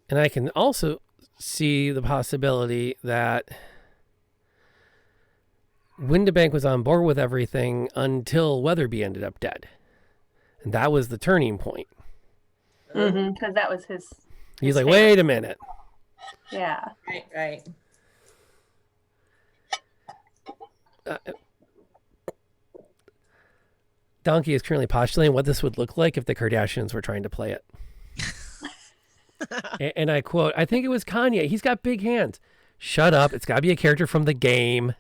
And I can also see the possibility that Windibank was on board with everything until Weatherby ended up dead. And that was the turning point. Because that was his He's like, favorite. wait a minute. Yeah. Right. Donkey is currently postulating what this would look like if the Kardashians were trying to play it. And I quote, I think it was Kanye. He's got big hands. Shut up. It's got to be a character from the game.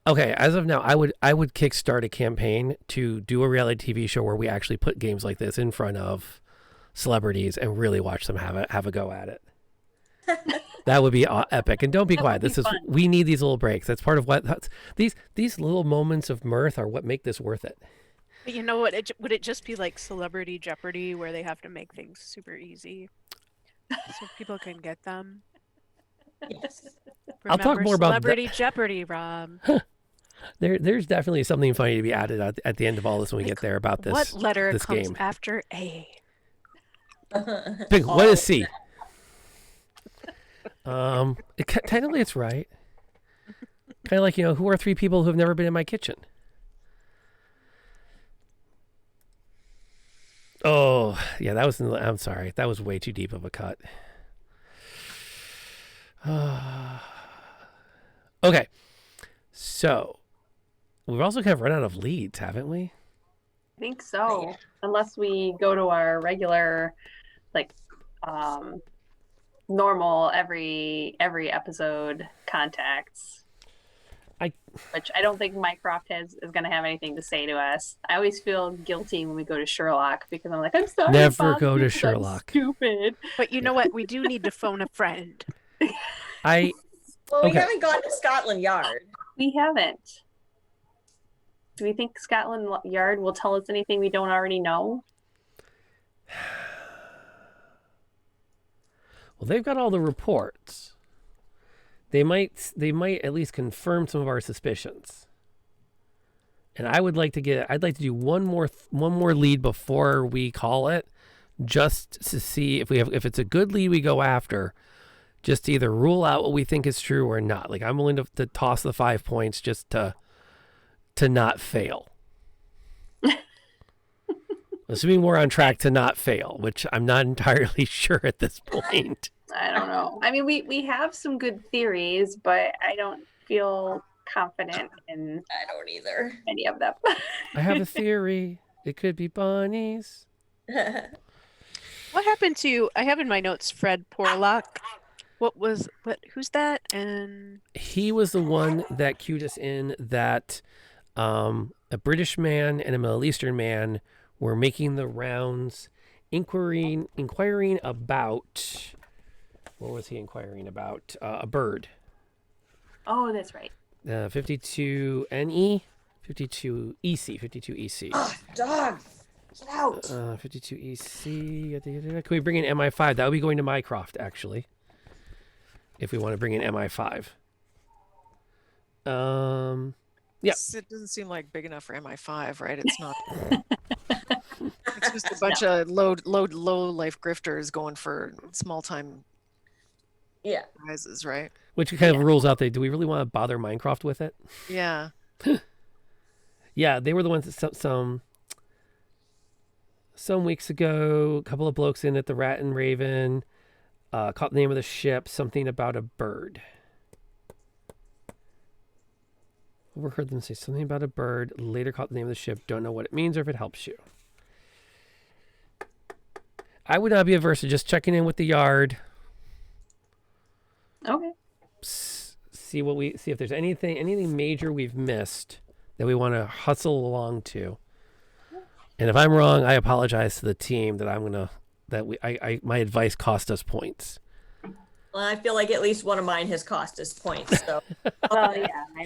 Okay, as of now, I would kickstart a campaign to do a reality TV show where we actually put games like this in front of celebrities and really watch them have a go at it. That would be epic. And don't be quiet. We need these little breaks. That's part of these little moments of mirth are what make this worth it. But you know what? Would it just be like Celebrity Jeopardy where they have to make things super easy so people can get them? Yes. I'll talk more about Celebrity Jeopardy, Rob. There's definitely something funny to be added at the end of all this when we get there about this. What letter this comes game. after A? What is C? Technically, it's right. Kind of like, who are three people who have never been in my kitchen? Oh, yeah, I'm sorry. That was way too deep of a cut. Okay. So, we've also kind of run out of leads, haven't we? I think so. Unless we go to our regular, normal every episode contacts. Which I don't think Mycroft is going to have anything to say to us. I always feel guilty when we go to Sherlock because I'm like, I'm sorry. Never Bob, go to I'm Sherlock. stupid. But you know what? We do need to phone a friend. Well, we Okay. haven't gone to Scotland Yard. We haven't. Do we think Scotland Yard will tell us anything we don't already know? Well, they've got all the reports. They might at least confirm some of our suspicions. And I'd like to do one more lead before we call it, just to see if it's a good lead we go after, just to either rule out what we think is true or not. Like, I'm willing to toss the 5 points just to not fail. Assuming we're on track to not fail, which I'm not entirely sure at this point. I don't know. I mean, we have some good theories, but I don't feel confident in I don't either. any of them. I have a theory. It could be bunnies. What happened to, I have in my notes, Fred Porlock. Who's that? And He was the one that cued us in that a British man and a Middle Eastern man were making the rounds, inquiring about, what was he inquiring about? A bird. Oh, that's right. 52NE, 52EC, 52EC. Oh, dog, get out. 52EC. Can we bring in MI5? That would be going to Mycroft, actually. If we want to bring in MI5. Yeah. It doesn't seem like big enough for MI5, right? It's not. It's just a bunch of low life grifters going for small time prizes, right? Which kind of rules out do we really want to bother Minecraft with it? Yeah. Yeah, they were the ones that some weeks ago, a couple of blokes in at the Rat and Raven caught the name of the ship, something about a bird. Overheard them say something about a bird, later caught the name of the ship, don't know what it means or if it helps you. I would not be averse to just checking in with the yard. Okay. See if there's anything major we've missed that we want to hustle along to. And if I'm wrong, I apologize to the team that my advice cost us points. Well, I feel like at least one of mine has cost us points. So, Well, yeah. I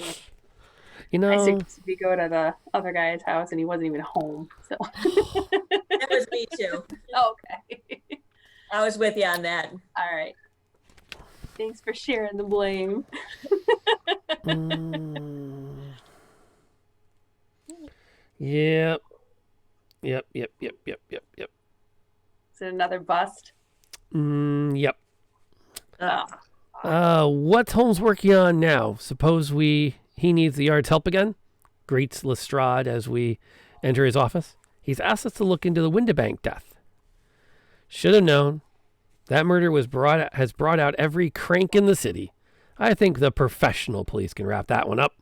suggested we go to the other guy's house, and he wasn't even home. So that was me too. Okay. I was with you on that. All right. Thanks for sharing the blame. Yep. Is it another bust? Yep. Oh. What's Holmes working on now? Suppose he needs the yard's help again? Greets Lestrade as we enter his office. He's asked us to look into the Windibank death. Should have known. That murder has brought out every crank in the city. I think the professional police can wrap that one up.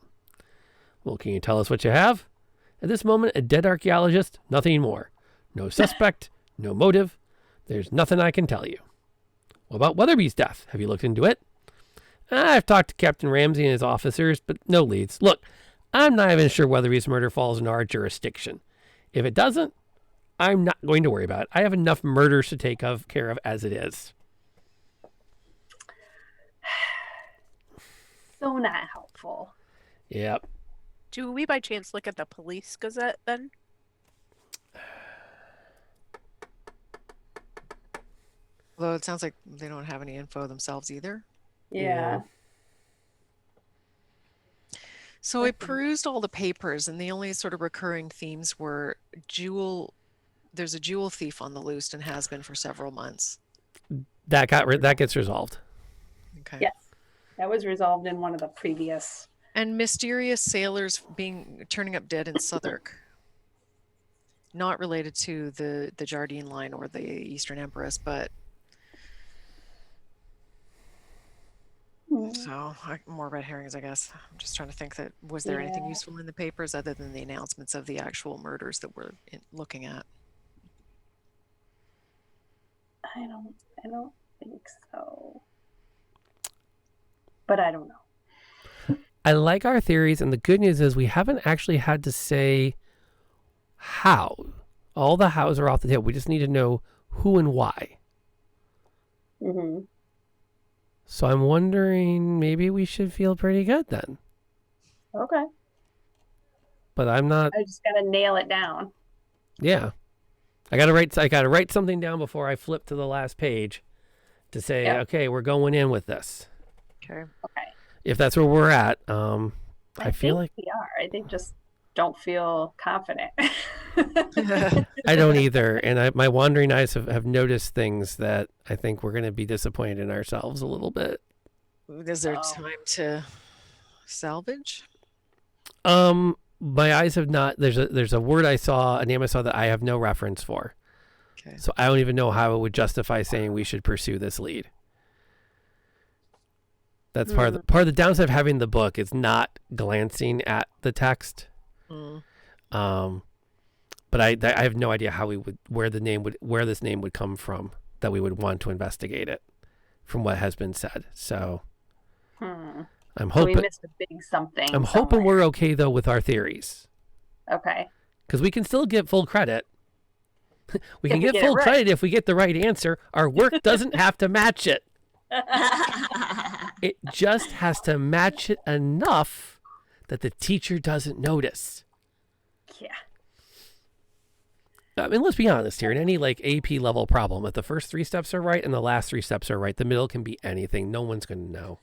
Well, can you tell us what you have? At this moment, a dead archaeologist, nothing more. No suspect, no motive. There's nothing I can tell you. What about Weatherby's death? Have you looked into it? I've talked to Captain Ramsey and his officers, but no leads. Look, I'm not even sure Weatherby's murder falls into our jurisdiction. If it doesn't, I'm not going to worry about it. I have enough murders to take care of as it is. So not helpful. Yep. do we by chance look at the Police Gazette then? Although it sounds like they don't have any info themselves either. Yeah. So I perused all the papers, and the only sort of recurring themes were there's a jewel thief on the loose and has been for several months. That gets resolved. Okay. Yes. That was resolved in one of the previous. And mysterious sailors turning up dead in Southwark. Not related to the Jardine line or the Eastern Empress, but so more red herrings, I guess. I'm just trying to think that was there anything useful in the papers other than the announcements of the actual murders that we're looking at? I don't think so. But I don't know. I like our theories, and the good news is we haven't actually had to say how. All the hows are off the table. We just need to know who and why. Mm-hmm. So I'm wondering, maybe we should feel pretty good then. Okay. But I'm not. I just gotta nail it down. Yeah, I gotta write something down before I flip to the last page to say, okay, we're going in with this. Okay. Okay. If that's where we're at, I feel like we are. I think just don't feel confident. I don't either. And my wandering eyes have noticed things that I think we're going to be disappointed in ourselves a little bit. Is there time to salvage? My eyes have not. There's a word I saw, a name I saw that I have no reference for. Okay. So I don't even know how it would justify saying we should pursue this lead. That's part of the downside of having the book is not glancing at the text. But I have no idea how where this name would come from that we would want to investigate it from what has been said. So I'm hoping we missed a big something. I'm hoping we're okay though with our theories. Okay. Because we can still get full credit. We can get full credit if we get the right answer. Our work doesn't have to match it. It just has to match it enough that the teacher doesn't notice. Yeah. I mean, let's be honest here. In any like AP level problem, if the first 3 steps are right and the last 3 steps are right, the middle can be anything. No one's going to know.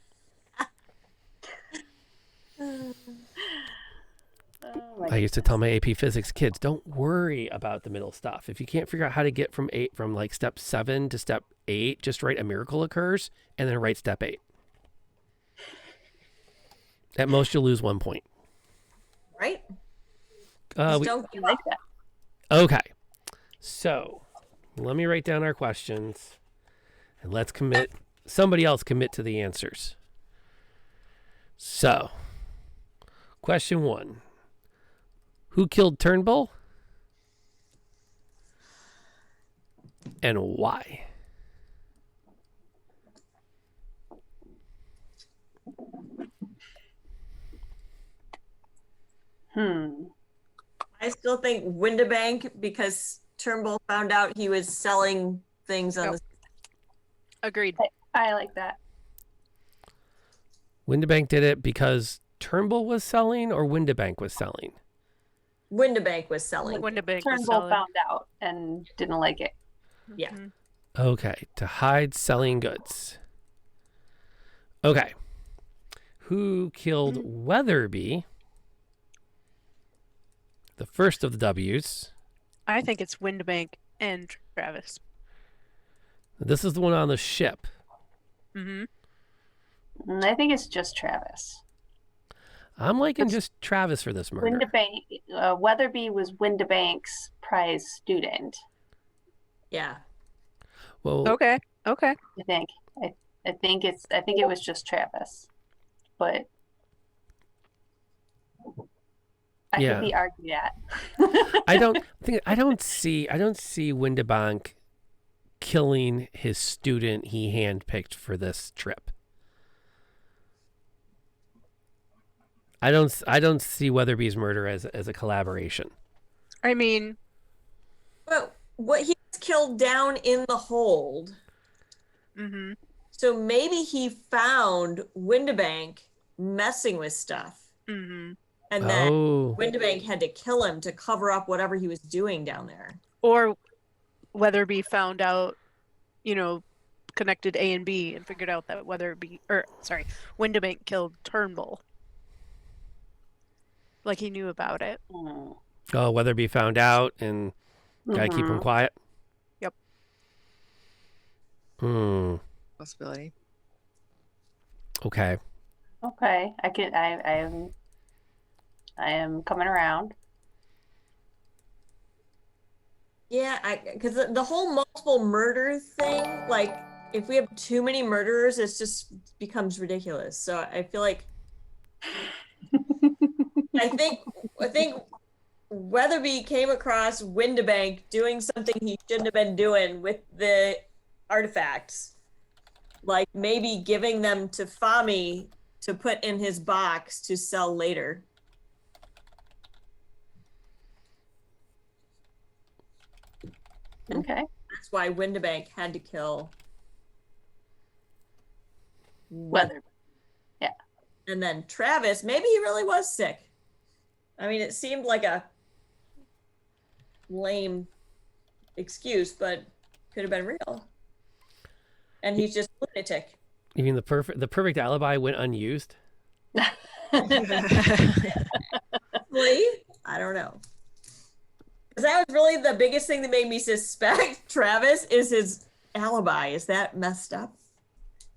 I used to tell my AP physics kids, don't worry about the middle stuff. If you can't figure out how to get from like step 7 to step 8, just write a miracle occurs and then write step 8. At most, you'll lose 1 point. Right? Don't like that. Okay. So let me write down our questions and let's somebody else commit to the answers. So, question 1. Who killed Turnbull? And why? I still think Windibank because Turnbull found out he was selling things on the. Agreed. I like that. Windibank did it because Turnbull was selling or Windibank was selling? Windibank was selling. Windibank was Turnbull selling. found out and didn't like it. Yeah. Okay, to hide selling goods. Okay. Who killed Weatherby? The first of the W's. I think it's Windibank and Travis. This is the one on the ship. I think it's just Travis. I'm liking just Travis for this murder. Windibank, Weatherby was Windibank's prize student. Yeah. Well, Okay. I think. I think it was just Travis, but I could be argued at. I don't see Windibank killing his student he handpicked for this trip. I don't see Weatherby's murder as a collaboration. I mean, But what he was killed down in the hold. So maybe he found Windibank messing with stuff. And then Windibank had to kill him to cover up whatever he was doing down there. or Weatherby found out, connected A and B and figured out that Windibank killed Turnbull. Like he knew about it. Oh, Weatherby found out and gotta keep him quiet. Yep. Possibility. Okay. Okay, I am coming around. Yeah, because the whole multiple murder thing, like if we have too many murderers, it just becomes ridiculous. So I feel like I think Weatherby came across Windibank doing something he shouldn't have been doing with the artifacts, like maybe giving them to Fami to put in his box to sell later. Okay. That's why Windibank had to kill Weatherby. Yeah. And then Travis, maybe he really was sick. I mean, it seemed like a lame excuse, but could have been real. And he's just a lunatic. You mean the perfect alibi went unused? Really? I don't know. Because that was really the biggest thing that made me suspect Travis is his alibi. Is that messed up?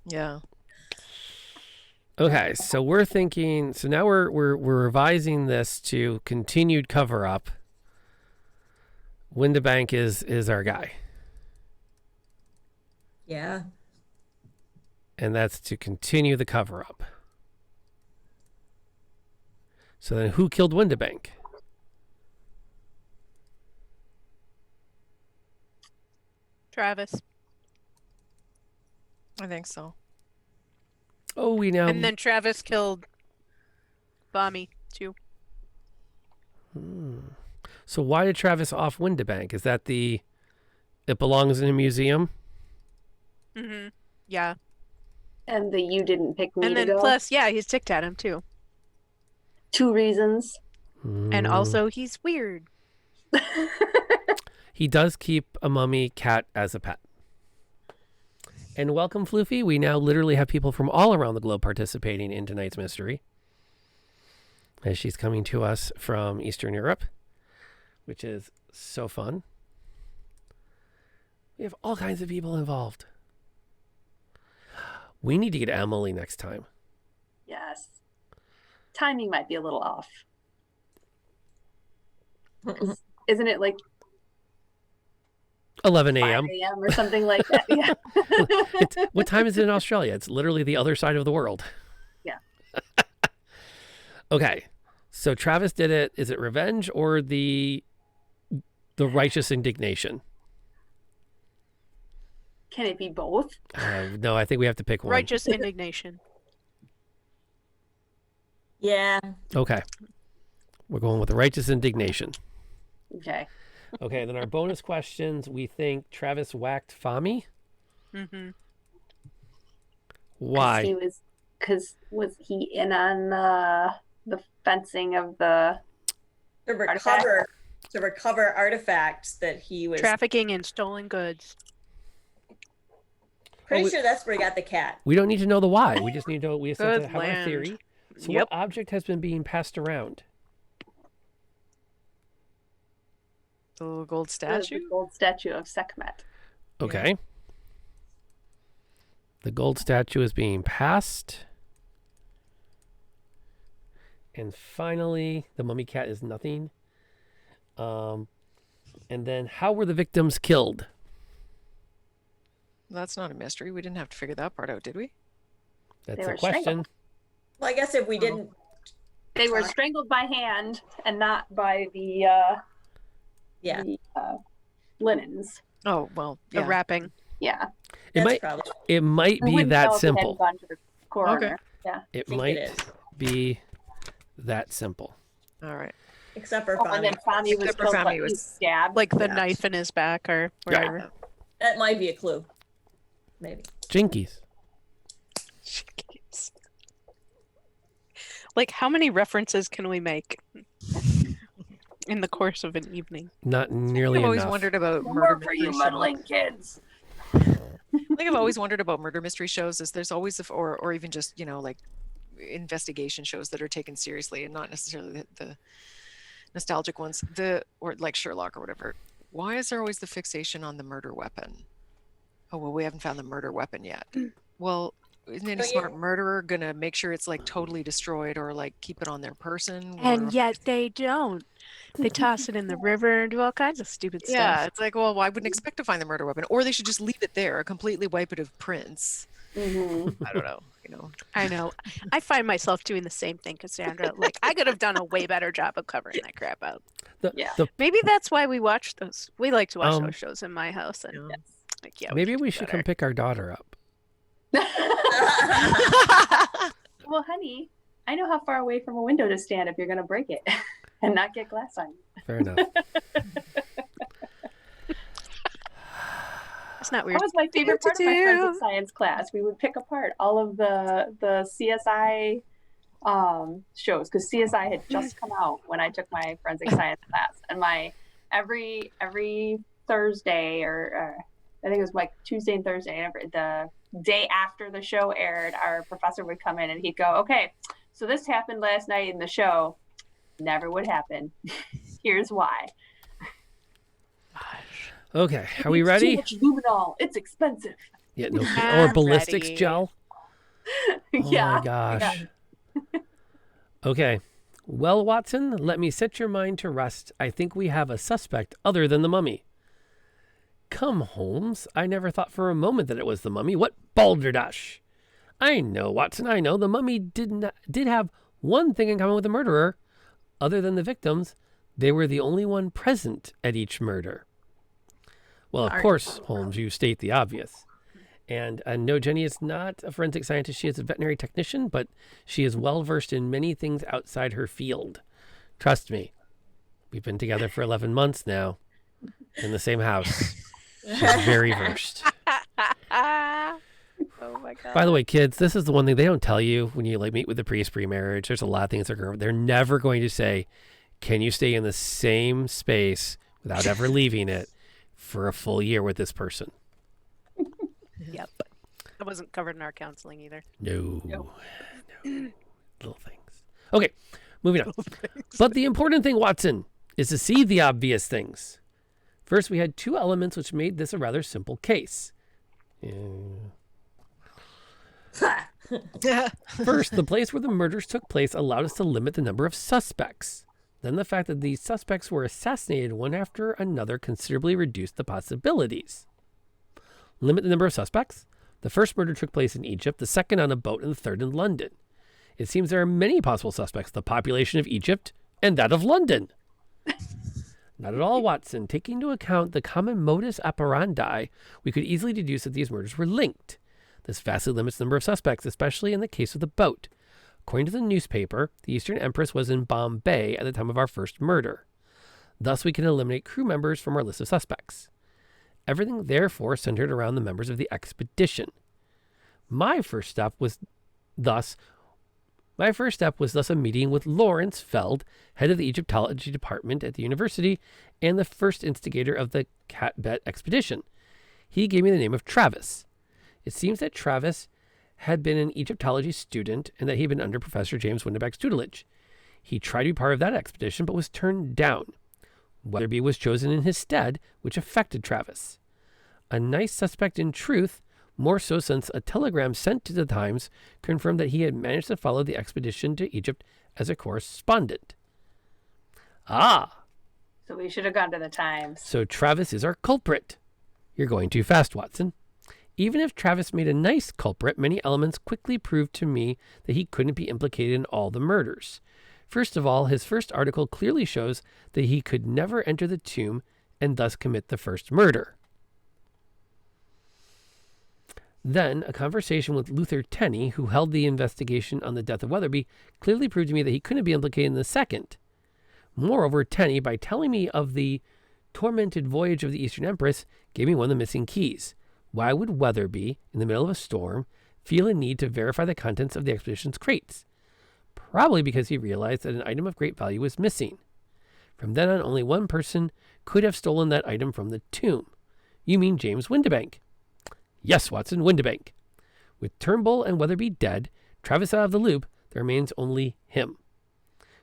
Yeah. Okay, so we're thinking. So now we're revising this to continued cover up. Windibank is our guy, Yeah. and that's to continue the cover up. So then, who killed Windibank? Travis. I think so. Oh, we now. And then Travis killed Bommy, too. So why did Travis off Windibank? Is that it belongs in a museum? Mm-hmm. Yeah. And the you didn't pick me And to then go. plus, yeah, he's ticked at him, too. 2 reasons. And also, he's weird. He does keep a mummy cat as a pet. And welcome, Floofy. We now literally have people from all around the globe participating in tonight's mystery, as she's coming to us from Eastern Europe, which is so fun. We have all kinds of people involved. We need to get Emily next time. Yes. Timing might be a little off. 'Cause isn't it like 11 5 a.m. a.m. or something like that? Yeah. What time is it in Australia? It's literally the other side of the world. Yeah. Okay. So Travis did it. Is it revenge or the righteous indignation? Can it be both? No, I think we have to pick one. Righteous indignation. Yeah. Okay. We're going with the righteous indignation. Okay. Okay, then our bonus questions, we think Travis whacked Fami. Mm-hmm. Why? Was he in on the fencing of the To recover artifacts that he was Trafficking in stolen goods. pretty sure that's where he got the cat. We don't need to know the why. We just need to we just have to Good have our land. theory. So Yep. what object has been being passed around? The gold the statue? gold statue of Sekhmet? Okay. The gold statue is being passed. And finally, the mummy cat is nothing. And then how were the victims killed? That's not a mystery. We didn't have to figure that part out, did we? That's They a were question. strangled. Well, I guess if we didn't, They were strangled by hand and not by the yeah, linens. Oh, well, The yeah. wrapping. Yeah. It that's might We be wouldn't know that if it hadn't simple. gone to the coroner. Okay. Yeah. It think might it is. be that simple. All right. Except for Oh, and then Fami. Fami was Except for killed Fami by he was- was stabbed. Like the Yeah. knife in his back or wherever. That might be a clue. Maybe. Jinkies. Like, how many references can we make in the course of an evening? Not nearly I've always enough. wondered about No murder more for mystery you shows. muddling kids. I think I've always wondered about murder mystery shows is there's always or even just like investigation shows that are taken seriously and not necessarily the nostalgic ones or like Sherlock or whatever. Why is there always the fixation on the murder weapon? Oh well, we haven't found the murder weapon yet. Well, isn't any Don't you- smart murderer gonna make sure it's like totally destroyed or like keep it on their person? And or- yet they don't. They toss it in the river and do all kinds of stupid yeah, stuff. it's like, well, I wouldn't expect to find the murder weapon, or they should just leave it there, completely wipe it of prints. Mm-hmm. I don't know, I know. I find myself doing the same thing, Cassandra. Like, I could have done a way better job of covering that crap out. Yeah. Maybe that's why we watch those. We like to watch Um, those shows in my house. And Yeah. like, yeah, Maybe could we do should better. come pick our daughter up. Well, honey, I know how far away from a window to stand if you're going to break it and not get glass on you. Fair enough. It's not weird. That was my favorite part of my Do-do-do. forensic science class. We would pick apart all of the CSI shows because CSI had just come out when I took my forensic science class, and my every Thursday or I think it was like Tuesday and Thursday, the day after the show aired, our professor would come in and he'd go, "Okay, so this happened last night in the show. Never would happen. Here's why." Okay, are we ready? Too much luminol. It's expensive. Yeah, no kidding. I'm Or ballistics ready. gel. Oh Yeah. my gosh. Okay. Well, Watson, let me set your mind to rest. I think we have a suspect other than the mummy. Come, Holmes. I never thought for a moment that it was the mummy. What balderdash! I know, Watson, I know. The mummy did have one thing in common with the murderer. Other than the victims, they were the only one present at each murder. Well, of course, Holmes, you state the obvious. And no, Jenny is not a forensic scientist. She is a veterinary technician, but she is well versed in many things outside her field. Trust me. We've been together for 11 months now in the same house. She's very versed. Oh my god. By the way, kids, this is the one thing they don't tell you when you meet with the priest pre-marriage. There's a lot of things they're never going to say, can you stay in the same space without ever leaving it for a full year with this person? Yep. That wasn't covered in our counseling either. No. Little things. Okay, moving on. But the important thing, Watson, is to see the obvious things. First, we had two elements which made this a rather simple case. First, the place where the murders took place allowed us to limit the number of suspects. Then the fact that these suspects were assassinated one after another considerably reduced the possibilities. Limit the number of suspects. The first murder took place in Egypt, the second on a boat, and the third in London. It seems there are many possible suspects, the population of Egypt and that of London. Not at all, Watson. Taking into account the common modus operandi, we could easily deduce that these murders were linked. This vastly limits the number of suspects, especially in the case of the boat. According to the newspaper, the Eastern Empress was in Bombay at the time of our first murder. Thus, we can eliminate crew members from our list of suspects. Everything, therefore, centered around the members of the expedition. My first step was thus a meeting with Lawrence Feld, head of the Egyptology department at the university, and the first instigator of the Catbet expedition. He gave me the name of Travis. It seems that Travis had been an Egyptology student and that he had been under Professor James Windiback's tutelage. He tried to be part of that expedition, but was turned down. Weatherby was chosen in his stead, which affected Travis. A nice suspect in truth, more so since a telegram sent to the Times confirmed that he had managed to follow the expedition to Egypt as a correspondent. Ah! So we should have gone to the Times. So Travis is our culprit. You're going too fast, Watson. Even if Travis made a nice culprit, many elements quickly proved to me that he couldn't be implicated in all the murders. First of all, his first article clearly shows that he could never enter the tomb and thus commit the first murder. Then, a conversation with Luther Tenney, who held the investigation on the death of Weatherby, clearly proved to me that he couldn't be implicated in the second. Moreover, Tenney, by telling me of the tormented voyage of the Eastern Empress, gave me one of the missing keys. Why would Weatherby, in the middle of a storm, feel a need to verify the contents of the expedition's crates? Probably because he realized that an item of great value was missing. From then on, only one person could have stolen that item from the tomb. You mean James Windibank? Yes, Watson, Windibank. With Turnbull and Weatherby dead, Travis out of the loop, there remains only him.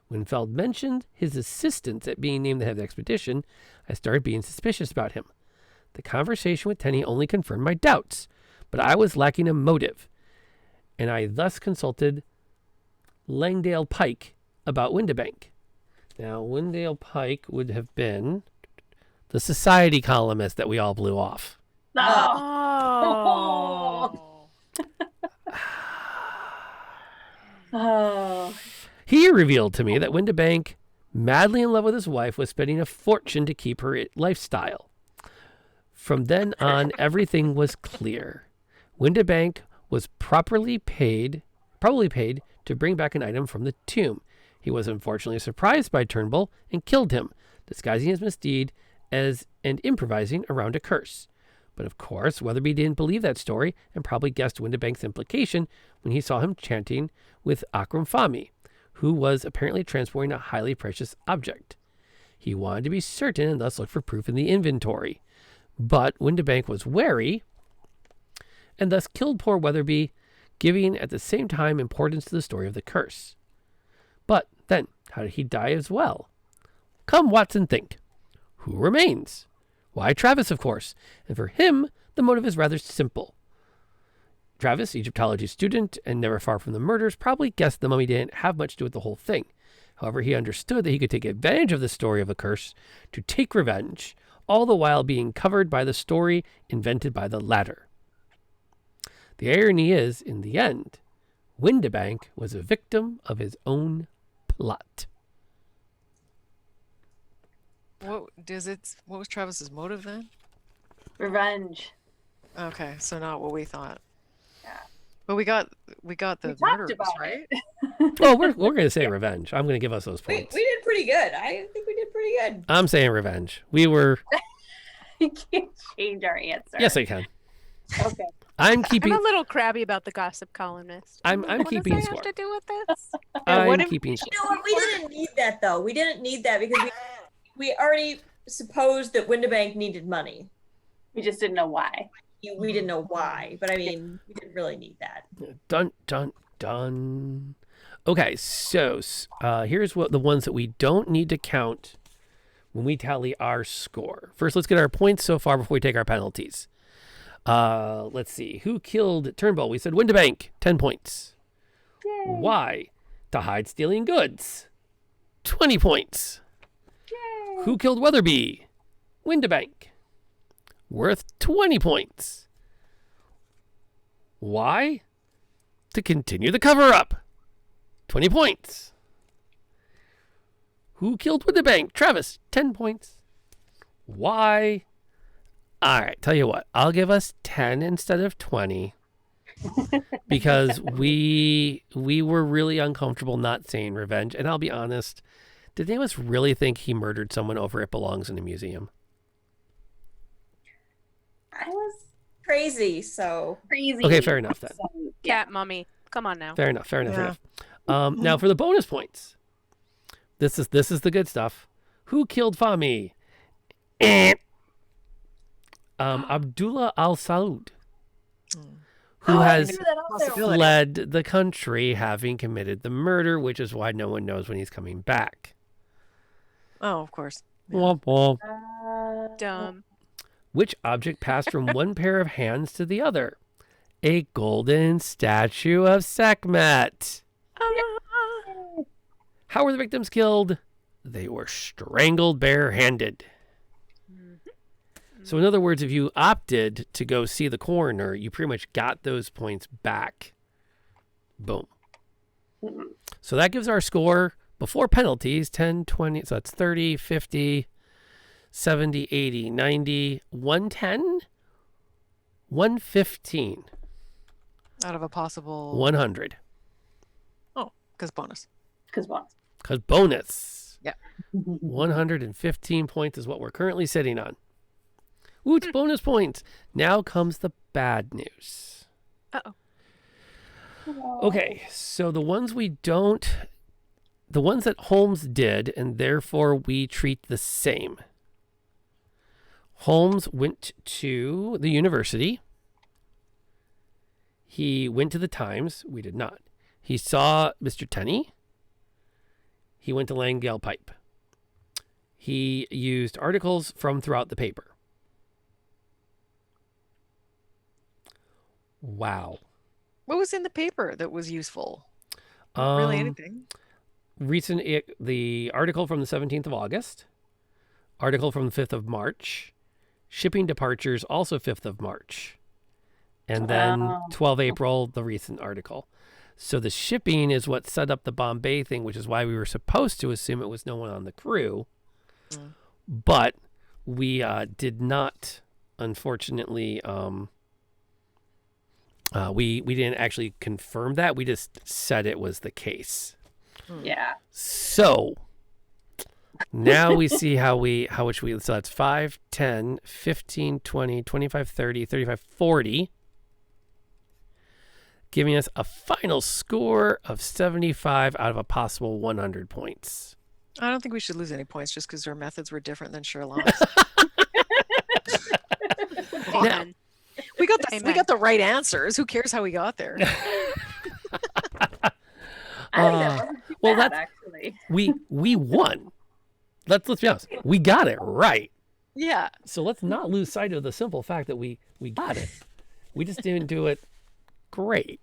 When Feld mentioned his assistance at being named the head of the expedition, I started being suspicious about him. The conversation with Tenney only confirmed my doubts, but I was lacking a motive, and I thus consulted Langdale Pike about Windibank. Now, Wendell Pike would have been the society columnist that we all blew off. Oh. Oh. He revealed to me that Windibank, madly in love with his wife, was spending a fortune to keep her lifestyle. From then on, everything was clear. Windibank was probably paid to bring back an item from the tomb. He was unfortunately surprised by Turnbull and killed him, disguising his misdeed and improvising around a curse. But of course, Weatherby didn't believe that story and probably guessed Windibank's implication when he saw him chanting with Akram Fahmy, who was apparently transporting a highly precious object. He wanted to be certain and thus looked for proof in the inventory. But Windibank was wary and thus killed poor Weatherby, giving at the same time importance to the story of the curse. But then, how did he die as well? Come, Watson, think. Who remains? Why? Travis, of course. And for him, the motive is rather simple. Travis, Egyptology student and never far from the murders, probably guessed the mummy didn't have much to do with the whole thing. However, he understood that he could take advantage of the story of a curse to take revenge, all the while being covered by the story invented by the latter. The irony is, in the end, Windibank was a victim of his own plot. What was Travis's motive then? Revenge. Okay, so not what we thought. Yeah. But we got the We talked murderers, about right? Oh, we're going to say revenge. I'm going to give us those We points. did pretty good. I think we did pretty good. I'm saying revenge. We were... You can't change our answer. Yes, I can. Okay. I'm I'm keeping... a little crabby about the gossip columnist. I'm What keeping does that score. have to do with this? I'm what if- keeping score. You know what? We didn't need that though. We didn't need that because we already supposed that Windibank needed money. We just didn't know why. We didn't know why, but I mean, we didn't really need that. Dun, dun, dun. Okay, so here's what the ones that we don't need to count when we tally our score. First, let's get our points so far before we take our penalties. Let's see. Who killed Turnbull? We said Windibank, 10 points. Yay. Why? To hide stealing goods, 20 points. Yay. Who killed Weatherby? Windibank. Worth 20 points. Why? To continue the cover-up. 20 points. Who killed Windibank? Travis, 10 points. Why? All right, tell you what. I'll give us 10 instead of 20. Because we were really uncomfortable not saying revenge. And I'll be honest, did any of us really think he murdered someone over it belongs in a museum? I was Crazy, so crazy. Okay, fair enough then. So, yeah. Cat mummy. Come on now. Fair enough. Yeah. Now for the bonus points. This is the good stuff. Who killed Fahmy? Abdullah al-Saud, who has threw that out there. Possibility. fled the country having committed the murder, which is why no one knows when he's coming back. Oh, of course. Yeah. Womp womp. Dumb. Which object passed from one pair of hands to the other? A golden statue of Sekhmet. How were the victims killed? They were strangled barehanded. So in other words, if you opted to go see the coroner, you pretty much got those points back. Boom. So that gives our score before penalties, 10, 20, so that's 30, 50, 70, 80, 90, 110, 115, Out of a possible 100. Oh, because bonus. Because once. Because bonus. Yeah. 115 points is what we're currently sitting on. Ooh, it's bonus points. Now comes the bad news. Uh-oh. Okay, so the ones that Holmes did, and therefore we treat the same. Holmes went to the university. He went to the Times. We did not. He saw Mr. Tenney. He went to Langdale Pipe. He used articles from throughout the paper. Wow. What was in the paper that was useful? Not really anything. The article from the 17th of August, article from the 5th of March, shipping departures also 5th of March, and then 12 April, the recent article. So the shipping is what set up the Bombay thing, which is why we were supposed to assume it was no one on the crew. But we did not, unfortunately, we didn't actually confirm that. We just said it was the case. Yeah. So now we see so that's 5, 10, 15, 20, 25, 30, 35, 40, giving us a final score of 75 out of a possible 100 points. I don't think we should lose any points just because our methods were different than Sherlock's. Amen. we got Amen. the right answers. Who cares how we got there? I think that wasn't too bad, actually. we won. Let's be honest. We got it right. Yeah. So let's not lose sight of the simple fact that we got it. We just didn't do it great.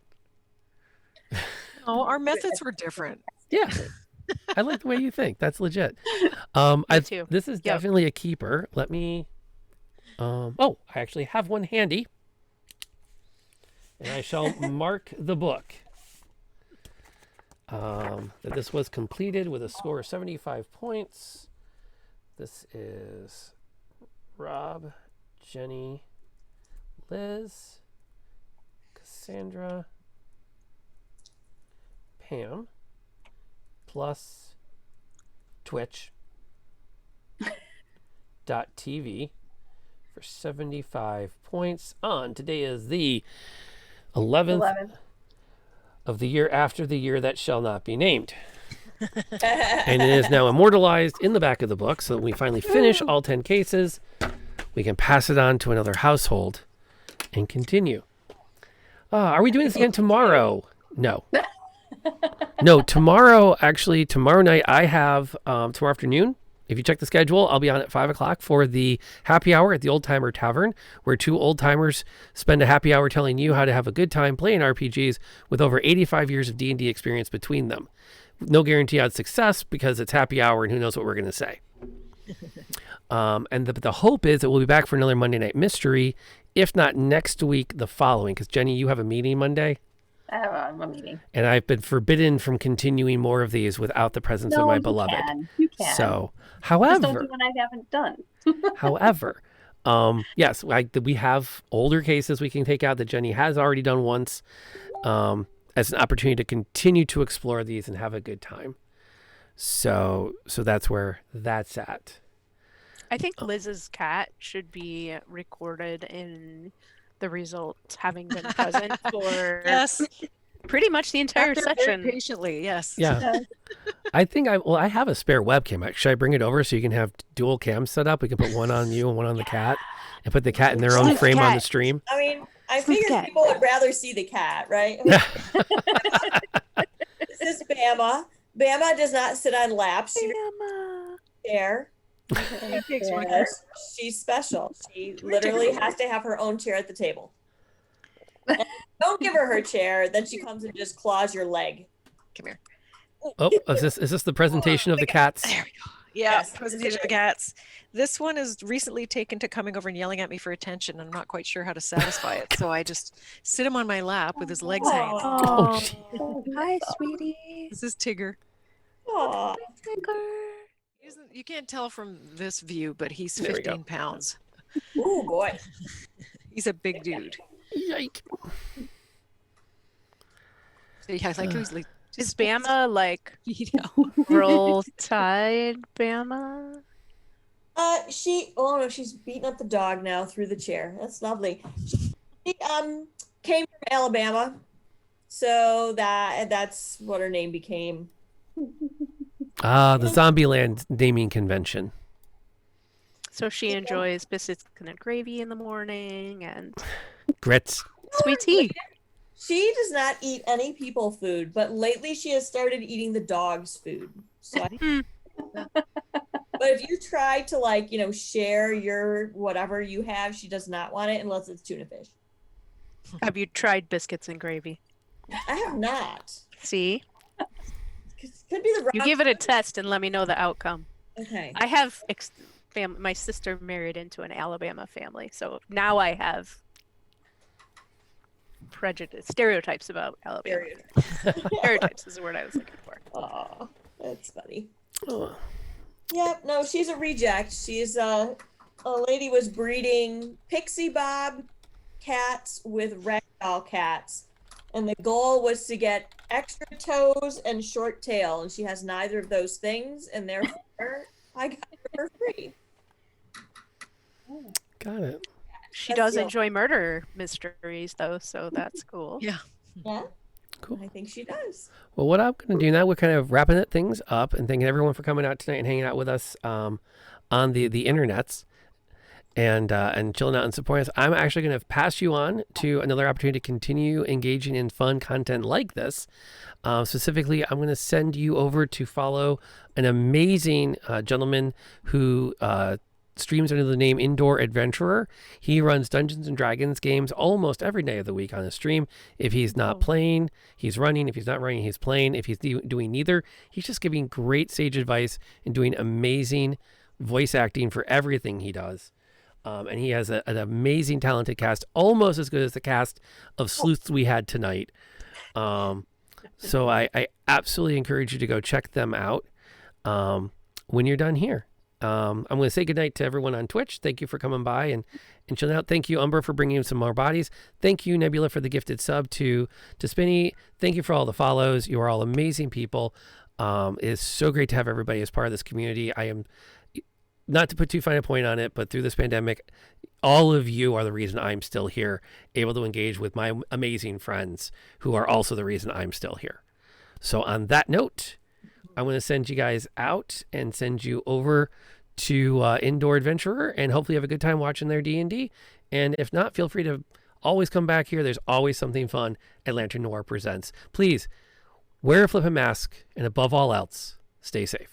Oh, our methods were different. Yeah. I like the way you think. That's legit. Me too. This is Yep. definitely a keeper. Let me I actually have one handy. And I shall mark the book. That this was completed with a score of 75 points. This is Rob, Jenny, Liz, Cassandra, Pam, plus Twitch .tv for 75 points on. Today is the 11th of the year after the year that shall not be named. And it is now immortalized in the back of the book, so that when we finally finish all 10 cases, we can pass it on to another household and continue. Are we doing this again tomorrow? No. No, tomorrow night I have, tomorrow afternoon, if you check the schedule, I'll be on at 5 o'clock for the happy hour at the Old Timer Tavern, where two old timers spend a happy hour telling you how to have a good time playing RPGs with over 85 years of D&D experience between them. No guarantee on success because it's happy hour and who knows what we're going to say. And the hope is that we'll be back for another Monday Night Mystery, if not next week, the following. Because Jenny, you have a meeting Monday. I have a meeting. And I've been forbidden from continuing more of these without the presence of my beloved. You can. So, Just however, don't do what I haven't done. however, yes, we have older cases we can take out that Jenny has already done once, as an opportunity to continue to explore these and have a good time. So that's where that's at. I think Liz's cat should be recorded in the results, having been present for Yes. pretty much the entire After very session. patiently, yes. Yeah. I think I have a spare webcam. Should I bring it over so you can have dual cams set up? We can put one on you and one on the cat and put the cat in their own frame on the stream. I mean, I Who's figured cat? people would rather see the cat, right? This is Bama. Bama does not sit on laps. She Mama. chair. And she's special. She literally has to have her own chair at the table. And don't give her chair, then she comes and just claws your leg. Come here. Oh, is this the presentation of the cats? There we go. Yeah, Yes, presentation of the cats. This one is recently taken to coming over and yelling at me for attention. I'm not quite sure how to satisfy it. So I just sit him on my lap with his legs hanging. Oh, Hi, sweetie. This is Tigger. Aw. You can't tell from this view, but he's There we go. 15 pounds. Ooh, boy. He's a big dude. Yike. So yeah, like he's like Is Bama like you know. roll tide, Bama? She's beating up the dog now through the chair. That's lovely. She came from Alabama, so that's what her name became. The Zombieland naming convention. So she enjoys biscuits and gravy in the morning and Grits. sweet tea. She does not eat any people food, but lately she has started eating the dog's food. So, but if you try to share your whatever you have, she does not want it unless it's tuna fish. Have you tried biscuits and gravy? I have not. See? Could be the wrong. You give it a test and let me know the outcome. Okay. I have my sister married into an Alabama family, so now I have stereotypes about Alabama. Stereotypes is the word I was looking for. Oh, that's funny. Oh. Yep. No, she's a reject. She's a lady was breeding pixie bob cats with ragdoll cats, and the goal was to get extra toes and short tail, and she has neither of those things, and therefore I got her for free. Got it. She That's does the- enjoy murder mysteries, though, so that's cool. Yeah. Yeah, Cool. I think she does. Well, what I'm going to do now, we're kind of wrapping things up and thanking everyone for coming out tonight and hanging out with us on the internets and chilling out and supporting us. I'm actually going to pass you on to another opportunity to continue engaging in fun content like this. Specifically, I'm going to send you over to follow an amazing gentleman who streams under the name Indoor Adventurer. He runs Dungeons and Dragons games almost every day of the week on his stream. If he's not playing, he's running. If he's not running, he's playing. If he's doing neither, he's just giving great sage advice and doing amazing voice acting for everything he does. And he has an amazing, talented cast, almost as good as the cast of sleuths we had tonight. So I absolutely encourage you to go check them out when you're done here. I'm going to say goodnight to everyone on Twitch. Thank you for coming by and chilling out. Thank you, Umber, for bringing in some more bodies. Thank you, Nebula, for the gifted sub to Spinny. Thank you for all the follows. You are all amazing people. It is so great to have everybody as part of this community. I am, not to put too fine a point on it, but through this pandemic, all of you are the reason I'm still here, able to engage with my amazing friends who are also the reason I'm still here. So on that note, I'm going to send you guys out and send you over to Indoor Adventurer, and hopefully have a good time watching their D&D. And if not, feel free to always come back here. There's always something fun at Lantern Noir Presents. Please wear a flippin' mask, and above all else, stay safe.